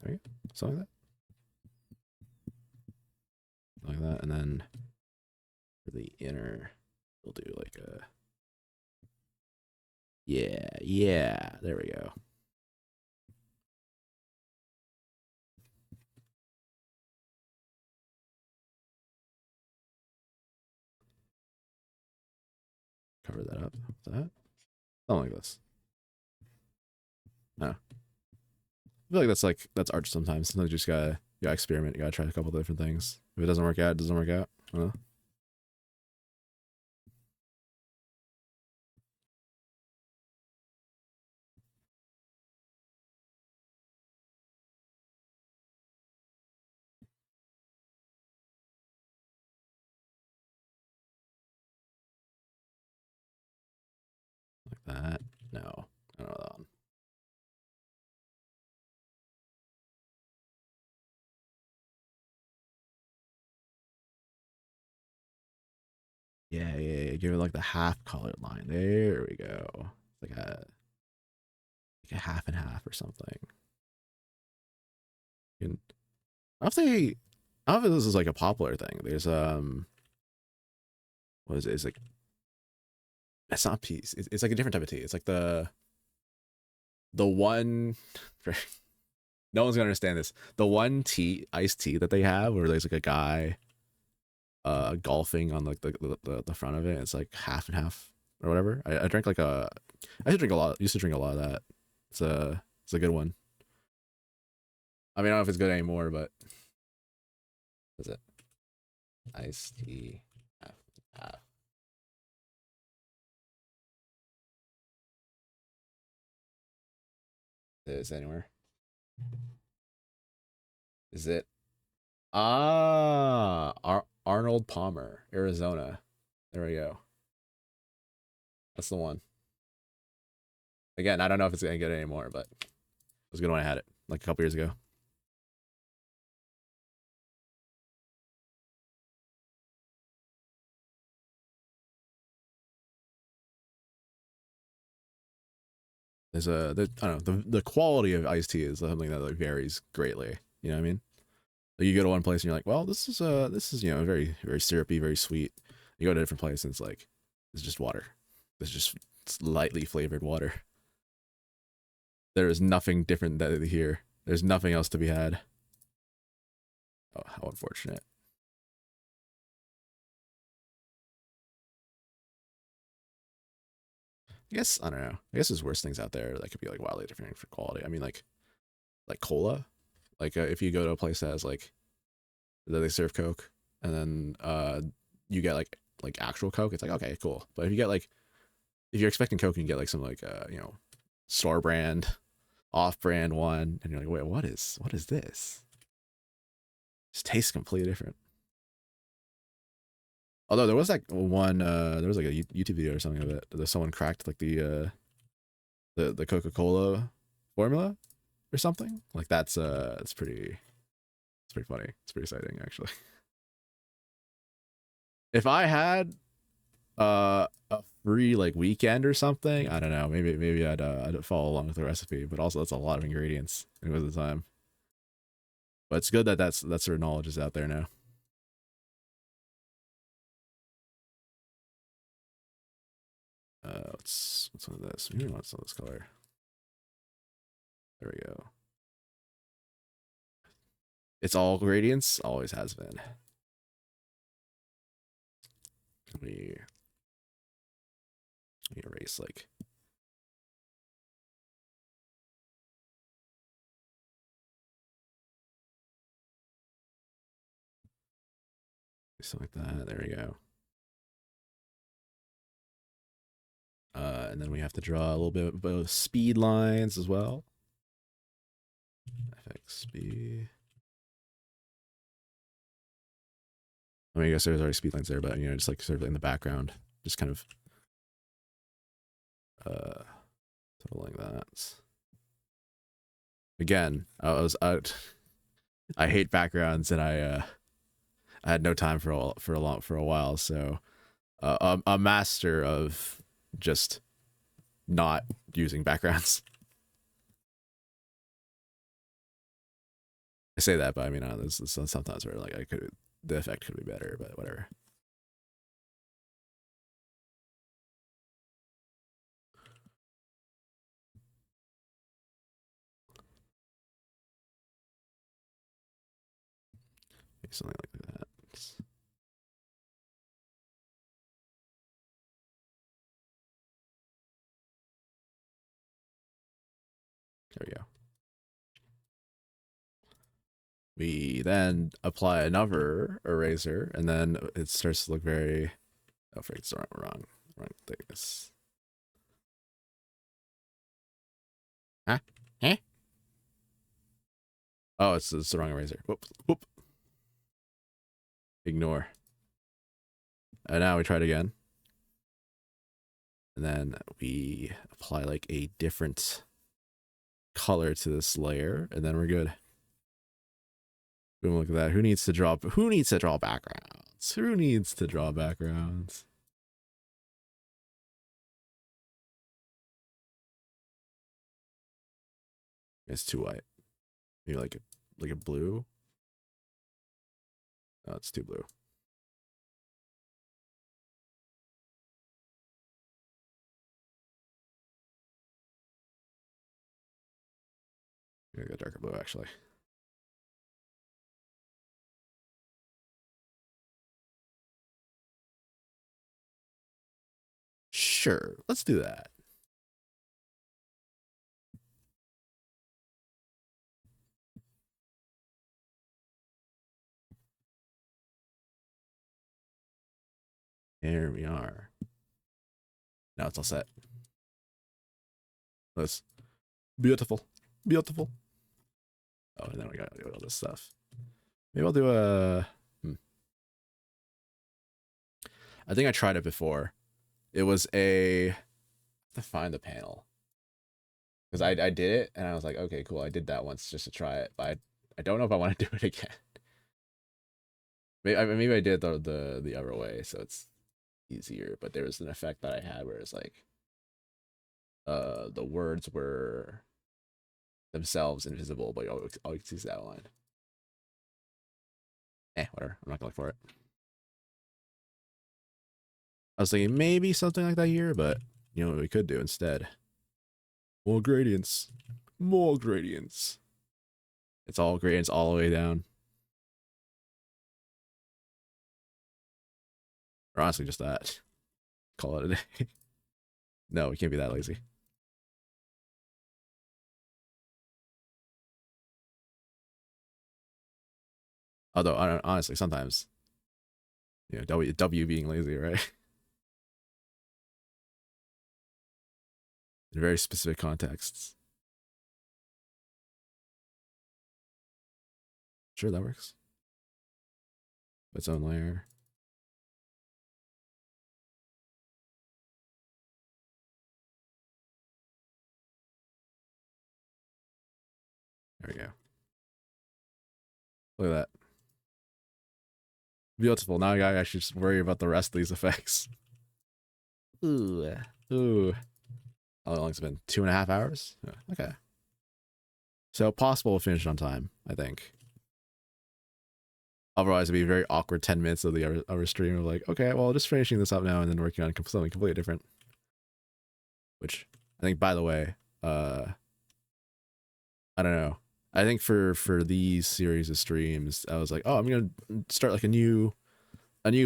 There you go. Something like that. And then for the inner, we'll do like a, yeah. There we go. Cover that up. That. Something like this. No. I feel like that's art sometimes. Sometimes you just gotta experiment. You gotta try a couple different things. If it doesn't work out, it doesn't work out. Like that. No. I don't know that one. Yeah. Give it like the half colored line. There we go. Like a half and half or something. And I don't know if they, I don't know if this is like a popular thing. There's what is it? It's like it's not peas. It's like a different type of tea. It's like the one. No one's gonna understand this. The one iced tea that they have, where there's like a guy golfing on like the front of it. It's like half and half or whatever. I drank like a. I used to drink a lot. Used to drink a lot of that. It's a good one. I mean, I don't know if it's good anymore, but is it iced tea half half? Is it anywhere? Is it Arnold Palmer, Arizona? There we go. That's the one. Again, I don't know if it's gonna get it anymore, but it was good when I had it like a couple years ago. I don't know, the quality of iced tea is something that like varies greatly. You know what I mean? Like you go to one place and you're like, well, this is very very syrupy, very sweet. You go to a different place and it's like it's just water. It's just slightly flavored water. There is nothing different that here. There's nothing else to be had. Oh, how unfortunate. I guess I don't know. I guess there's worse things out there that could be like wildly different for quality. I mean, like cola. Like if you go to a place that has like that they serve Coke, and then you get like actual Coke, it's like okay, cool. But if you get like if you're expecting Coke and you get like some like store brand, off brand one, and you're like, wait, what is this? It tastes completely different. Although there was like one, there was like a YouTube video or something of it. That someone cracked like the Coca Cola formula or something. Like it's pretty funny. It's pretty exciting actually. If I had a free like weekend or something, I don't know. Maybe I'd follow along with the recipe. But also that's a lot of ingredients and with the time. But it's good that that sort of knowledge is out there now. What's one of this? Maybe want some of this color. There we go. It's all gradients. Always has been. We erase like Something like that. There we go. And then we have to draw a little bit of speed lines as well. FX speed. I mean, I guess there's already speed lines there, but you know, just like sort of in the background, just kind of totaling that. Again, I hate backgrounds, and I had no time for a while, so a master of just not using backgrounds. I say that, but I mean, there's sometimes where like the effect could be better, but whatever. Maybe something like that. There we go. We then apply another eraser, and then it starts to look very. Oh, freak! It's wrong thickness. Huh? Eh? Oh, it's the wrong eraser. Whoop. Ignore. And now we try it again. And then we apply like a different color to this layer, and then we're good. Boom, look at that. Who needs to draw backgrounds? Who needs to draw backgrounds? It's too white. Maybe like a blue. Oh, it's too blue. I'm gonna go darker blue actually. Sure, let's do that. There we are. Now it's all set. That's beautiful. Beautiful. Oh, and then we gotta do all this stuff. Maybe I'll do a. I think I tried it before. It was to find the panel. Because I did it and I was like, okay, cool. I did that once just to try it, but I don't know if I want to do it again. Maybe I did the other way, so it's easier. But there was an effect that I had where it's like, the words were themselves invisible, but all you can see is the outline. Whatever. I'm not gonna look for it. I was thinking maybe something like that here, but you know what we could do instead? More gradients. More gradients. It's all gradients all the way down. Or honestly, just that. Call it a day. No, we can't be that lazy. Although, honestly, sometimes, you know, W being lazy, right? In very specific contexts. Sure, that works. Its own layer. There we go. Look at that. Beautiful. Now I actually just worry about the rest of these effects. Ooh. How long has it been? 2.5 hours? Oh, okay. So possible to finish it on time, I think. Otherwise, it'd be a very awkward 10 minutes of the other stream of like, okay, well, just finishing this up now and then working on something completely different. Which I think, by the way, I don't know. I think for these series of streams, I was like, oh, I'm gonna start like a new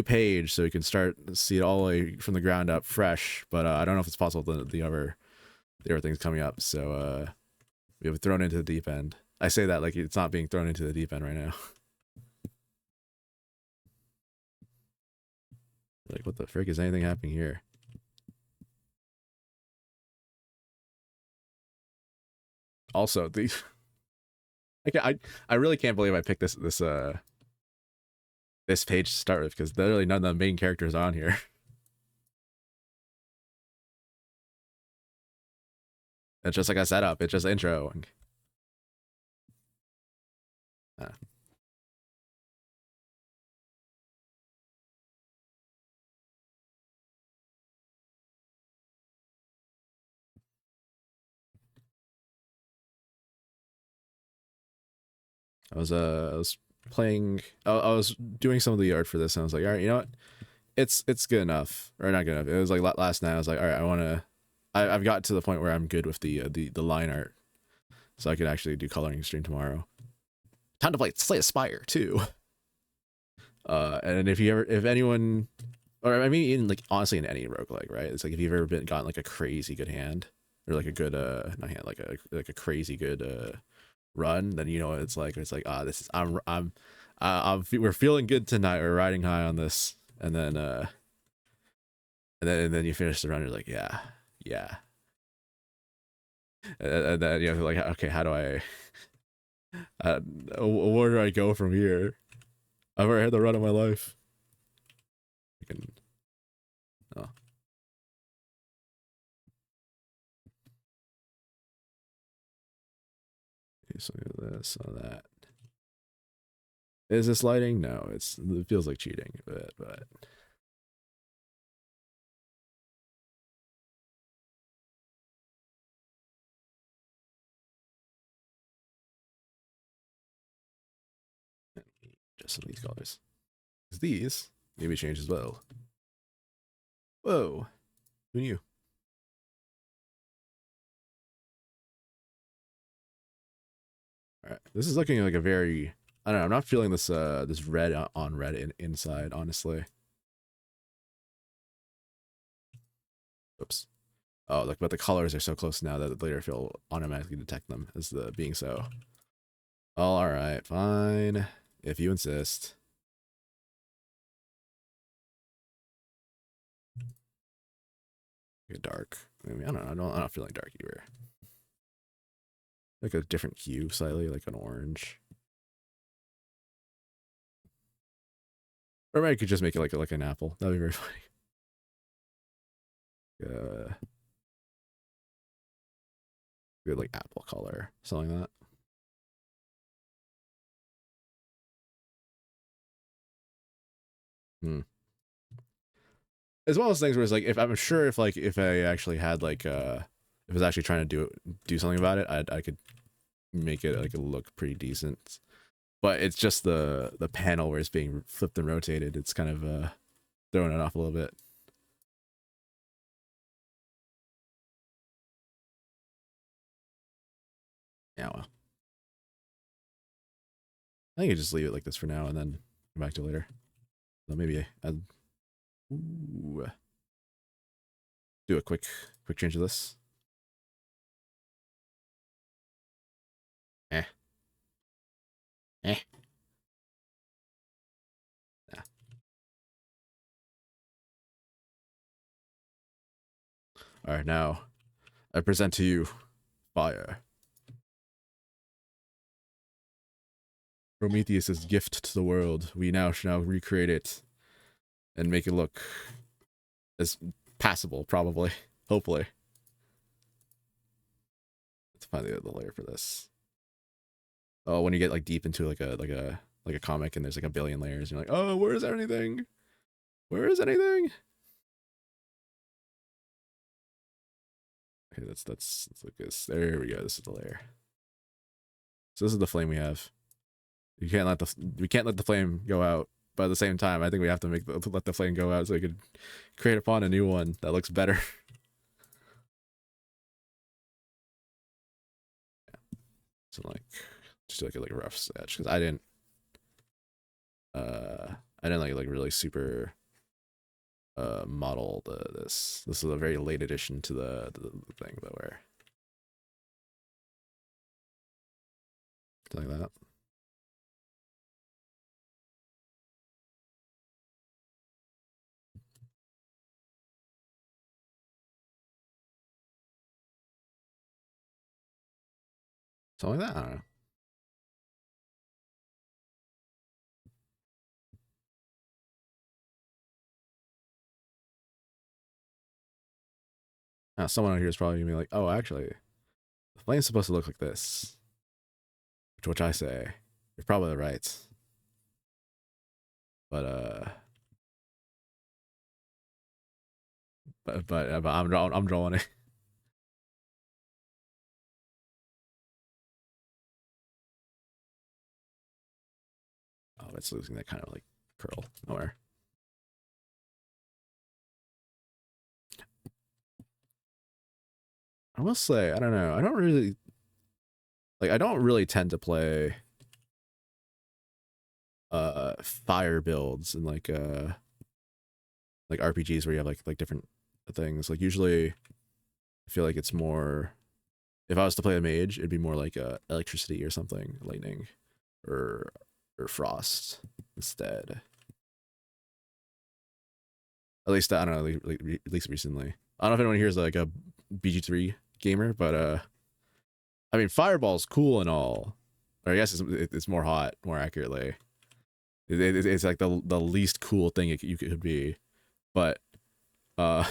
page so we can start see it all the way from the ground up, fresh. But I don't know if it's possible the other things coming up. So we have thrown into the deep end. I say that like it's not being thrown into the deep end right now. Like, what the frick is anything happening here? Also, the I really can't believe I picked this page to start with, because literally none of the main characters on here. It's just like a setup. It's just intro. Uh, I was playing. I was doing some of the art for this, and I was like, all right, you know what? It's good enough, or not good enough. It was like last night. I was like, all right, I've got to the point where I'm good with the line art, so I can actually do coloring stream tomorrow. Time to play Slay Spire too. And if anyone, or I mean, in like honestly in any roguelike, right? It's like if you've ever gotten like a crazy good hand, or like a good not hand, like a crazy good run, then you know what it's like. It's like, this is we're feeling good tonight. We're riding high on this, and then you finish the run. You're like, yeah, yeah, and then you know, like, okay, how do where do I go from here? I've already had the run of my life. I can, oh, okay, so this, so that. Is this lighting? No, it feels like cheating, but just some of these colors. Because these maybe change as well. Whoa, who knew? All right, this is looking like a very, I don't know. I'm not feeling this red on red inside, honestly. Oops. Oh, look, but the colors are so close now that later will automatically detect them as being so. All right, fine. If you insist. Get dark. I mean, I don't know. I'm not feeling dark either. Like a different hue, slightly, like an orange. Or maybe I could just make it like an apple. That'd be very funny. Good like apple color, something like that. Hmm. As well as things where it's like, if I'm sure if I actually had if I was actually trying to do something about it, I could make it like look pretty decent. But it's just the panel where it's being flipped and rotated. It's kind of throwing it off a little bit. Yeah, well, I think I just leave it like this for now and then come back to it later. So maybe I'd do a quick change of this. Eh, eh. Yeah. All right, now I present to you fire. Prometheus's gift to the world. We now shall now recreate it and make it look as passable, probably. Hopefully. Let's find the layer for this. Oh, when you get like deep into like a comic and there's like a billion layers, you're like, oh, where is anything? Where is anything? Okay, let's look this. There we go. This is the layer. So this is the flame we have. We can't let the flame go out. But at the same time, I think we have to let the flame go out so we could create upon a new one that looks better. So like, just like a rough sketch because I didn't like really super model this. This is a very late addition to the thing that we're like that. Something like that. I don't know. Someone out here is probably gonna be like, "Oh, actually, the flame's supposed to look like this," to which I say, "You're probably right." But but I'm drawing it. Oh, it's losing that kind of like curl. Nowhere. I will say, I don't know. I don't really like. I don't really tend to play fire builds and like RPGs where you have like different things. Like usually, I feel like it's more. If I was to play a mage, it'd be more like electricity or something, lightning, or or frost instead. At least I don't know. At least recently, I don't know if anyone here is like a BG3 gamer, but I mean, Fireball's cool and all. Or I guess it's more hot, more accurately. It's like the least cool thing you could be, but uh,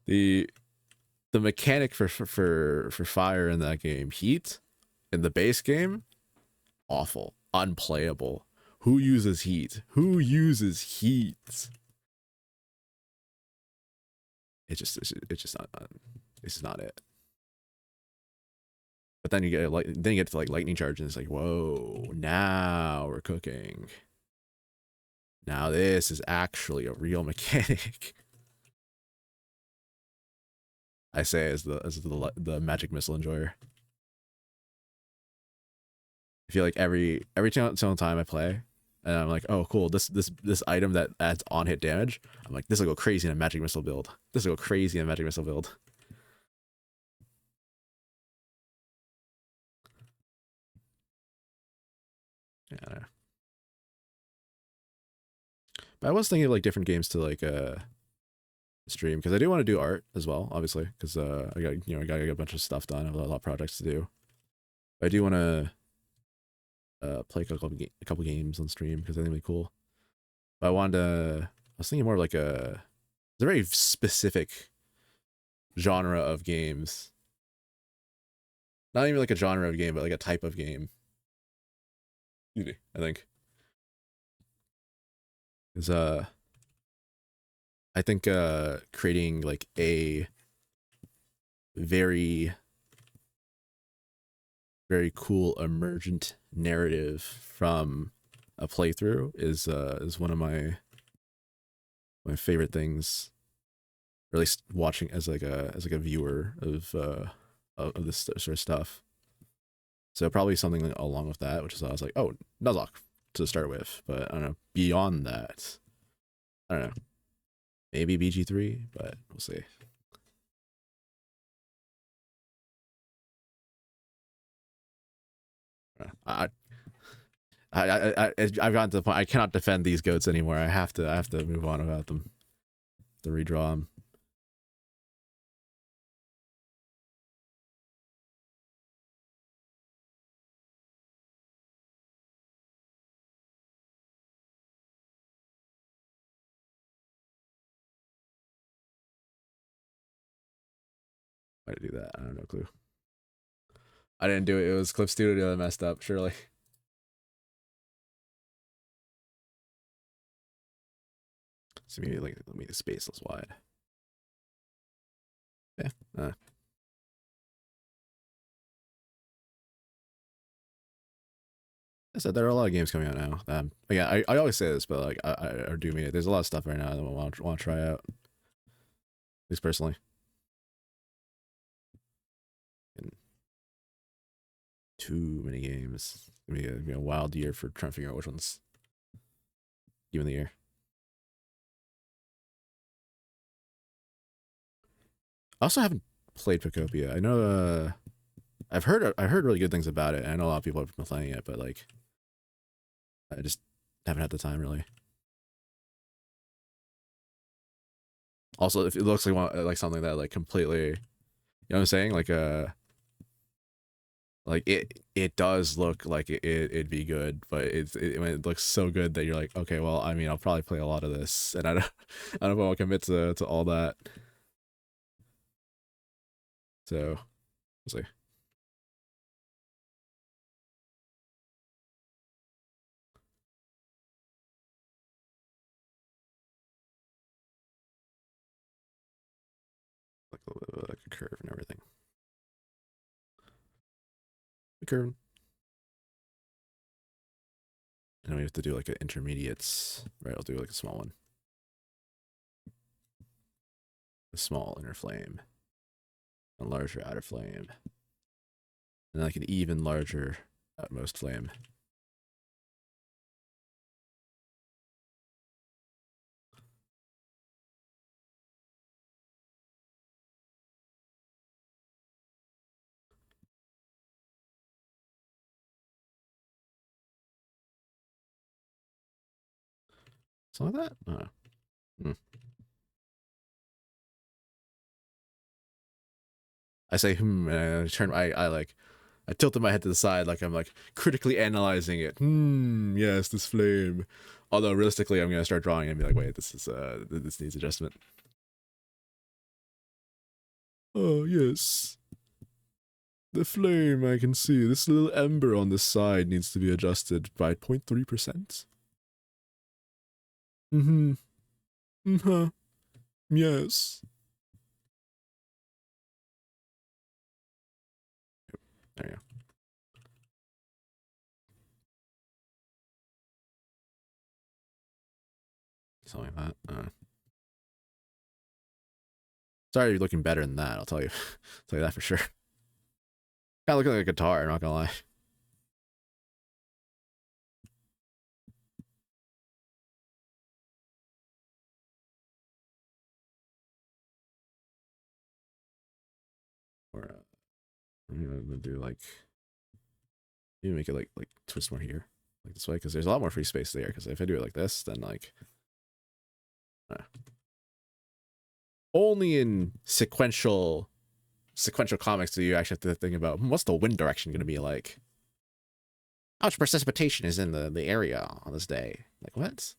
the the mechanic for fire in that game, heat, in the base game, awful, unplayable. Who uses heat? Who uses heat? It's just not. This is not it. But then you get then you get to like lightning charge, and it's like, whoa! Now we're cooking. Now this is actually a real mechanic. I say as the magic missile enjoyer. I feel like every single time I play, and I'm like, oh cool, this item that adds on hit damage. I'm like, this will go crazy in a magic missile build. This will go crazy in a magic missile build. Yeah. But I was thinking of like different games to like stream because I do want to do art as well, obviously, because I got I got a bunch of stuff done. I have a lot of projects to do. But I do want to play a couple games on stream because I think it'd be cool. But I wanted to. I was thinking more of like it's a very specific genre of games. Not even like a genre of game, but like a type of game. I think is I think creating like a very very cool emergent narrative from a playthrough is one of my favorite things. Or at least watching as like a viewer of this sort of stuff. So probably something along with that, which is I was like, oh, Nuzlocke to start with, but I don't know. Beyond that, I don't know. Maybe BG3, but we'll see. I I've gotten to the point I cannot defend these goats anymore. I have to move on about them. To redraw them. Why to do that? I don't know, clue. I didn't do it. It was Clip Studio that messed up. Surely. So maybe like let me the space less wide. Yeah. I said there are a lot of games coming out now. Again, I always say this, but like I do mean it. There's a lot of stuff right now that I want to try out. At least personally. And too many games. It's gonna be a wild year for trying to figure out which ones give in the year. I also haven't played Picopia. I know I've heard really good things about it. And I know a lot of people have been playing it, but like I just haven't had the time really. Also, if it looks like something that like completely, you know what I'm saying? Like Like it does look like it'd be good, but when it looks so good that you're like, okay, well, I mean, I'll probably play a lot of this, and I don't I don't know if I'll commit to all that. So we'll see. Like a little bit of like a curve and everything. The curve. And we have to do like an intermediates. Right, I'll do like a small one. A small inner flame. A larger outer flame. And like an even larger outmost flame. Something like that? I don't know. Hmm. I say and I turn I tilted my head to the side like I'm like critically analyzing it. Yes, this flame. Although realistically I'm gonna start drawing and be like, wait, this needs adjustment. Oh yes. The flame I can see. This little ember on the side needs to be adjusted by 0.3%. Mm-hmm. Mm-hmm. Yes. There you go. Something like that. Sorry, you're looking better than that. I'll tell you. I'll tell you that for sure. Kind of looking like a guitar. I'm not gonna lie. Or I'm gonna do like you make it like twist more here, like this way, because there's a lot more free space there. Because if I do it like this, then like uh, only in sequential comics do you actually have to think about what's the wind direction going to be like. How much precipitation is in the area on this day? Like what?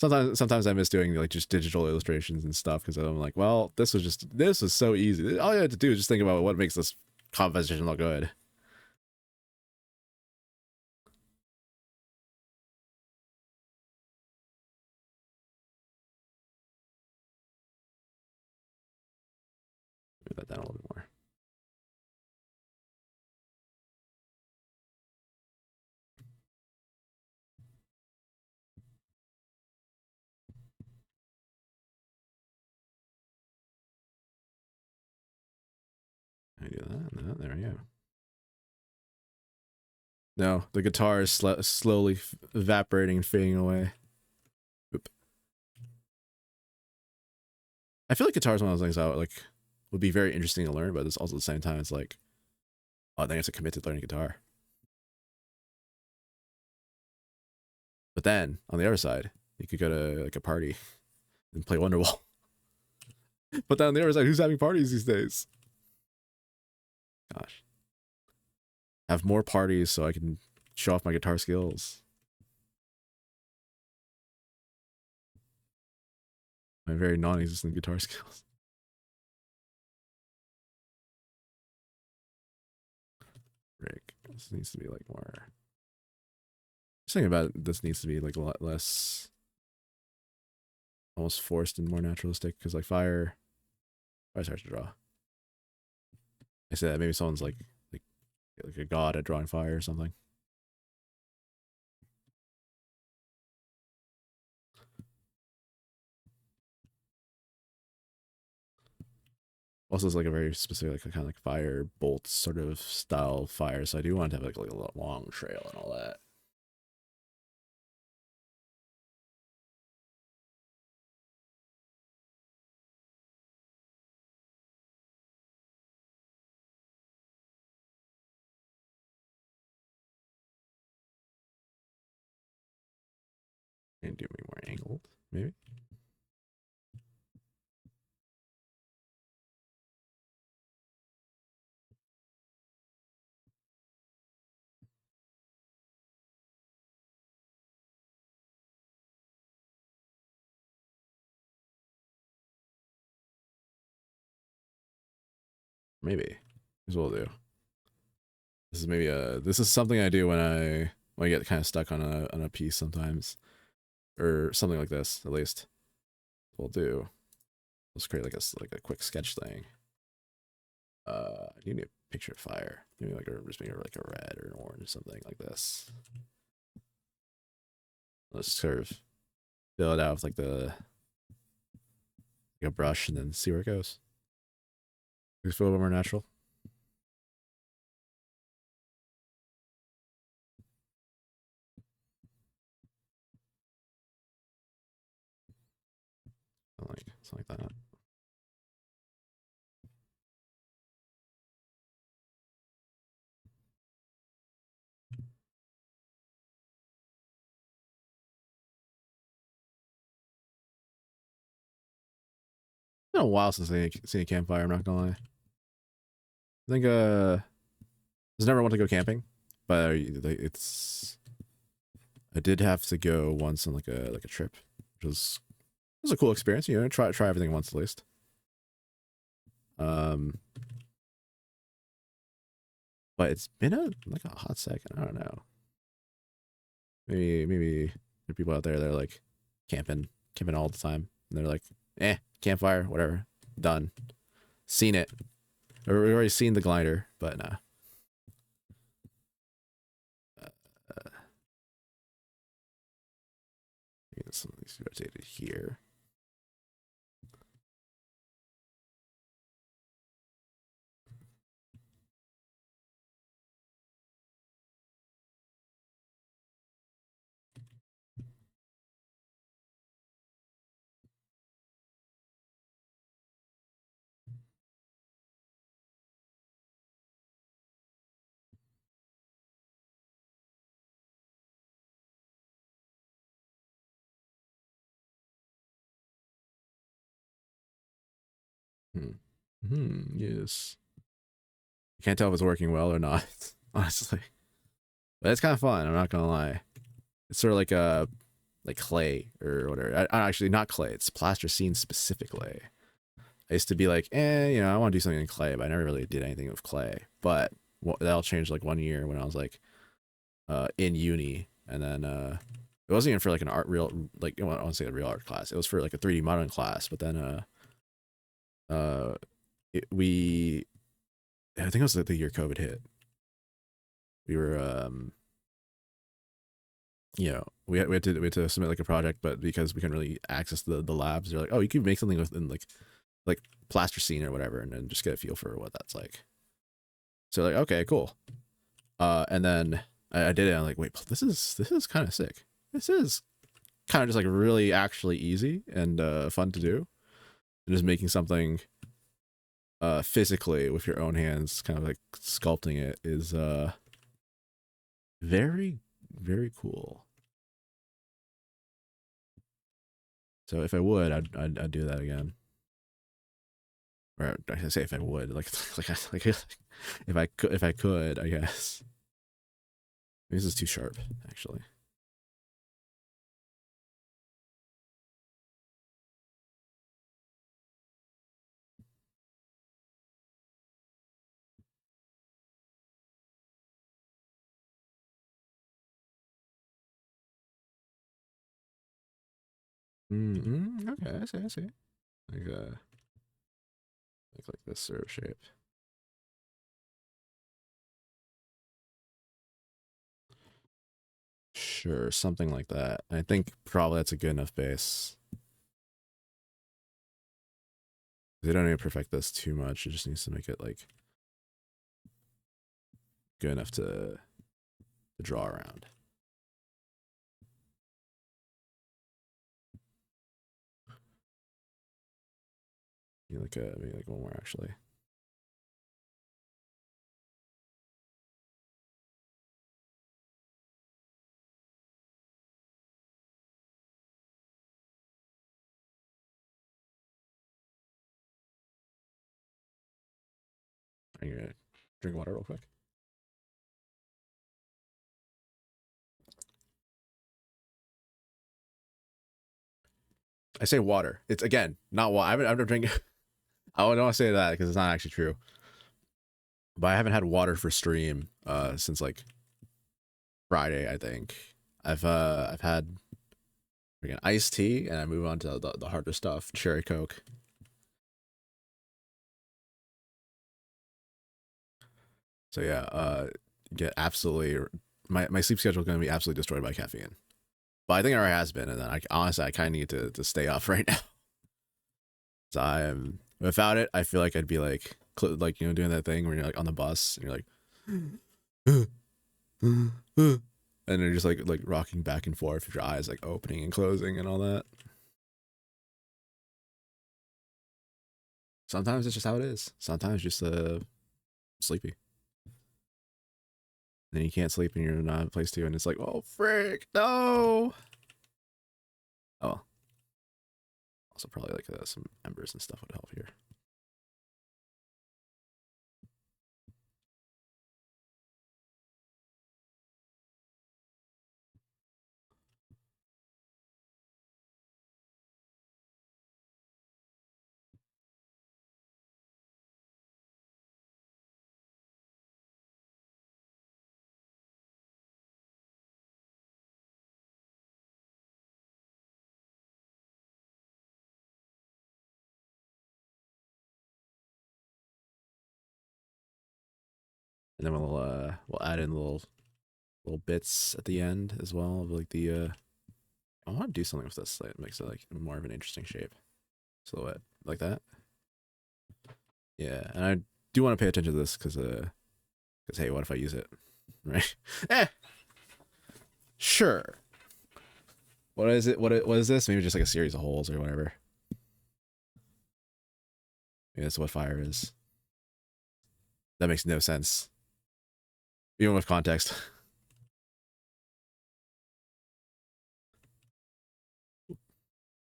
Sometimes I miss doing like just digital illustrations and stuff because I'm like, well, this was so easy. All you had to do is just think about what makes this composition look good. Move that down a little bit more. I do that. There we go. No, the guitar is slowly evaporating and fading away. Oop. I feel like guitar is one of those things I would be very interesting to learn, but it's also at the same time it's like, oh, I think I have to commit to learning guitar. But then on the other side, you could go to like a party and play Wonderwall. But then on the other side, who's having parties these days? Gosh, have more parties so I can show off my guitar skills. My very non-existent guitar skills. Rick, this needs to be like more. Just thinking about it, this needs to be like a lot less almost forced and more naturalistic because like fire's hard to draw. I say that maybe someone's like a god at drawing fire or something. Also, it's like a very specific like, kind of like fire bolt sort of style fire, so I do want to have like a long trail and all that. And do me more angled, maybe. Maybe. Here's what we'll do. This is maybe this is something I do when I get kind of stuck on a piece sometimes, or something like this at least. We'll do. Let's create like a quick sketch thing. You need a picture of fire. Maybe like just make it like a red or an orange or something like this. Let's sort of fill it out with like a brush and then see where it goes. Just feel a little more natural. Something like that. It's been a while since I seen a campfire. I'm not gonna lie. I think I was never want to go camping, but it's I did have to go once on like a trip, which was a cool experience. You know, try everything once at least. Um, but it's been like a hot second. I don't know. Maybe there are people out there that are like camping all the time, and they're like, campfire, whatever, done, seen it. We've already seen the glider, but nah. Uh, some of these rotated here. Yes. You can't tell if it's working well or not, honestly. But it's kind of fun. I'm not gonna lie. It's sort of like like clay or whatever. Actually, not clay. It's plasticine specific clay. I used to be like, I want to do something in clay, but I never really did anything with clay. But that'll change like one year when I was like in uni, and then it wasn't even for like an I don't want to say a real art class. It was for like a 3D modeling class. But then uh, I think it was like the year COVID hit. We were we had to submit like a project, but because we couldn't really access the labs, they're like, oh, you can make something within like plasticine or whatever, and then just get a feel for what that's like. So like, okay, cool. And then I did it. And I'm like, wait, this is kind of sick. This is kind of just like really actually easy and fun to do. And just making something physically with your own hands, kind of like sculpting it, is very very cool. So if I would, I'd do that again. Or I say if I would, like if I could, I guess. Maybe this is too sharp, actually. Okay, I see, I see. Like like this sort of shape. Sure, something like that. I think probably that's a good enough base. They don't need to perfect this too much. It just needs to make it like good enough to draw around. Maybe like one more actually. I'm gonna drink water real quick. I say water. It's again not water. I've been drinking. I don't want to say that because it's not actually true. but I haven't had water for stream since like Friday, I think. I've had again iced tea, and I move on to the harder stuff, cherry coke. So yeah, get absolutely my sleep schedule is going to be absolutely destroyed by caffeine. But I think it already has been, and then I honestly I kind of need to stay up right now. So I am without it, I feel like I'd be like doing that thing where you're like on the bus and you're like and you're just like rocking back and forth with your eyes like opening and closing and all that. Sometimes it's just how it is. Sometimes just sleepy. Then you can't sleep and you're not in a place to, and it's like, oh frick, no. Oh, also probably like some embers and stuff would help here. And then we'll add in little bits at the end as well of like the I want to do something with this so it makes it like more of an interesting shape silhouette like that. Yeah, and I do want to pay attention to this because hey, what if I use it? Right? Eh, sure. What is it? What is this? Maybe just like a series of holes or whatever. Maybe that's what fire is. That makes no sense, even with context.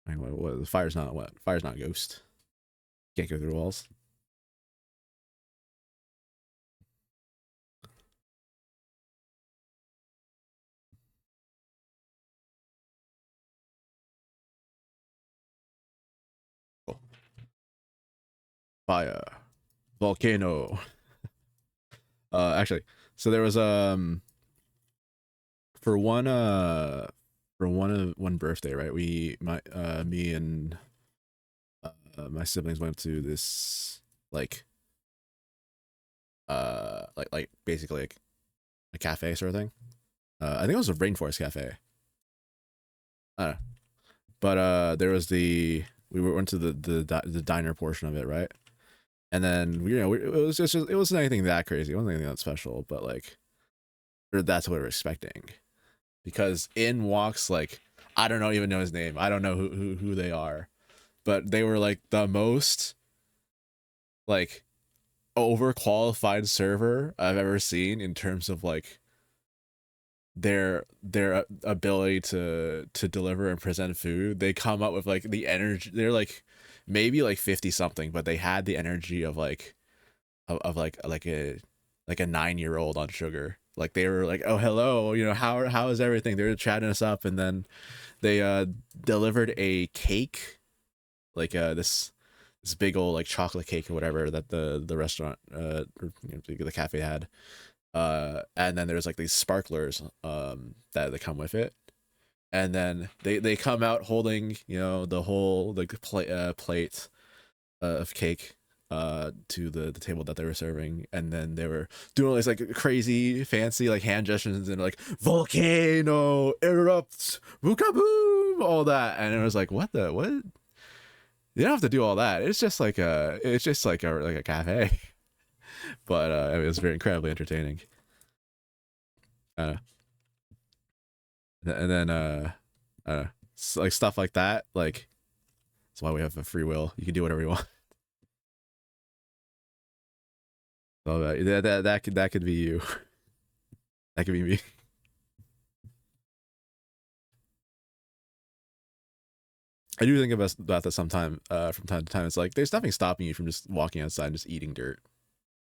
I mean, what? Fire's not what? Fire's not a ghost. Can't go through walls. Oh. Fire, volcano. Actually, so there was for one birthday, right? Me and my siblings went to this like like basically like a cafe sort of thing. I think it was a rainforest cafe. I don't know. But there was went to the diner portion of it, right? And then it wasn't anything that crazy. It wasn't anything that special, but like that's what we were expecting. Because in walks like I don't know even know his name. I don't know who they are, but they were like the most like overqualified server I've ever seen in terms of like their ability to deliver and present food. They come up with like the energy. They're like maybe like 50 something, but they had the energy of like of like a 9-year-old on sugar. Like they were like, oh hello, how is everything? They were chatting us up, and then they delivered a cake, like this big old like chocolate cake or whatever that the restaurant or, the cafe had. And then there's like these sparklers that come with it, and then they come out holding the whole like plate of cake to the table that they were serving, and then they were doing all these like crazy fancy like hand gestures and like volcano erupts, boom, all that, and it was like what you don't have to do all that. It's just like a cafe. But it was very incredibly entertaining. uh and then like stuff like that, like that's why we have a free will. You can do whatever you want. So that could be you. That could be me. I do think about that sometime from time to time. It's like there's nothing stopping you from just walking outside and just eating dirt,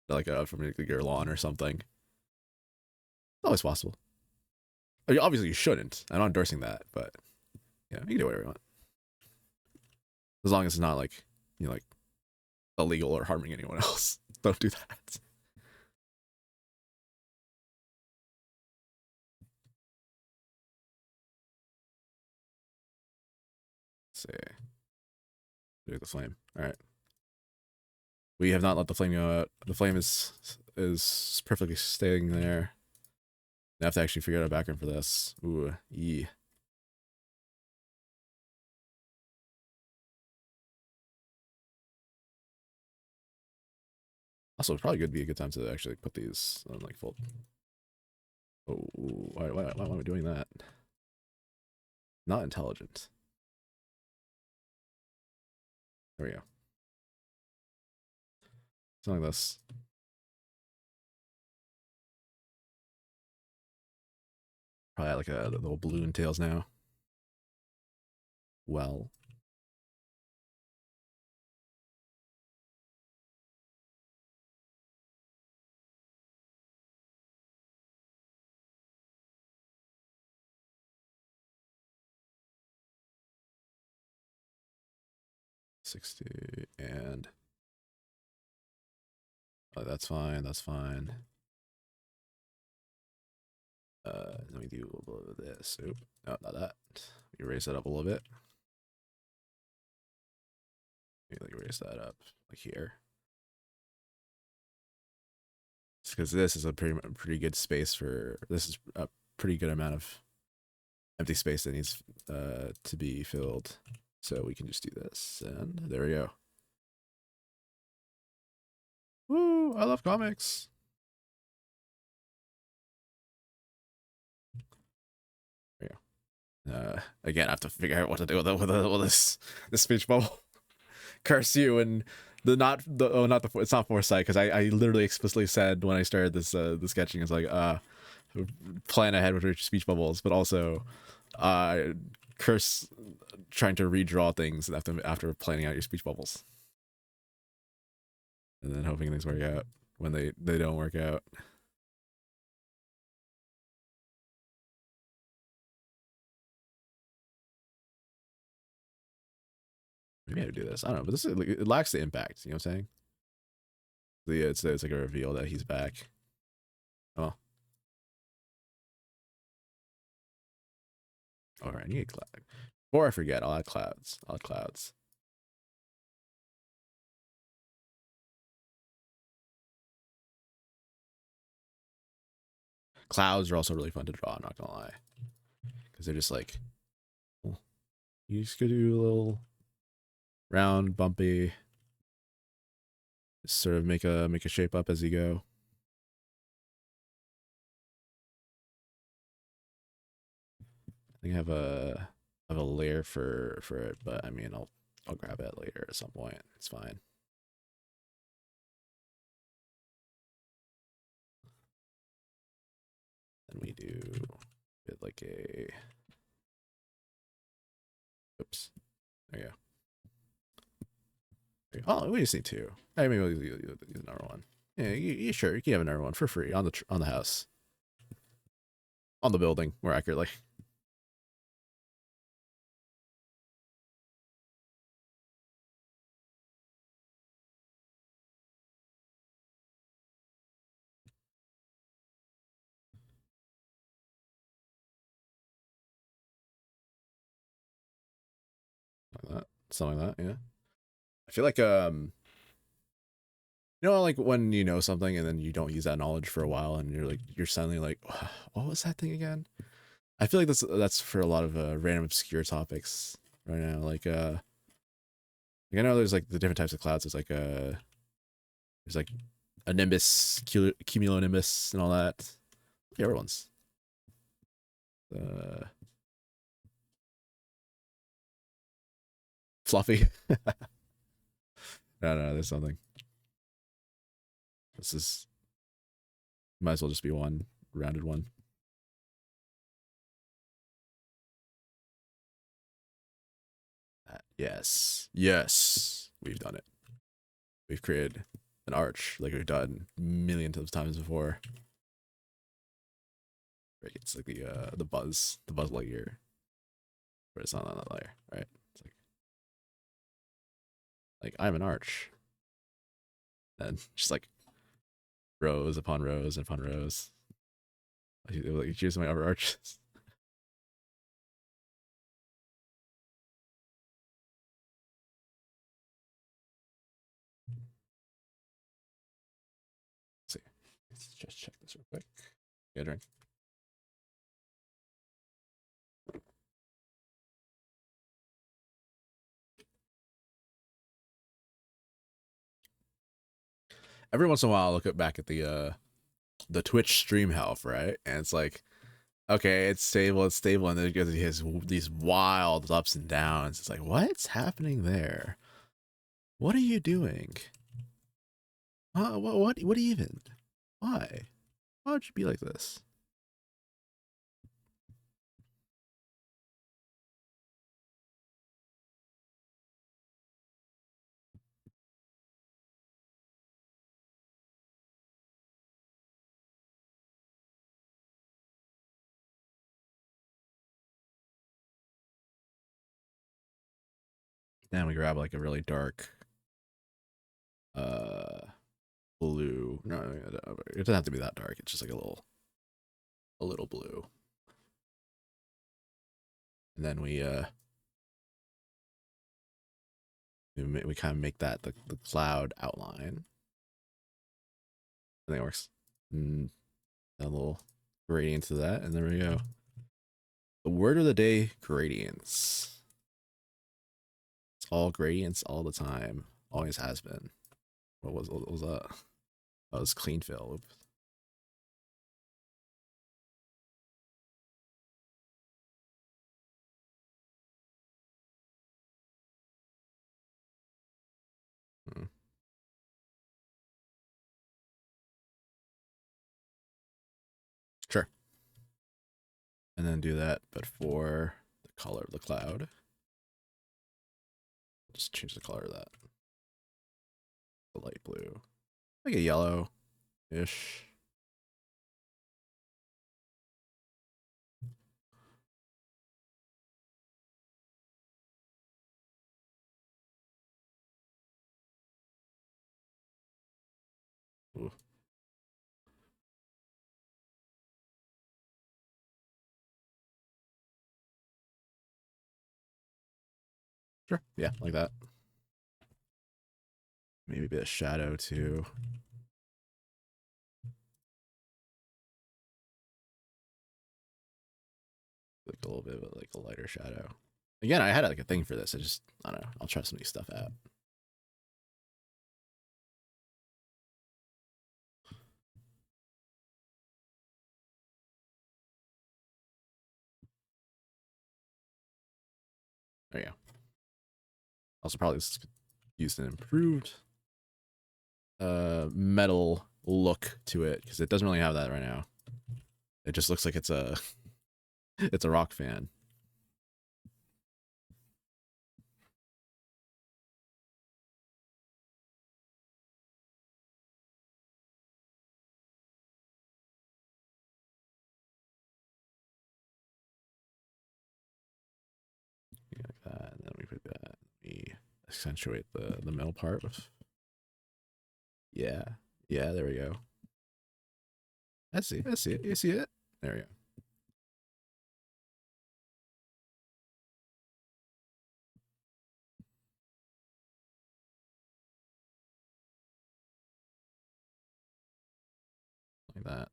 like from like, your lawn or something. It's always possible. I mean, obviously you shouldn't. I'm not endorsing that, but yeah, you can do whatever you want as long as it's not like like illegal or harming anyone else. Don't do that. see. Do the flame. All right. We have not let the flame go out. The flame is perfectly staying there. I have to actually figure out a background for this. Ooh, yee. Also, it'd probably be a good time to actually put these on like full. Oh, why am I doing that? Not intelligent. There we go. Something like this. Probably like a little balloon tails now. Well. $60 and oh, that's fine. That's fine. Let me do a little bit of this. Oop, no, not that. Erase that up a little bit. Maybe erase that up like here. Because this is a pretty good space for. This is a pretty good amount of empty space that needs to be filled. So we can just do this, and there we go. Woo! I love comics. There we go. Again, I have to figure out what to do with this speech bubble. Curse you and it's not foresight because I literally explicitly said when I started this the sketching is like plan ahead with your speech bubbles, but also curse trying to redraw things after planning out your speech bubbles, and then hoping things work out when they don't work out. Maybe I would do this. I don't know, but it lacks the impact. You know what I'm saying? It's like a reveal that he's back. Oh. All right, I need a cloud. Before I forget, I'll add clouds. Clouds are also really fun to draw, I'm not gonna lie. Because they're just like, well, you just gotta do a little round, bumpy, just sort of make a shape up as you go. I think I have a layer for it, but I mean I'll grab it later at some point. It's fine. Then we do it like a oops. There you go. Oh, we just need two. I mean, we'll use another one. Yeah, you sure you can have another one for free on the house, on the building more accurately. Like that, something like that. Yeah, I feel like you know, like when you know something and then you don't use that knowledge for a while, and you're suddenly like, what was that thing again? I feel like that's for a lot of random obscure topics right now. Like I know there's like the different types of clouds. There's like a nimbus, cumulonimbus, and all that. Yeah, everyone's. Fluffy. No, there's something. This is might as well just be one rounded one. Yes, we've done it. We've created an arch like we've done millions of times before. Right, it's like the Buzz Lightyear, but it's not on that layer, right? It's like I'm an arch, and just like rows upon rows upon rows. Like here's my other arches. Let's just check this real quick. Get a drink. Every once in a while, I look back at the Twitch stream health, right? And it's like, okay, it's stable, and then it has these wild ups and downs. It's like, what's happening there? What are you doing? What even? Why? Why would you be like this? Then we grab like a really dark uh blue. No, it doesn't have to be that dark. It's just like a little blue. And then we kind of make that the cloud outline. I think it works. And a little gradient to that, and there we go. The word of the day: gradients. It's all gradients all the time. Always has been. What was that? That was clean fill. Oops. Hmm. Sure. And then do that, but for the color of the cloud, just change the color of that. The light blue, like a yellow-ish. Ooh. Sure. Yeah, like that. Maybe a bit of shadow too. Like a little bit of like a lighter shadow. Again, I had like a thing for this. I don't know. I'll try some of these stuff out. There you go. Also, probably use an improved metal look to it because it doesn't really have that right now. It just looks like it's a it's a rock fan. Yeah, like that, and then we put that. We accentuate the middle part with yeah, yeah. There we go. I see. I see it. You see it? There we go. Like that.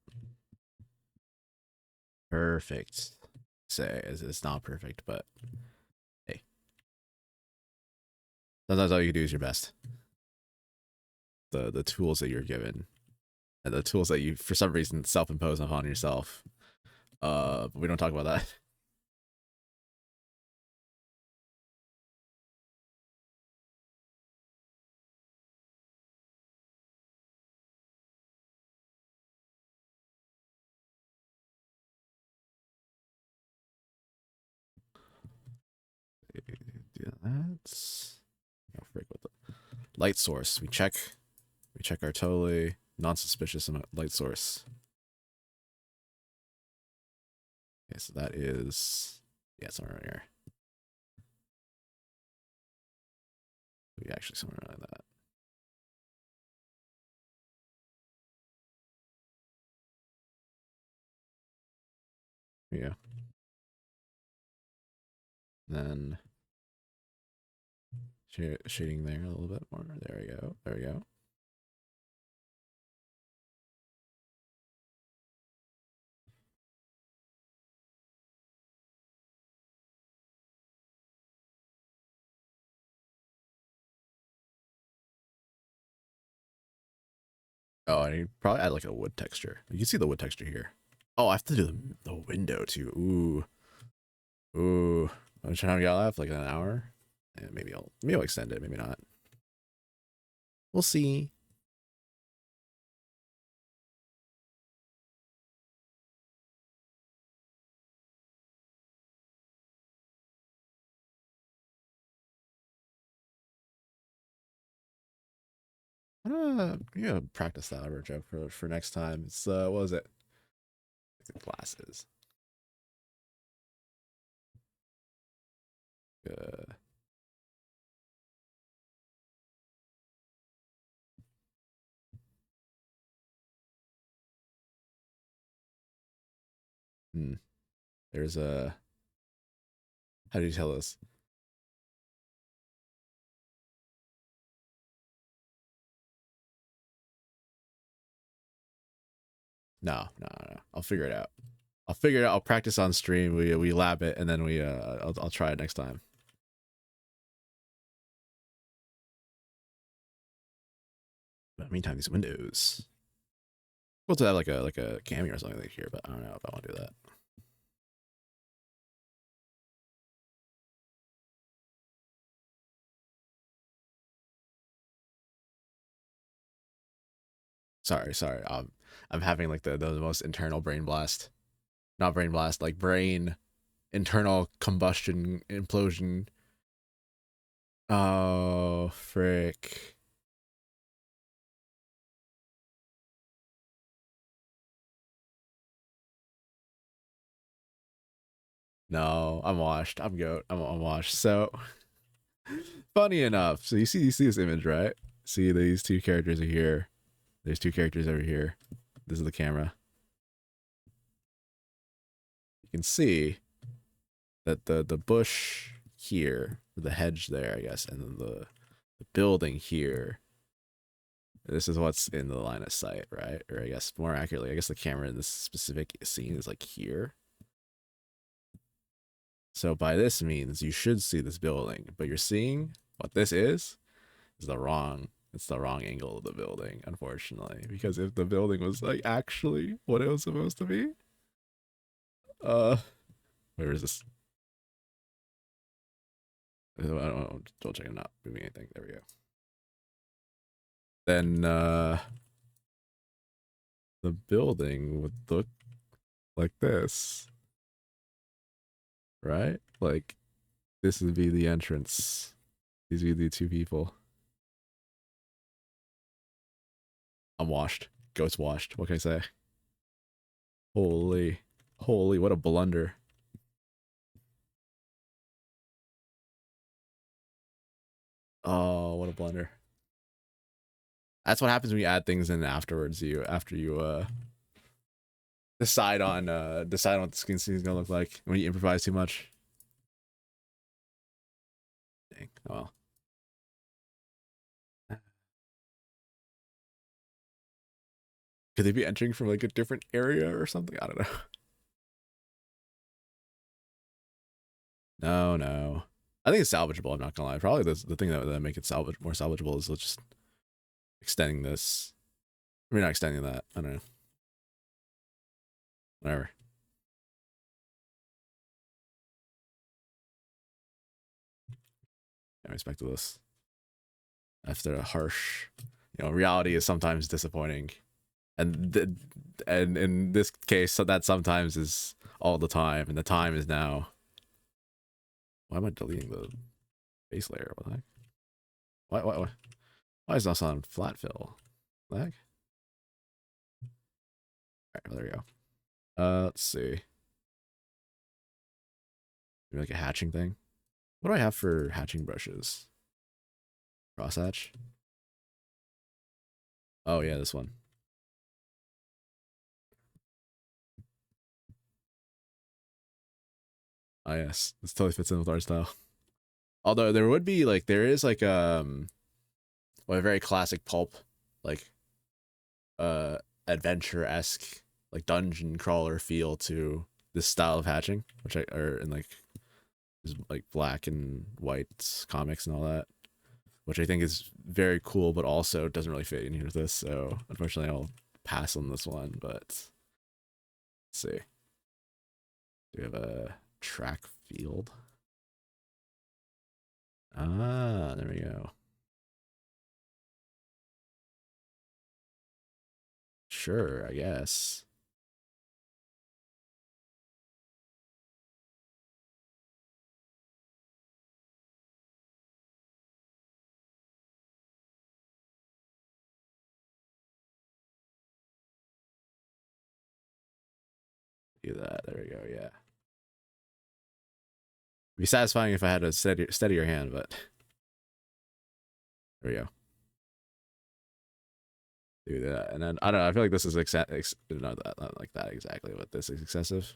Perfect. Say it's not perfect, but hey, sometimes all you can do is your best. The tools that you're given and the tools that you for some reason self-impose upon yourself. But we don't talk about that. Do that. Oh, frick with the light source. We check our totally non-suspicious light source. Okay, so that is yeah, somewhere right here. Maybe actually somewhere like that. Yeah. Then shading there a little bit more. There we go. There we go. Oh, I need probably add like a wood texture. You can see the wood texture here. Oh, I have to do the window too. Ooh. How much time we got left? Like an hour? Yeah, maybe I'll extend it. Maybe not. We'll see. Yeah, practice that over joke for next time. It's what was it? Glasses. Uh, hmm. There's a. How do you tell this? No. I'll figure it out. I'll figure it out. I'll practice on stream. We lab it and then I'll try it next time. But meantime, these windows. We'll have like a cameo or something like here, but I don't know if I want to do that. Sorry. I'm having like the most internal brain blast. Not brain blast, like brain internal combustion implosion. Oh, frick. No, I'm washed. I'm goat. I'm washed. So funny enough. So you see this image, right? See these two characters are here. There's two characters over here. This is the camera. You can see that the bush here, the hedge there, I guess, and then the building here. This is what's in the line of sight, right? Or I guess more accurately, I guess the camera in this specific scene is like here. So by this means you should see this building, but you're seeing what this is the wrong. It's the wrong angle of the building, unfortunately. Because if the building was like actually what it was supposed to be, where is this? Don't check it out. Moving anything. There we go. Then the building would look like this, right? Like this would be the entrance. These would be the two people. I'm washed. Goat's washed. What can I say? Holy, what a blunder. Oh, what a blunder. That's what happens when you add things in afterwards. After you decide on what the skin scene is gonna look like when you improvise too much. Dang. Oh well. Could they be entering from like a different area or something? I don't know. No. I think it's salvageable. I'm not gonna lie. Probably the thing that make it more salvageable is just extending this. I mean, not extending that. I don't know. Whatever. I respect this. After a harsh, reality is sometimes disappointing, and in this case, so that sometimes is all the time, and the time is now. Why am I deleting the base layer? What the heck? Why is this on flat fill? What the heck? All right, well, there we go. Let's see. Maybe like a hatching thing. What do I have for hatching brushes? Crosshatch. Oh yeah, this one. Oh yes, this totally fits in with our style. Although there is like a very classic pulp, like adventure-esque, like dungeon crawler feel to this style of hatching, which are in like is like black and white comics and all that. which I think is very cool, but also doesn't really fit in here with this. So unfortunately, I'll pass on this one. But let's see, do we have a track field? Ah, there we go. Sure, I guess. Do that. There we go. Yeah. It'd be satisfying if I had a steadier hand, but there we go. Do that, and then I don't know. I feel like this is not like that exactly, but this is excessive.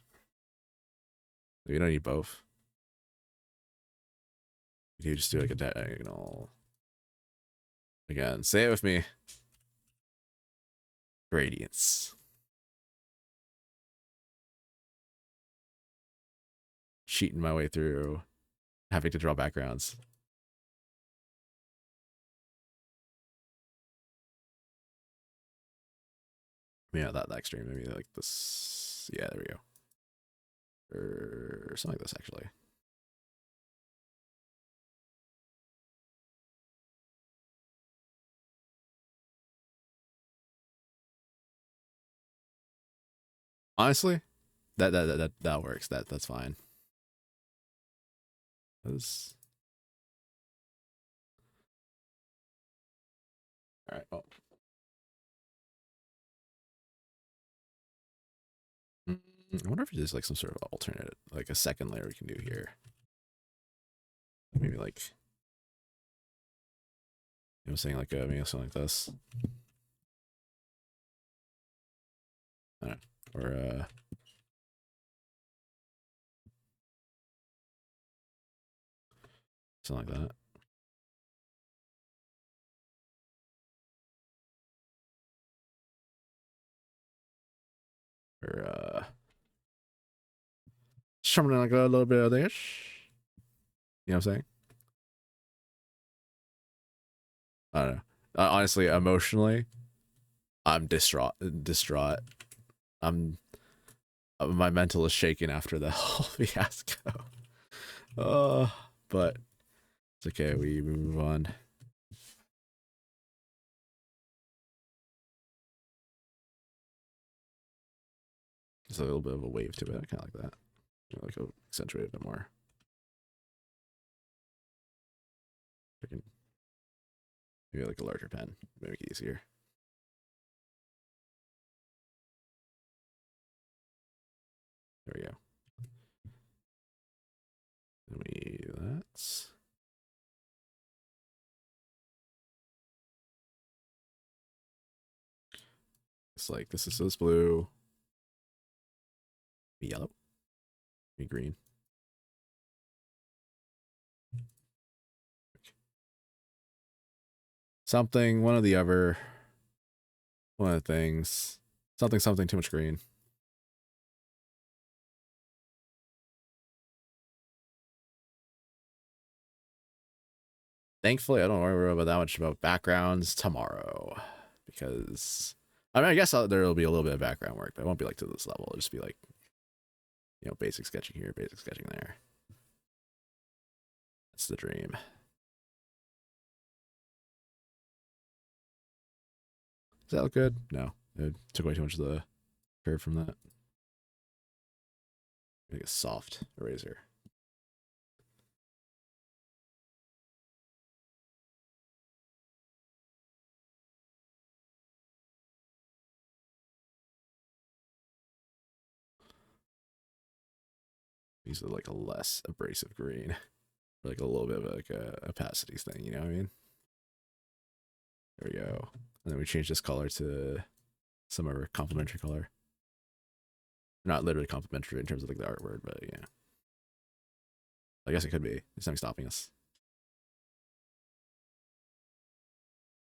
You don't need both. You just do like a diagonal. Again, say it with me. Gradients. Cheating my way through having to draw backgrounds. Yeah, that extreme. Maybe like this. Yeah, there we go. Or something like this, actually. Honestly, that works. That's fine. That's... All right. Oh. I wonder if there's like some sort of alternate, like a second layer we can do here. Maybe like, you know, saying like maybe something like this. I don't know. Or something like that. Or something like a little bit of this. You know what I'm saying? I don't know. Honestly, emotionally, I'm distraught. I'm my mental is shaken after the whole fiasco. But it's okay. We move on. There's a little bit of a wave to it. I kind of like that. You know, like accentuate it a bit more. Maybe like a larger pen, make it easier. There we go. Then we that's it's like this is this blue, be yellow, be green. Something, one of the other, one of the things. Something, too much green. Thankfully, I don't worry about that much about backgrounds tomorrow. Because, I mean, I guess there will be a little bit of background work, but it won't be like to this level. It'll just be like, you know, basic sketching here, basic sketching there. That's the dream. Does that look good? No. It took away too much of the curve from that. Make a soft eraser. Use like a less abrasive green. Like a little bit of like a opacity thing, you know what I mean? There we go. And then we change this color to some other complementary color. Not literally complementary in terms of like the art word, but yeah. I guess it could be. There's nothing stopping us.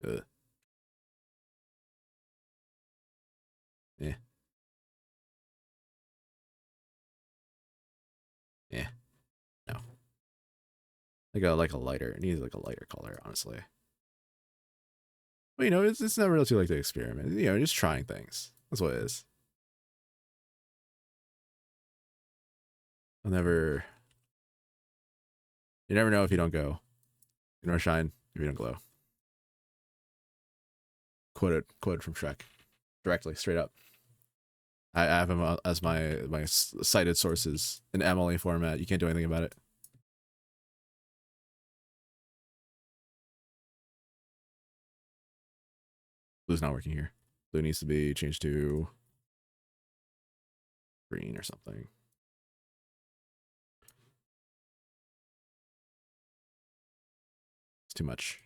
Ugh. Yeah. Yeah. No. like a lighter. It needs like a lighter color, honestly. But you know, it's never really too late to experiment. You know, just trying things. That's what it is. I'll never. You never know if you don't go. You never shine if you don't glow. Quoted from Shrek, directly, straight up. I have him as my cited sources in MLA format. You can't do anything about it. Blue's not working here. Blue needs to be changed to green or something. It's too much.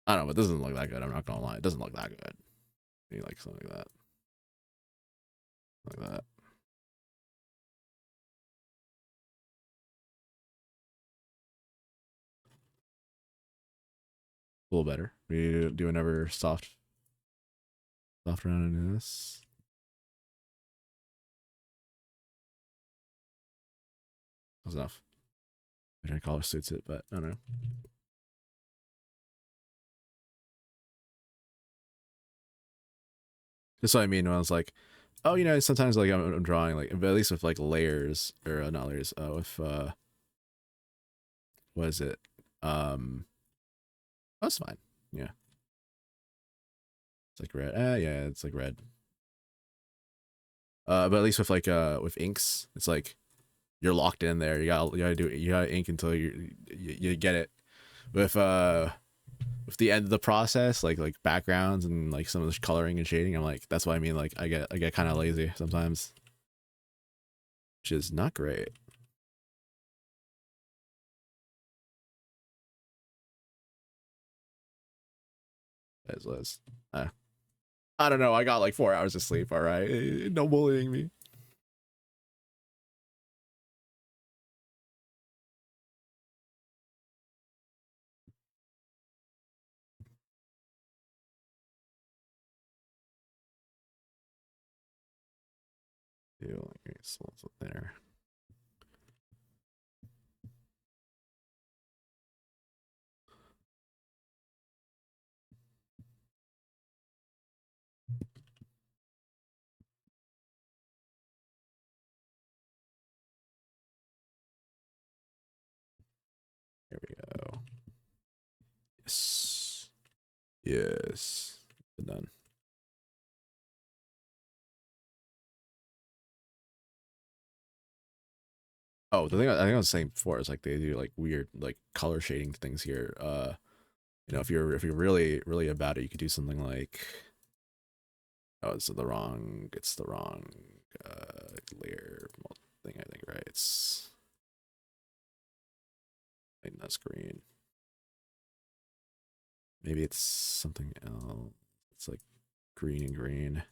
I don't know, but it doesn't look that good. I'm not gonna lie. It doesn't look that good. Maybe like something like that. Like that. A little better. We need to do another soft round into this. That's enough. I don't color suits it, but I don't know. That's what I mean when I was like, oh, you know, sometimes like I'm drawing like, but at least with like layers or not layers. With what is it? That's fine. Yeah, it's like red. Yeah, it's like red. But at least with inks, it's like you're locked in there. You gotta ink until you get it. With the end of the process, like backgrounds and like some of the coloring and shading, I'm like, that's what I mean. Like I get kind of lazy sometimes, which is not great. As was. I don't know. I got like 4 hours of sleep. All right, no bullying me. There. There we go. Yes. Yes. Done. Oh, the thing I think I was saying before is like they do like weird like color shading things here. You know, if you're really about it, you could do something like, oh, it's the wrong layer thing, I think, right? It's I think that's green. Maybe it's something else. It's like green and green.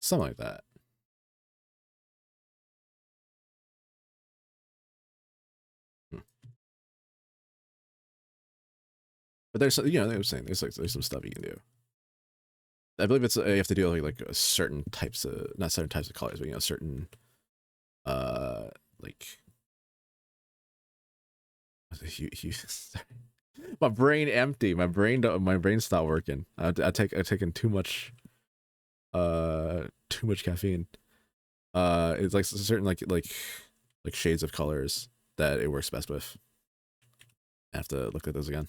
Something like that. Hmm. But there's, you know, they were saying there's some stuff you can do. I believe it's you have to do like a certain types of, not certain types of colors, but you know, certain like my brain empty. My brain stopped working. I've taken too much caffeine. It's like certain like shades of colors that it works best with. I have to look at those again.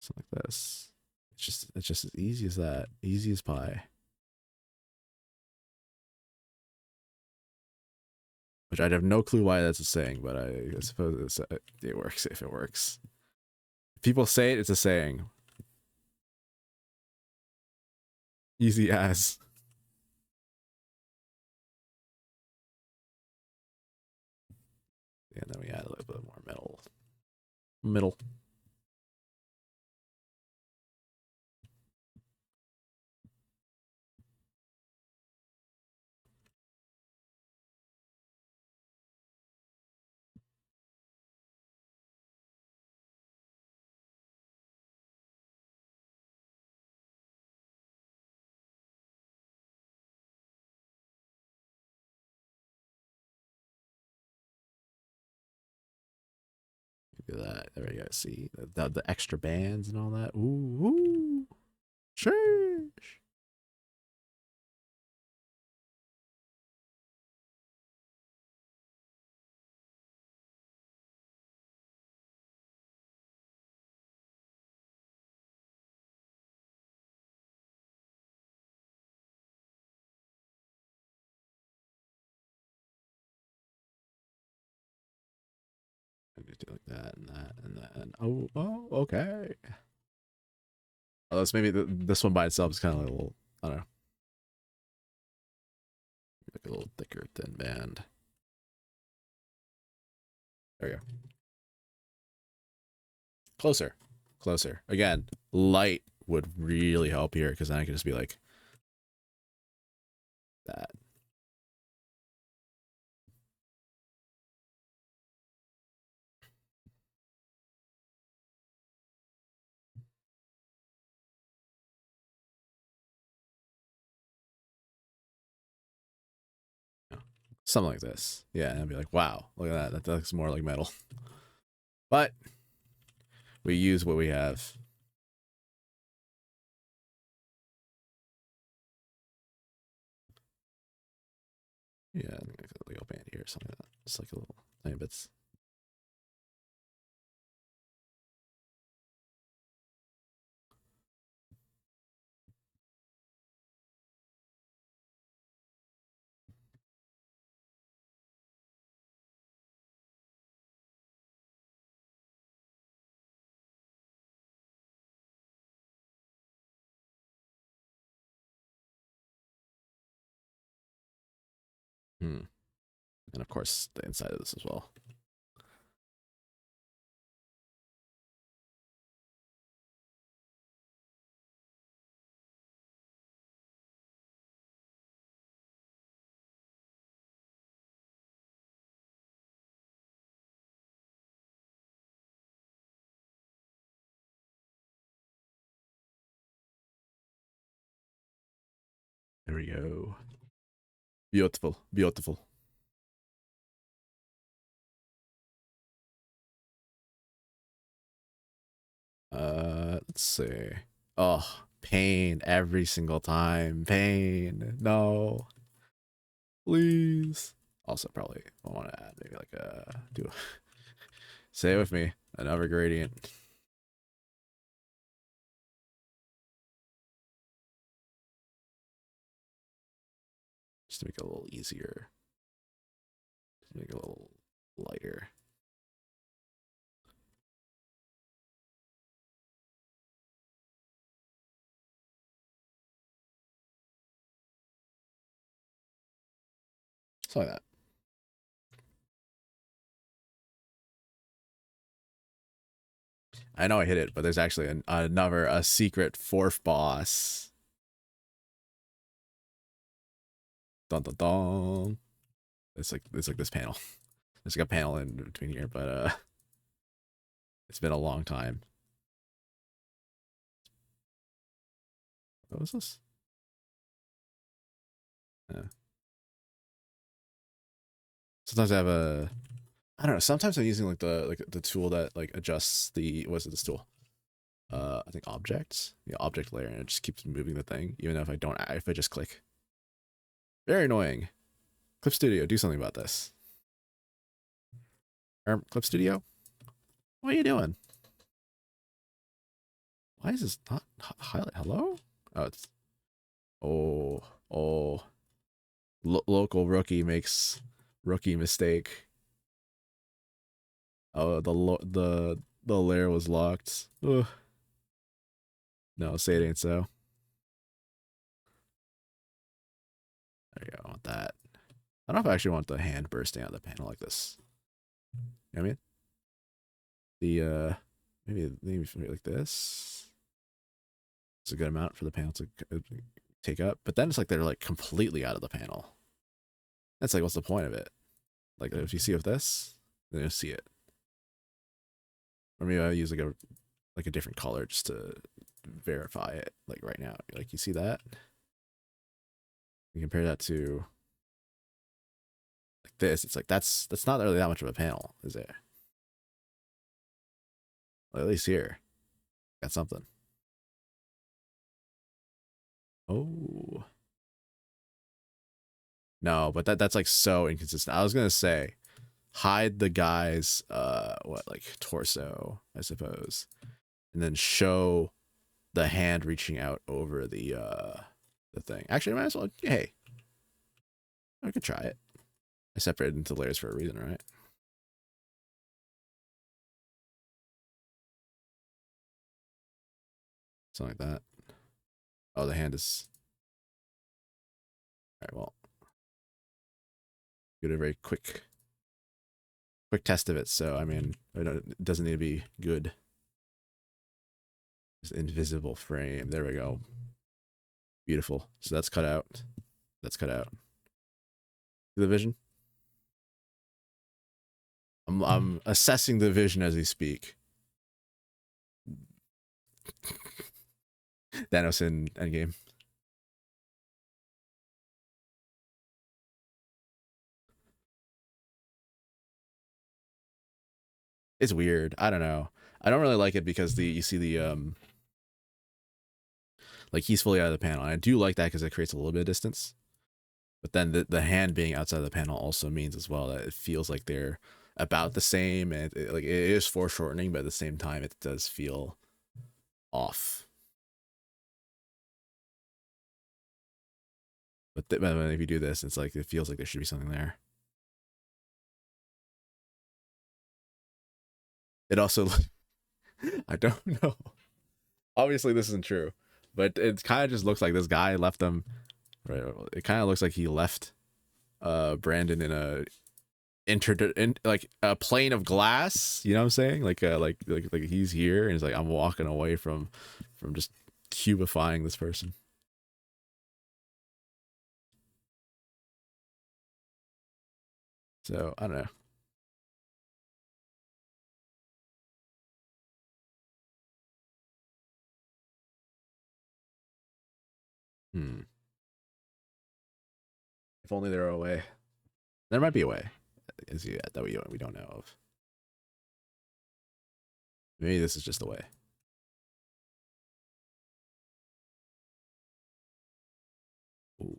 Something like this. It's just as easy as that. Easy as pie. Which I have no clue why that's a saying, but I suppose it works if it works. If people say it, it's a saying. Easy as. And then we add a little bit more metal. Middle. there we go. See the extra bands and all that. Ooh, sheesh. I could do like that and that and that. And oh, okay. Unless maybe this one by itself is kind of like a little, I don't know, like a little thicker thin band. There we go. Closer, closer. Again, light would really help here because then I could just be like that. Something like this. Yeah, and I'd be like, wow, look at that. That looks more like metal. But we use what we have. Yeah, I think I got a little band here or something like that. Just like a little tiny bits. Hmm. And of course, the inside of this as well. There we go. Beautiful, beautiful. Let's see. Oh, pain every single time. Pain. No, please. Also, probably I want to add maybe like a do. Say it with me. Another gradient. Just to make it a little easier. Just make it a little lighter. Something like that. I know I hit it, but there's actually a secret fourth boss. Dun dun dun. It's like this panel. There's like a panel in between here, but it's been a long time. What was this? Yeah. Sometimes I have a I don't know. Sometimes I'm using like the tool that like adjusts the what's it this tool? I think objects. Yeah, object layer, and it just keeps moving the thing, even if I just click. Very annoying. Clip Studio, do something about this. Clip Studio, what are you doing? Why is this not highlight? Hello? Oh, it's oh oh. Local rookie makes rookie mistake. Oh, the layer was locked. Ugh. No, say it ain't so. There you go. I want that. I don't know if I actually want the hand bursting out of the panel like this. You know what I mean? The maybe like this. It's a good amount for the panel to take up. But then it's like they're like completely out of the panel. That's like, what's the point of it? Like if you see with this, then you'll see it. Or maybe I use like a different color just to verify it. Like right now, like you see that. You compare that to like this. It's like that's not really that much of a panel, is it? Well, at least here, got something. Oh no, but that's like so inconsistent. I was gonna say hide the guy's what like torso, I suppose, and then show the hand reaching out over the thing. Actually, I might as well. Hey, I could try it. I separated into layers for a reason, right? Something like that. Oh, the hand is. All right. Well, get a very quick test of it. So I mean, it doesn't need to be good. It's invisible frame. There we go. Beautiful. So that's cut out. That's cut out. The vision. I'm assessing the vision as we speak. Thanos in Endgame. It's weird. I don't know. I don't really like it because you see the like he's fully out of the panel. And I do like that because it creates a little bit of distance. But then the hand being outside of the panel also means as well that it feels like they're about the same, and like it is foreshortening, but at the same time it does feel off. But if you do this, it's like it feels like there should be something there. It also, I don't know. Obviously, this isn't true, but it kind of just looks like this guy left them. Right, it kind of looks like he left Brandon in a like a plane of glass. You know what I'm saying? Like he's here and he's like, I'm walking away from just cubifying this person. So I don't know. Hmm. If only there were a way. There might be a way. Is that we don't know of. Maybe this is just a way. Ooh,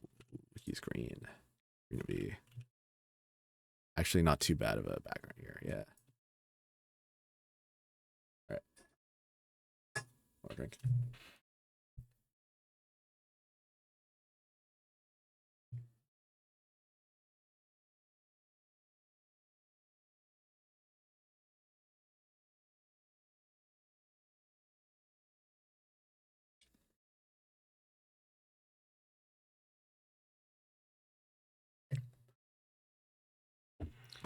he's green. Gonna be actually not too bad of a background here. Yeah. All right. More drink.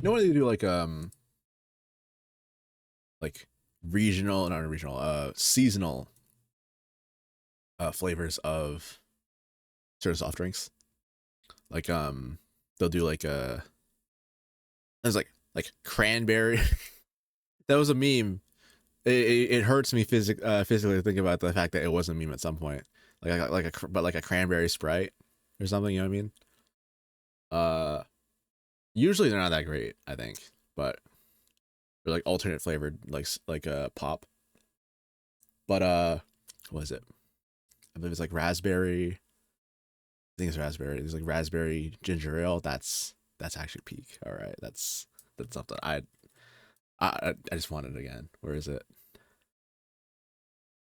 You know when they do like regional, not regional, seasonal flavors of certain soft drinks. Like they'll do like there's like cranberry. That was a meme. It hurts me physically to think about the fact that it was a meme at some point. Like a cranberry Sprite or something. You know what I mean? Uh, Usually they're not that great, I think, but they're like alternate flavored, like pop. But what is it? I believe it's like raspberry. I think it's raspberry. There's like raspberry ginger ale. That's actually peak. All right, that's something I just want it again. Where is it?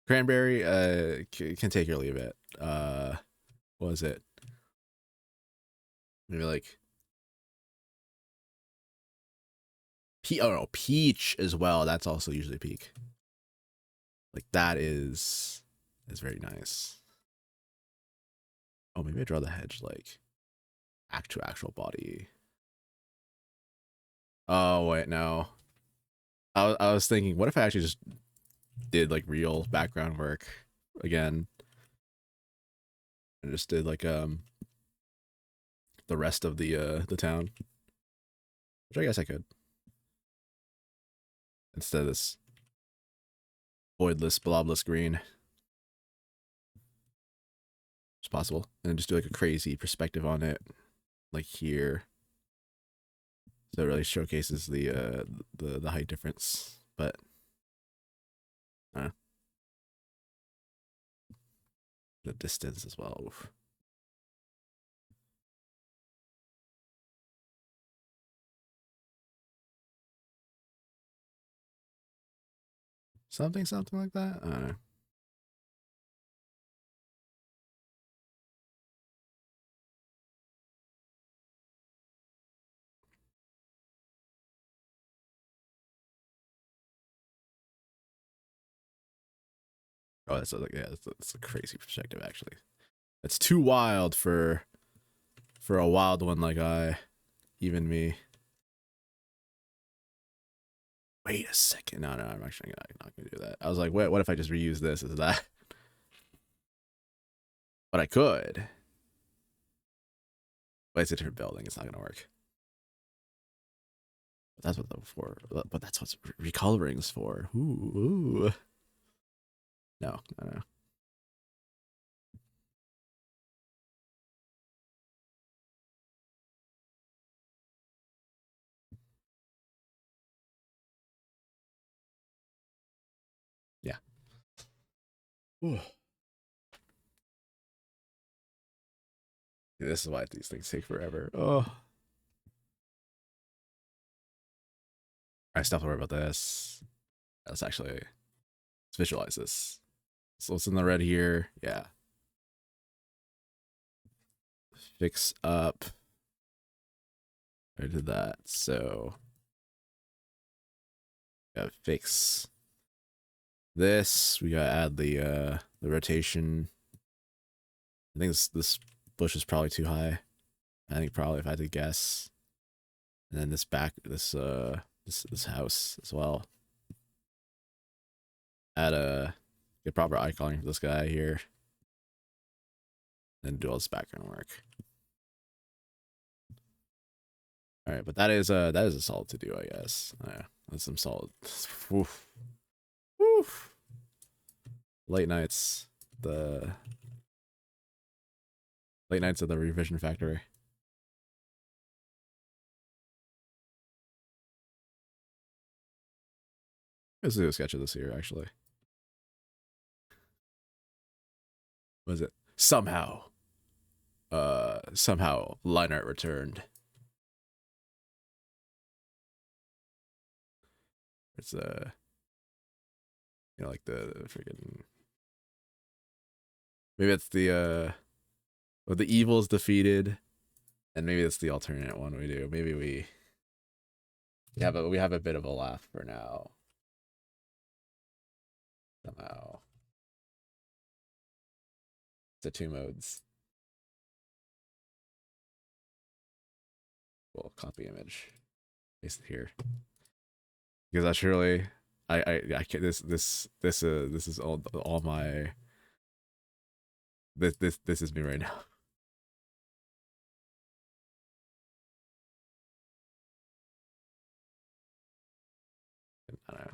Cranberry. Can take or leave it. What was it? Maybe like oh no, peach as well. That's also usually peak. Like that is very nice. Oh, maybe I draw the hedge like actual body. Oh wait, no. I was thinking, what if I actually just did like real background work again, and just did like the rest of the town, which I guess I could instead of this voidless blobless green. It's possible, and just do like a crazy perspective on it, like here, so it really showcases the height difference. But Uh, the distance as well. Oof. Something like that. I don't know. Oh, that's like yeah, that's a crazy perspective actually. That's too wild for a wild one like I, even me. Wait a second. No, I'm actually not gonna do that. I was like, wait, what if I just reuse this as that? But I could. But it's a different building. It's not gonna work. But that's what the for. But that's what recoloring's for. Ooh. No. Yeah. Ooh. This is why these things take forever. Oh. I still have to worry about this. Let's actually let's visualize this. So what's in the red here? Yeah. Fix up. I did that. So gotta fix this. We gotta add the rotation. I think this bush is probably too high. I think probably if I had to guess. And then this house as well. Add a get proper eye calling for this guy here. Then do all this background work. All right, but that is a solid to do, I guess. Yeah, that's some solid. Oof. Oof. Late nights. The late nights at the revision factory. Let's do a sketch of this here, actually. What is it? Somehow line art returned. It's like the freaking maybe it's the well, the evil is defeated, and maybe it's the alternate one we do. Maybe we have a bit of a laugh for now. Somehow. The two modes. We'll copy image. Paste it here. Because I surely I can't this is all my this is me right now. I don't know.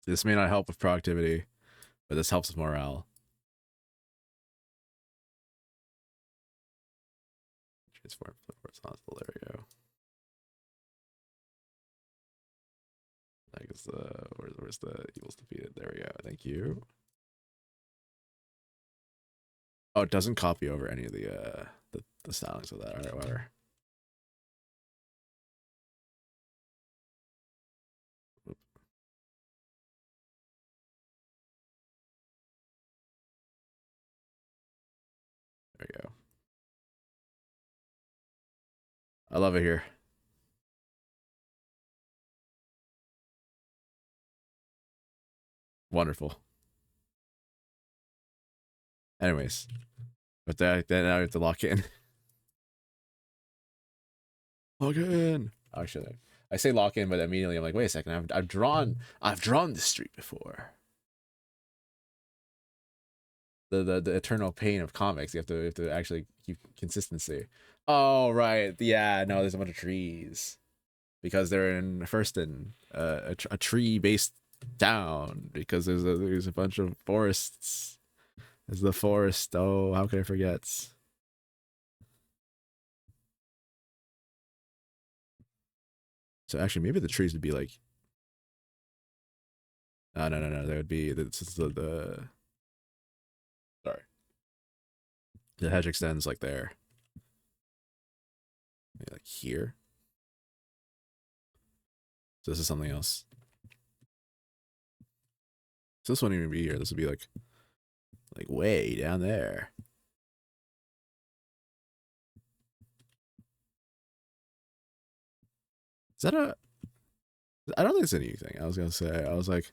This may not help with productivity, but this helps with morale. Transform horizontal. There we go. Like it's where's the evil's defeated? There we go. Thank you. Oh, it doesn't copy over any of the stylings of that. All right, whatever. Oop, there we go. I love it here. Wonderful. Anyways, but then I have to lock in. Lock in. Actually, I say lock in, but immediately I'm like, wait a second. I've drawn this street before. The eternal pain of comics. You have to actually keep consistency. Oh right, yeah. No, there's a bunch of trees because they're in a tree based town because there's a bunch of forests. There's the forest. Oh, how could I forget? So actually, maybe the trees would be like No. There would be this is the sorry. The hedge extends like there. Maybe like here. So this is something else. So this wouldn't even be here. This would be like way down there. Is that a? I don't think it's anything. I was gonna say. I was like,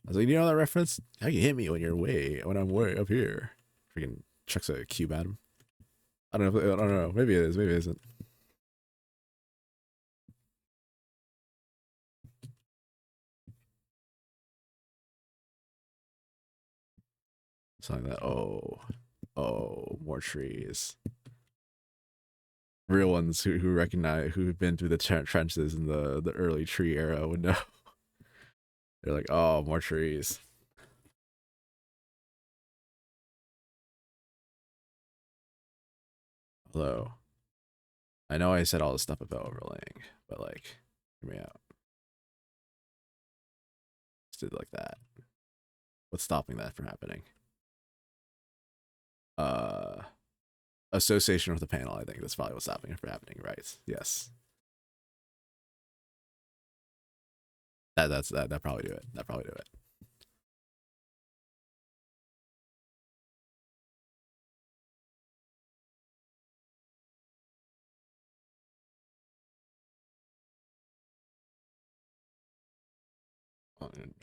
you know that reference? How you hit me when I'm way up here? Freaking chucks a cube at him. I don't know. I don't know. Maybe it is. Maybe it isn't. Something like that. Oh, more trees. Real ones who recognize who've been through the trenches in the early tree era would know. They're like, oh, more trees. Although I know I said all this stuff about overlaying, but like, hear me out. Just did it like that. What's stopping that from happening? Uh, Association with the panel. I think that's probably what's stopping it from happening. Right? Yes. That probably do it. That probably do it.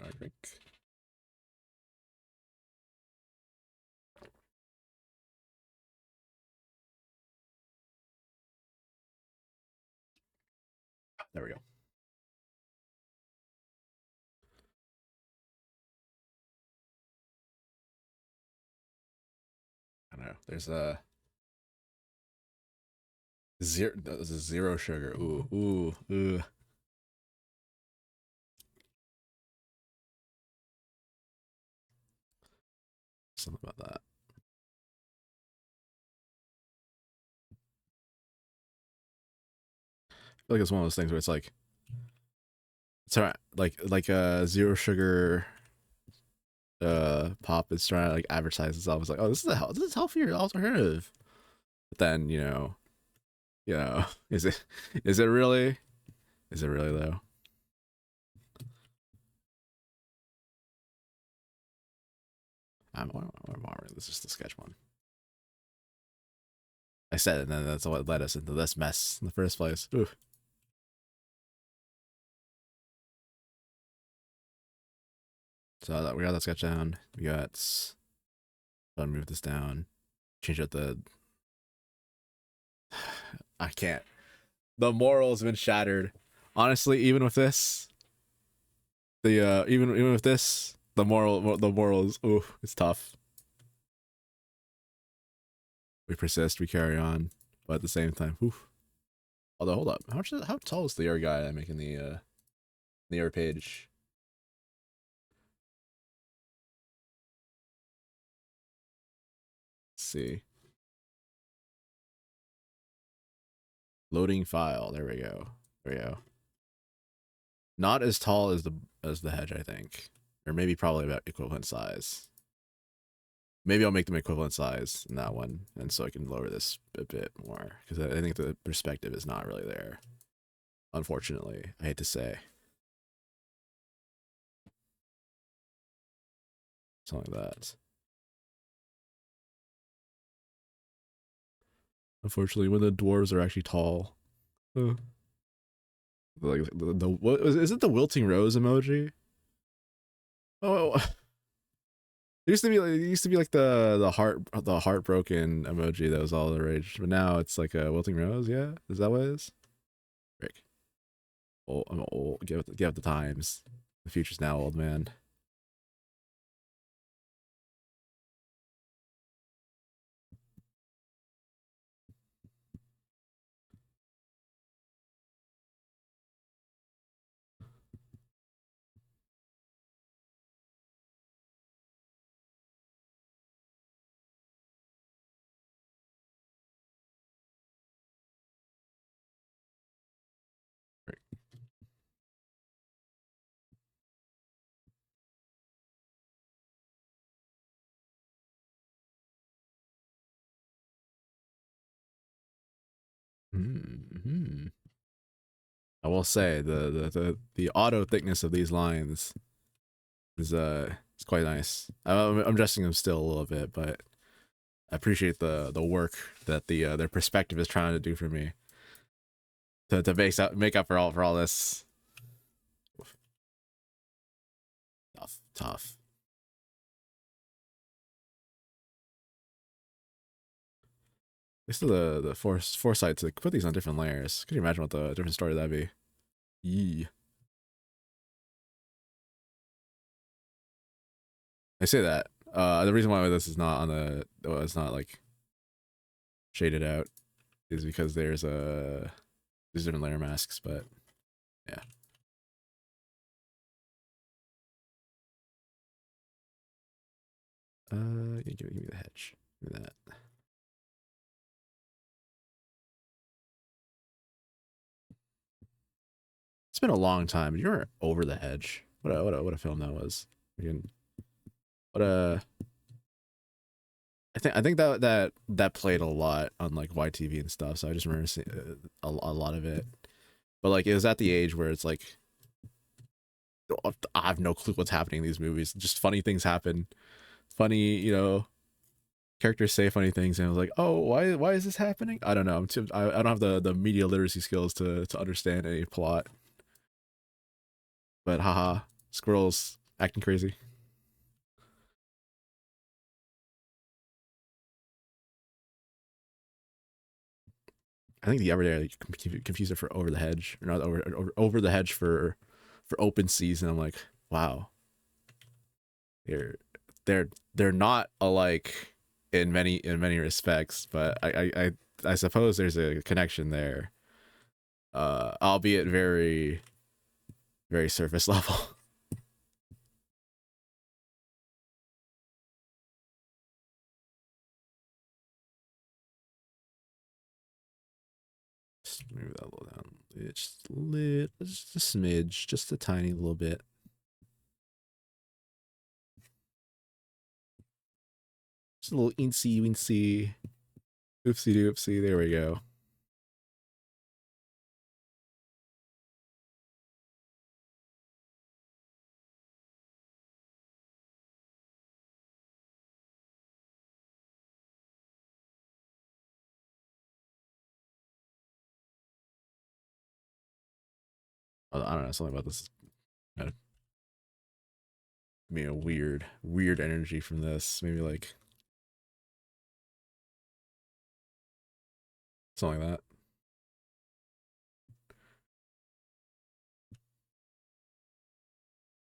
I think. There we go. I don't know. There's a zero sugar. Ooh. Something about that. I feel like it's one of those things where it's alright. Like a zero sugar pop is trying to like advertise itself. It's like, oh, this is healthier alternative. But then is it is it really? Is it really though? This is the sketch one. I said it, and then that's what led us into this mess in the first place. Ooh. So we got that sketch down. We got. I'll move this down. Change out the. I can't. The moral's been shattered. Honestly, even with this, even with this, the morals. Ooh, it's tough. We persist. We carry on, but at the same time, oof. Although, hold up. How tall is the air guy I'm making the air page? Let's see. Loading file. There we go. There we go. Not as tall as the hedge, I think, or maybe probably about equivalent size. Maybe I'll make them equivalent size in that one, and so I can lower this a bit more because I think the perspective is not really there. Unfortunately, I hate to say. Something like that. Unfortunately, when the dwarves are actually tall. Like the what is it, the wilting rose emoji? Oh, it used to be like the heartbroken emoji that was all the rage, but now it's like a wilting rose. Yeah, is that what it is? Rick, oh, I'm old. Give up the times. The future's now, old man. Rick. Mm-hmm. I will say the auto thickness of these lines is it's quite nice. I'm adjusting them still a little bit, but I appreciate the work that their perspective is trying to do for me to make up for all this. Tough. This is the foresight to put these on different layers. Could you imagine what the different story that'd be? Yee. I say that. The reason why this is not on the it's not like shaded out is because there's different layer masks, but yeah. Yeah, give me the hedge. Give me that. It's been a long time. You're over the hedge. What a film that was. What a I think that played a lot on like YTV and stuff. So I just remember seeing a lot of it. But like it was at the age where it's like I have no clue what's happening in these movies. Just funny things happen. Funny, characters say funny things, and I was like, oh, why is this happening? I don't know. I don't have the media literacy skills to understand any plot. But haha, squirrels acting crazy. I think the other day I confused it for over the hedge, or not over the hedge for open season. I'm like, wow, they're they're not alike in many respects, but I suppose there's a connection there, albeit very surface level. Just move that a little down. It's just a smidge, just a tiny little bit. Just a little incy wincy. Oopsie doopsie. There we go. I don't know. Something about this kind of me a weird energy from this. Maybe like something like that.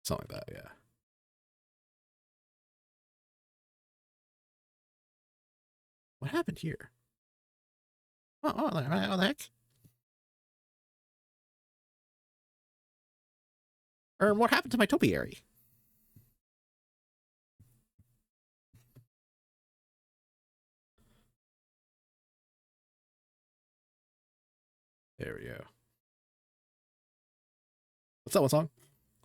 Something like that. Yeah. What happened here? What the heck? Or what happened to my topiary? There we go. What's that one song?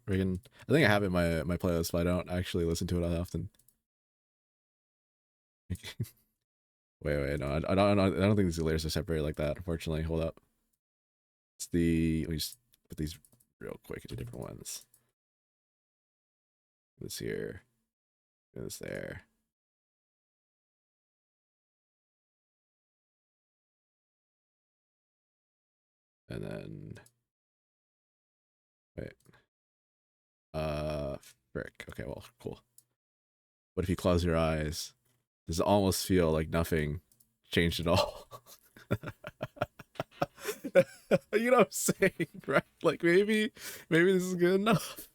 Freaking, I think I have it in my playlist, but I don't actually listen to it that often. Wait, no, I don't think these layers are separated like that. Unfortunately, hold up. Let me just put these real quick into different ones. This here, this there. And then, wait, frick. Okay, well, cool. What if you close your eyes? Does it almost feel like nothing changed at all? You know what I'm saying, right? Like maybe this is good enough.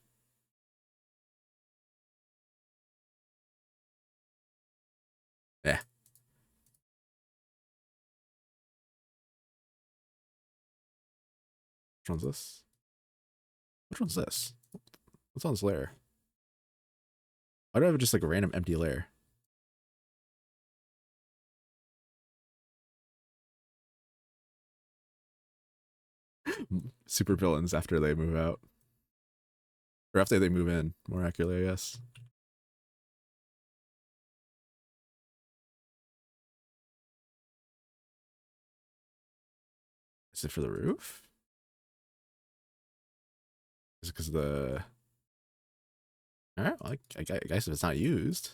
Yeah. Which one's this? Which one's this? What's on this layer? Why do I have just like a random empty layer? Super villains after they move out. Or after they move in, more accurately, I guess. Is it for the roof? Is it because of the? All right, well, I guess if it's not used,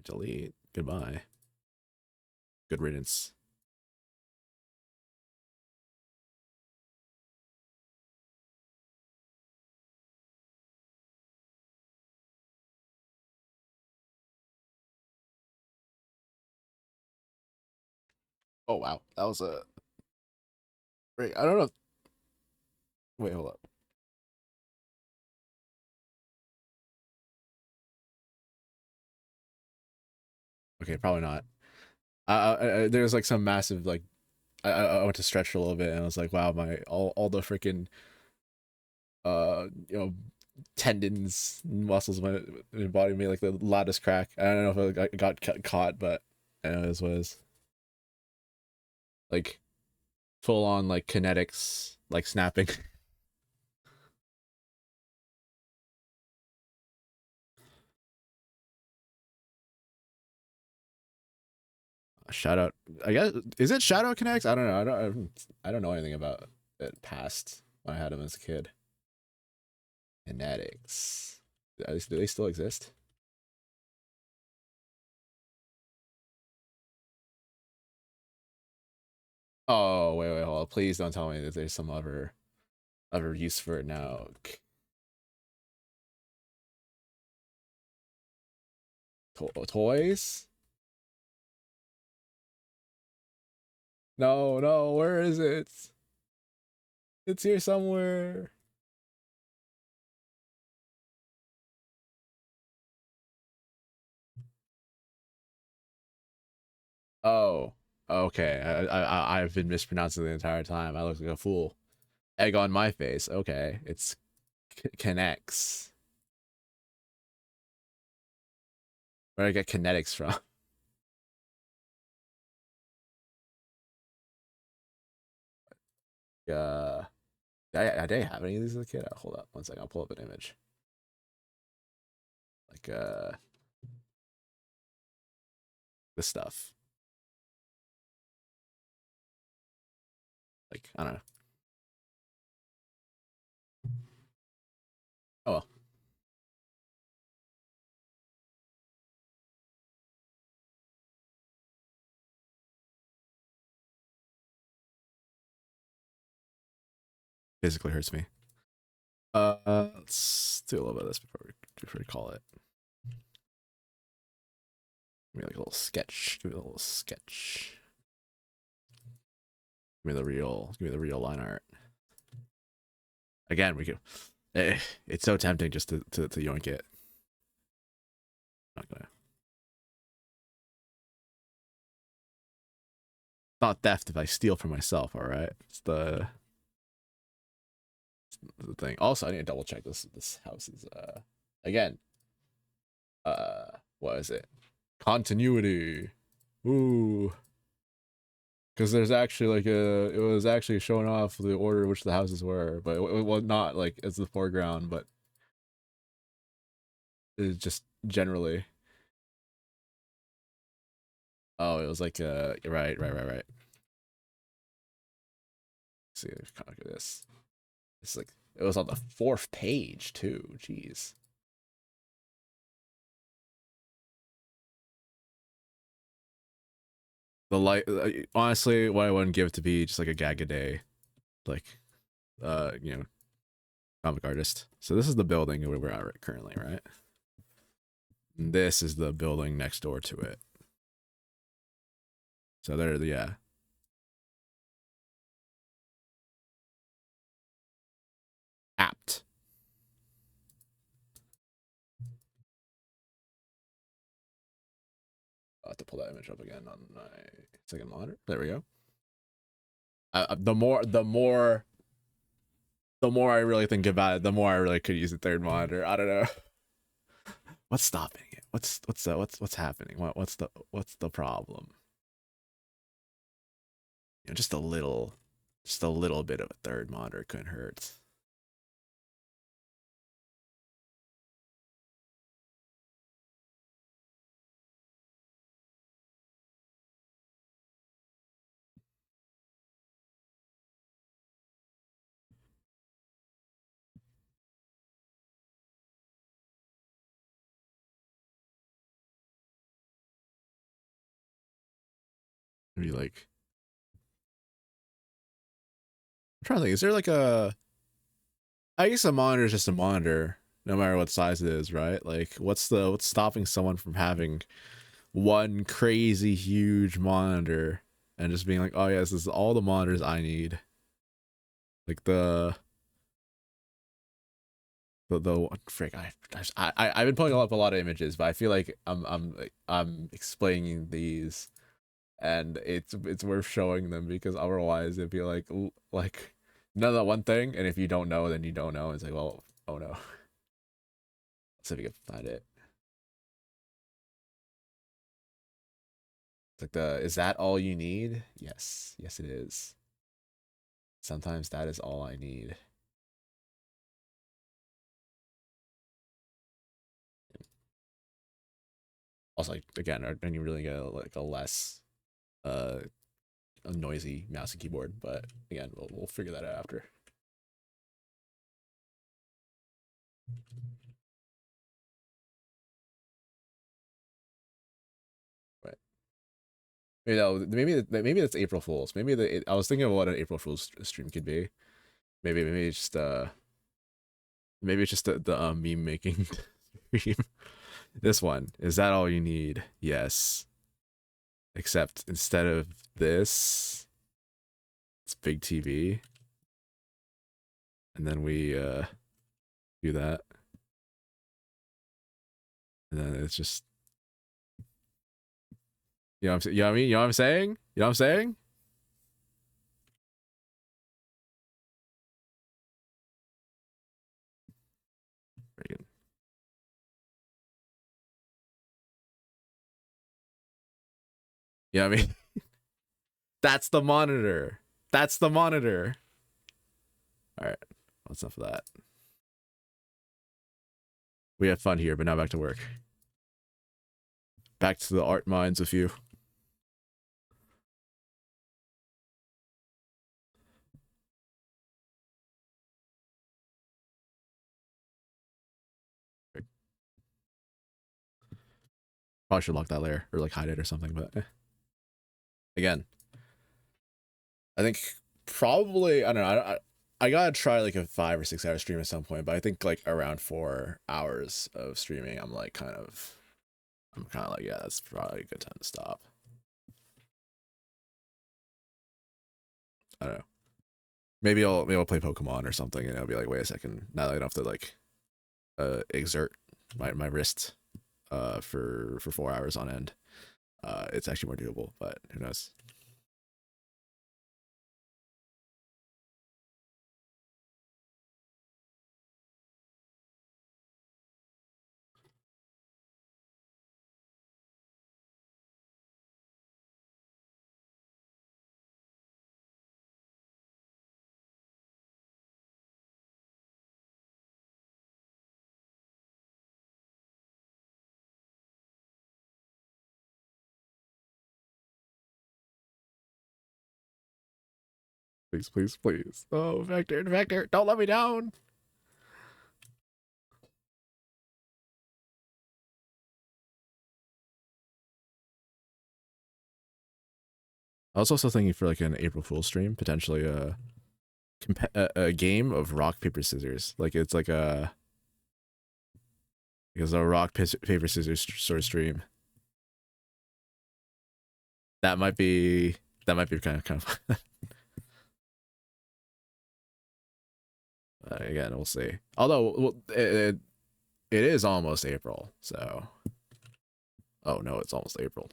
delete. Goodbye. Good riddance. Oh wow, that was a. Wait, I don't know. Wait, hold up. Okay, probably not. There's like some massive like I went to stretch a little bit and I was like, wow, my all the freaking you know tendons, muscles in my body made like the loudest crack. I don't know if I got caught, but I know this was like full on like kinetics, like snapping. Shout out, I guess is it Shadow Kinetics? I don't know. I don't know anything about it past when I had them as a kid. Kinetics. Do they still exist? Oh wait, hold on. Please don't tell me that there's some other use for it now. Toys? No, no, where is it? It's here somewhere. Oh, okay. I've been mispronouncing the entire time. I look like a fool. Egg on my face. Okay, it's connects. Where do I get kinetics from? Uh, did I have any of these as a kid? Hold up, one second. I'll pull up an image. Like this stuff. Like I don't know. Oh well. Physically hurts me. Let's do a little bit of this before we call it. Give me like a little sketch. Give me a little sketch. Give me the real line art. Again, we could. It's so tempting just to yoink it. Not gonna. It's not theft if I steal from myself. All right. It's the thing. Also, I need to double check this house is again what is it? Continuity. Ooh. Because there's actually like it was actually showing off the order in which the houses were, but it was not like as the foreground, but it just generally. Oh, it was like right. Let's see, look at this. It's like it was on the fourth page too. Jeez. The light, honestly, what I wouldn't give to be just like a gag a day, like you know, comic artist. So this is the building where we're at currently, right? And this is the building next door to it. So there, yeah. Apt. I'll have to pull that image up again on my second monitor. There we go. The more I really think about it, the more I really could use a third monitor. I don't know. What's stopping it? What's happening? What's the problem? You know, just a little bit of a third monitor couldn't hurt. Maybe like I'm trying to think. Is there like a? I guess a monitor is just a monitor, no matter what size it is, right? Like, what's stopping someone from having one crazy huge monitor and just being like, oh yes, this is all the monitors I need. Like the frick I've been pulling up a lot of images, but I feel like I'm explaining these, and it's worth showing them because otherwise it'd be like none of that one thing, and if you don't know, then you don't know. It's like, well, oh no. Let's see if we can find it. It's like is that all you need? Yes, yes it is. Sometimes that is all I need. Also, like again, and you really get like a less uh a noisy mouse and keyboard, but again, we'll figure that out after. Right. You know, maybe that's April Fools. I was thinking of what an April Fools stream could be. Maybe it's just maybe it's just the meme making stream. This one, is that all you need? Yes. Except instead of this, it's big TV. And then we do that. And then it's just, you know what I'm, you know what I mean? You know what I'm saying? You know what I'm saying? Very good. You know what I mean? That's the monitor. That's the monitor. All right. What's enough of that? We had fun here, but now back to work. Back to the art minds with you. Probably should lock that layer or like hide it or something, but again, I think probably I don't know. I gotta try like a 5 or 6 hour stream at some point, but I think like around 4 hours of streaming, I'm kind of like, yeah, that's probably a good time to stop. I don't know. Maybe I'll play Pokemon or something, and I'll be like, wait a second, now that I don't have to like exert my wrist for 4 hours on end. It's actually more doable, but who knows? Please, please, please. Oh, Vector, don't let me down. I was also thinking for like an April Fool's stream, potentially a game of rock paper scissors. Like it's like a rock paper scissors sort of stream. That might be kind of again, we'll see. Although it is almost April, so oh no, it's almost April.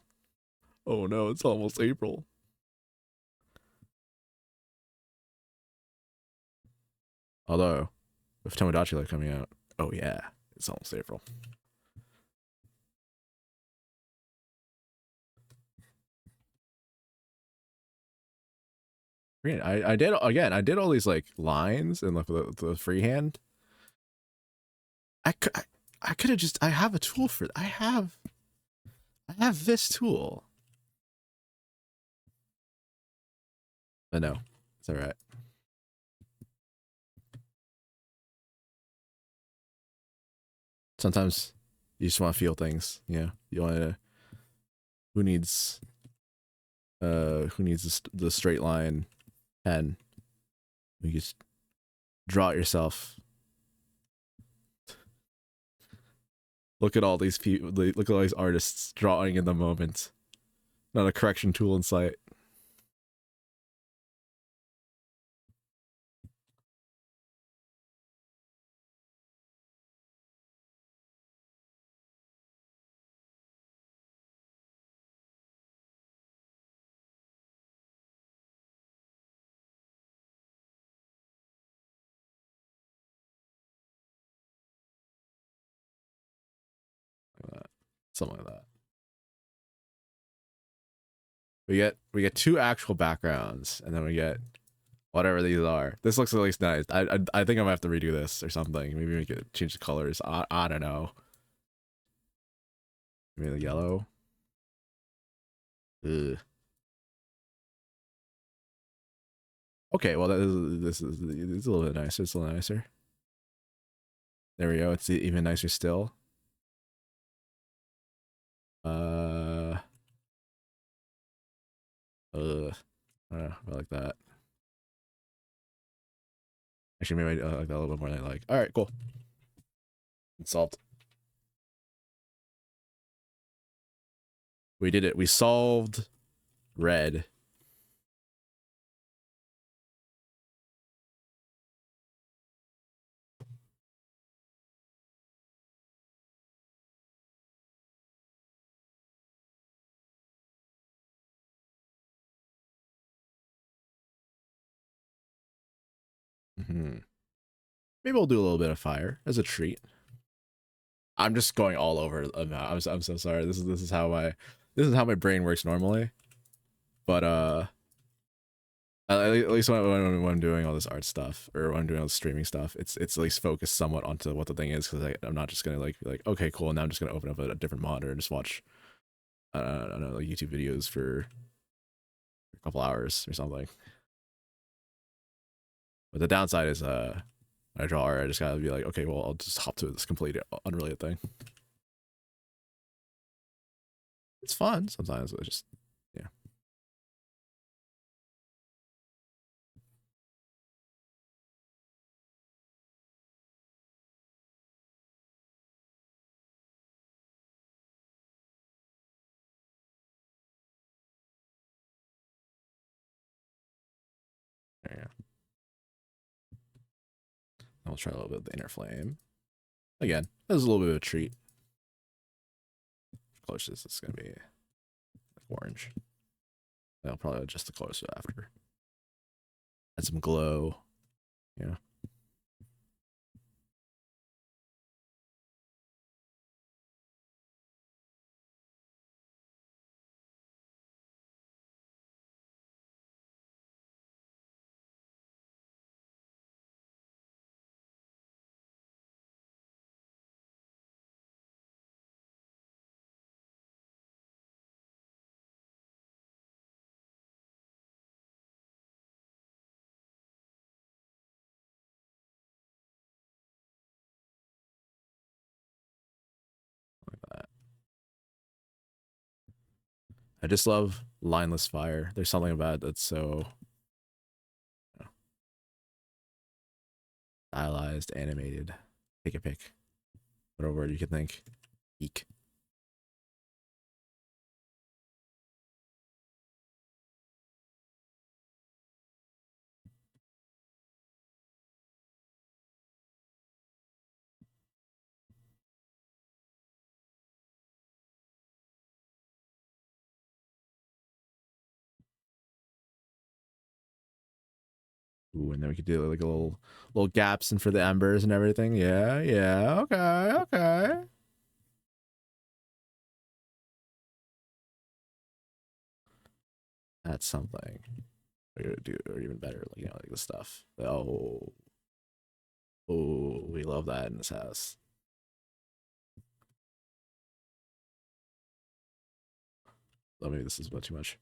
Oh no, it's almost April. Although with Tomodachi Life coming out, oh yeah, it's almost April. I did again. I did all these like lines and like the freehand. I could have just. I have a tool for. I have this tool. But no, it's all right. Sometimes you just want to feel things. Yeah, you want to. Who needs Who needs the straight line pen? You just draw it yourself. Look at all these people. Look at all these artists drawing in the moment. Not a correction tool in sight. Like that. Something like that. We get two actual backgrounds, and then we get whatever these are. This looks at least nice. I think I'm gonna have to redo this or something. Maybe we could change the colors. I don't know. Maybe the yellow. Ugh. Okay, well this is it's a little bit nicer. It's a little nicer. There we go. It's even nicer still. I like that. Actually, maybe I like that a little bit more than I like. All right, cool. It's solved. We did it. We solved red. Mm-hmm. Maybe we'll do a little bit of fire as a treat. I'm just going all over. I'm so sorry. This is how my brain works normally. But at least when I'm doing all this art stuff or when I'm doing all the streaming stuff, it's at least focused somewhat onto what the thing is, because I'm not just gonna like be like, okay, cool, now I'm just gonna open up a different monitor and just watch I don't know, like YouTube videos for a couple hours or something. But the downside is when I draw art, I just gotta be like, okay, well, I'll just hop to this completely unrelated thing. It's fun sometimes, but just yeah. There you go. I'll try a little bit of the inner flame. Again, this is a little bit of a treat. Close this, it's gonna be like orange. I'll probably adjust the colors after. Add some glow. Yeah. Like that. I just love lineless fire. There's something about it that's so, you know, stylized, animated. Take a pick. Whatever word you can think. Eek. Ooh, and then we could do like a little gaps in for the embers and everything. Yeah, yeah, okay, okay. That's something. We're gonna do or even better, like like the stuff. Oh, we love that in this house. Oh, maybe this is a bit too much.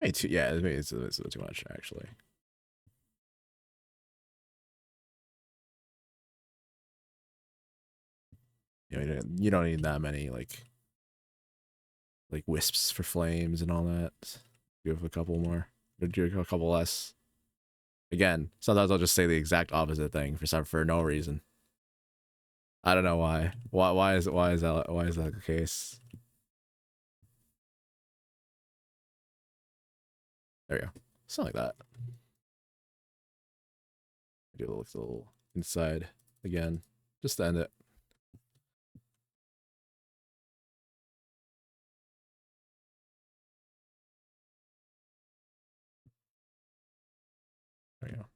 maybe it's a bit too much actually. You don't need that many like wisps for flames and all that. You have a couple more. Or do a couple less. Again, sometimes I'll just say the exact opposite thing for no reason. I don't know why. Why is that the case? There you go. Something like that. Do a little inside again, just to end it. There you go.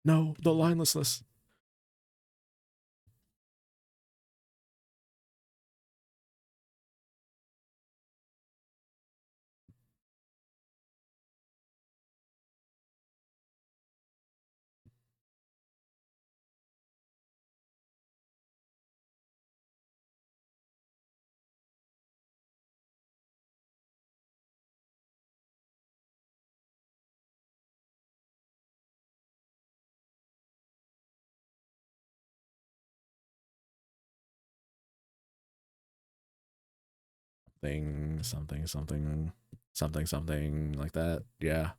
No, the linelessness. Something like that. Yeah.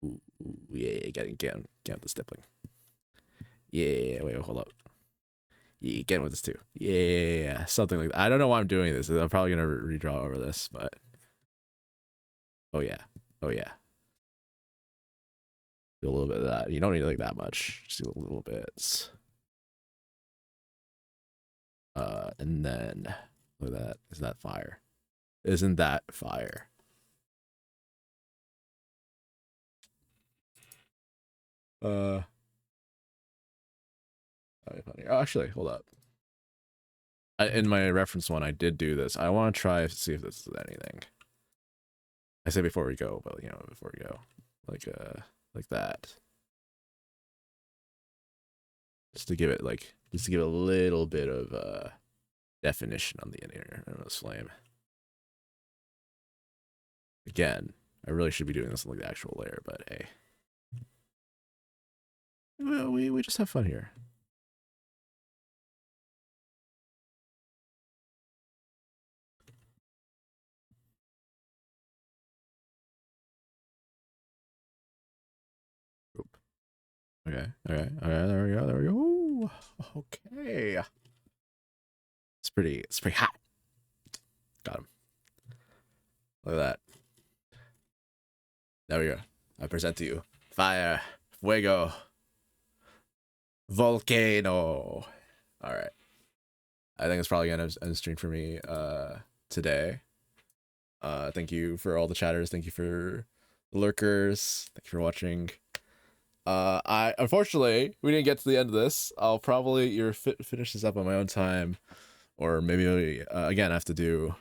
Ooh, yeah, get the stippling. Yeah, wait, hold up. Yeah, get with this too. Yeah, something like that. I don't know why I'm doing this. I'm probably gonna redraw over this, but oh yeah, oh yeah. Do a little bit of that. You don't need like that much. Just do a little bit. And then look at that. Is that fire? Isn't that fire? Oh, actually, hold up. In my reference one, I did do this. I want to try to see if this is anything. I say before we go, but before we go, like that, just to give it a little bit of definition on the innermost flame. Again, I really should be doing this on like the actual layer, but hey, we just have fun here. Okay, there we go. Okay. It's pretty hot. Got him. Look at that. There we go. I present to you fire, fuego, volcano. All right. I think it's probably gonna end the stream for me today. Thank you for all the chatters. Thank you for the lurkers. Thank you for watching. I unfortunately we didn't get to the end of this. I'll probably finish this up on my own time, or maybe again I have to do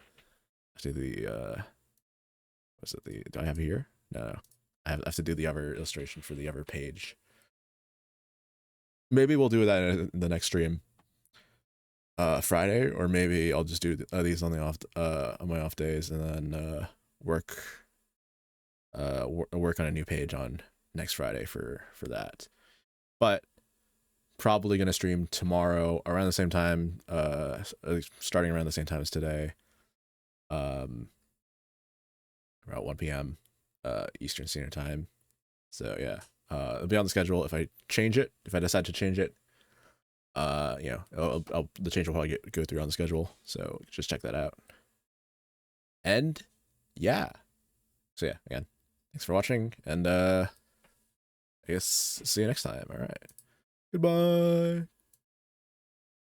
the what's it, do I have it here? No. I have to do the other illustration for the other page. Maybe we'll do that in the next stream, Friday, or maybe I'll just do these on my off days, and then work on a new page on next Friday for that. But probably gonna stream tomorrow around the same time, starting around the same time as today, around 1 p.m. Eastern Standard Time. So yeah, it'll be on the schedule. If I decide to change it, the change will probably go through on the schedule. So just check that out. And yeah, so yeah, again, thanks for watching, and I guess see you next time. All right, goodbye.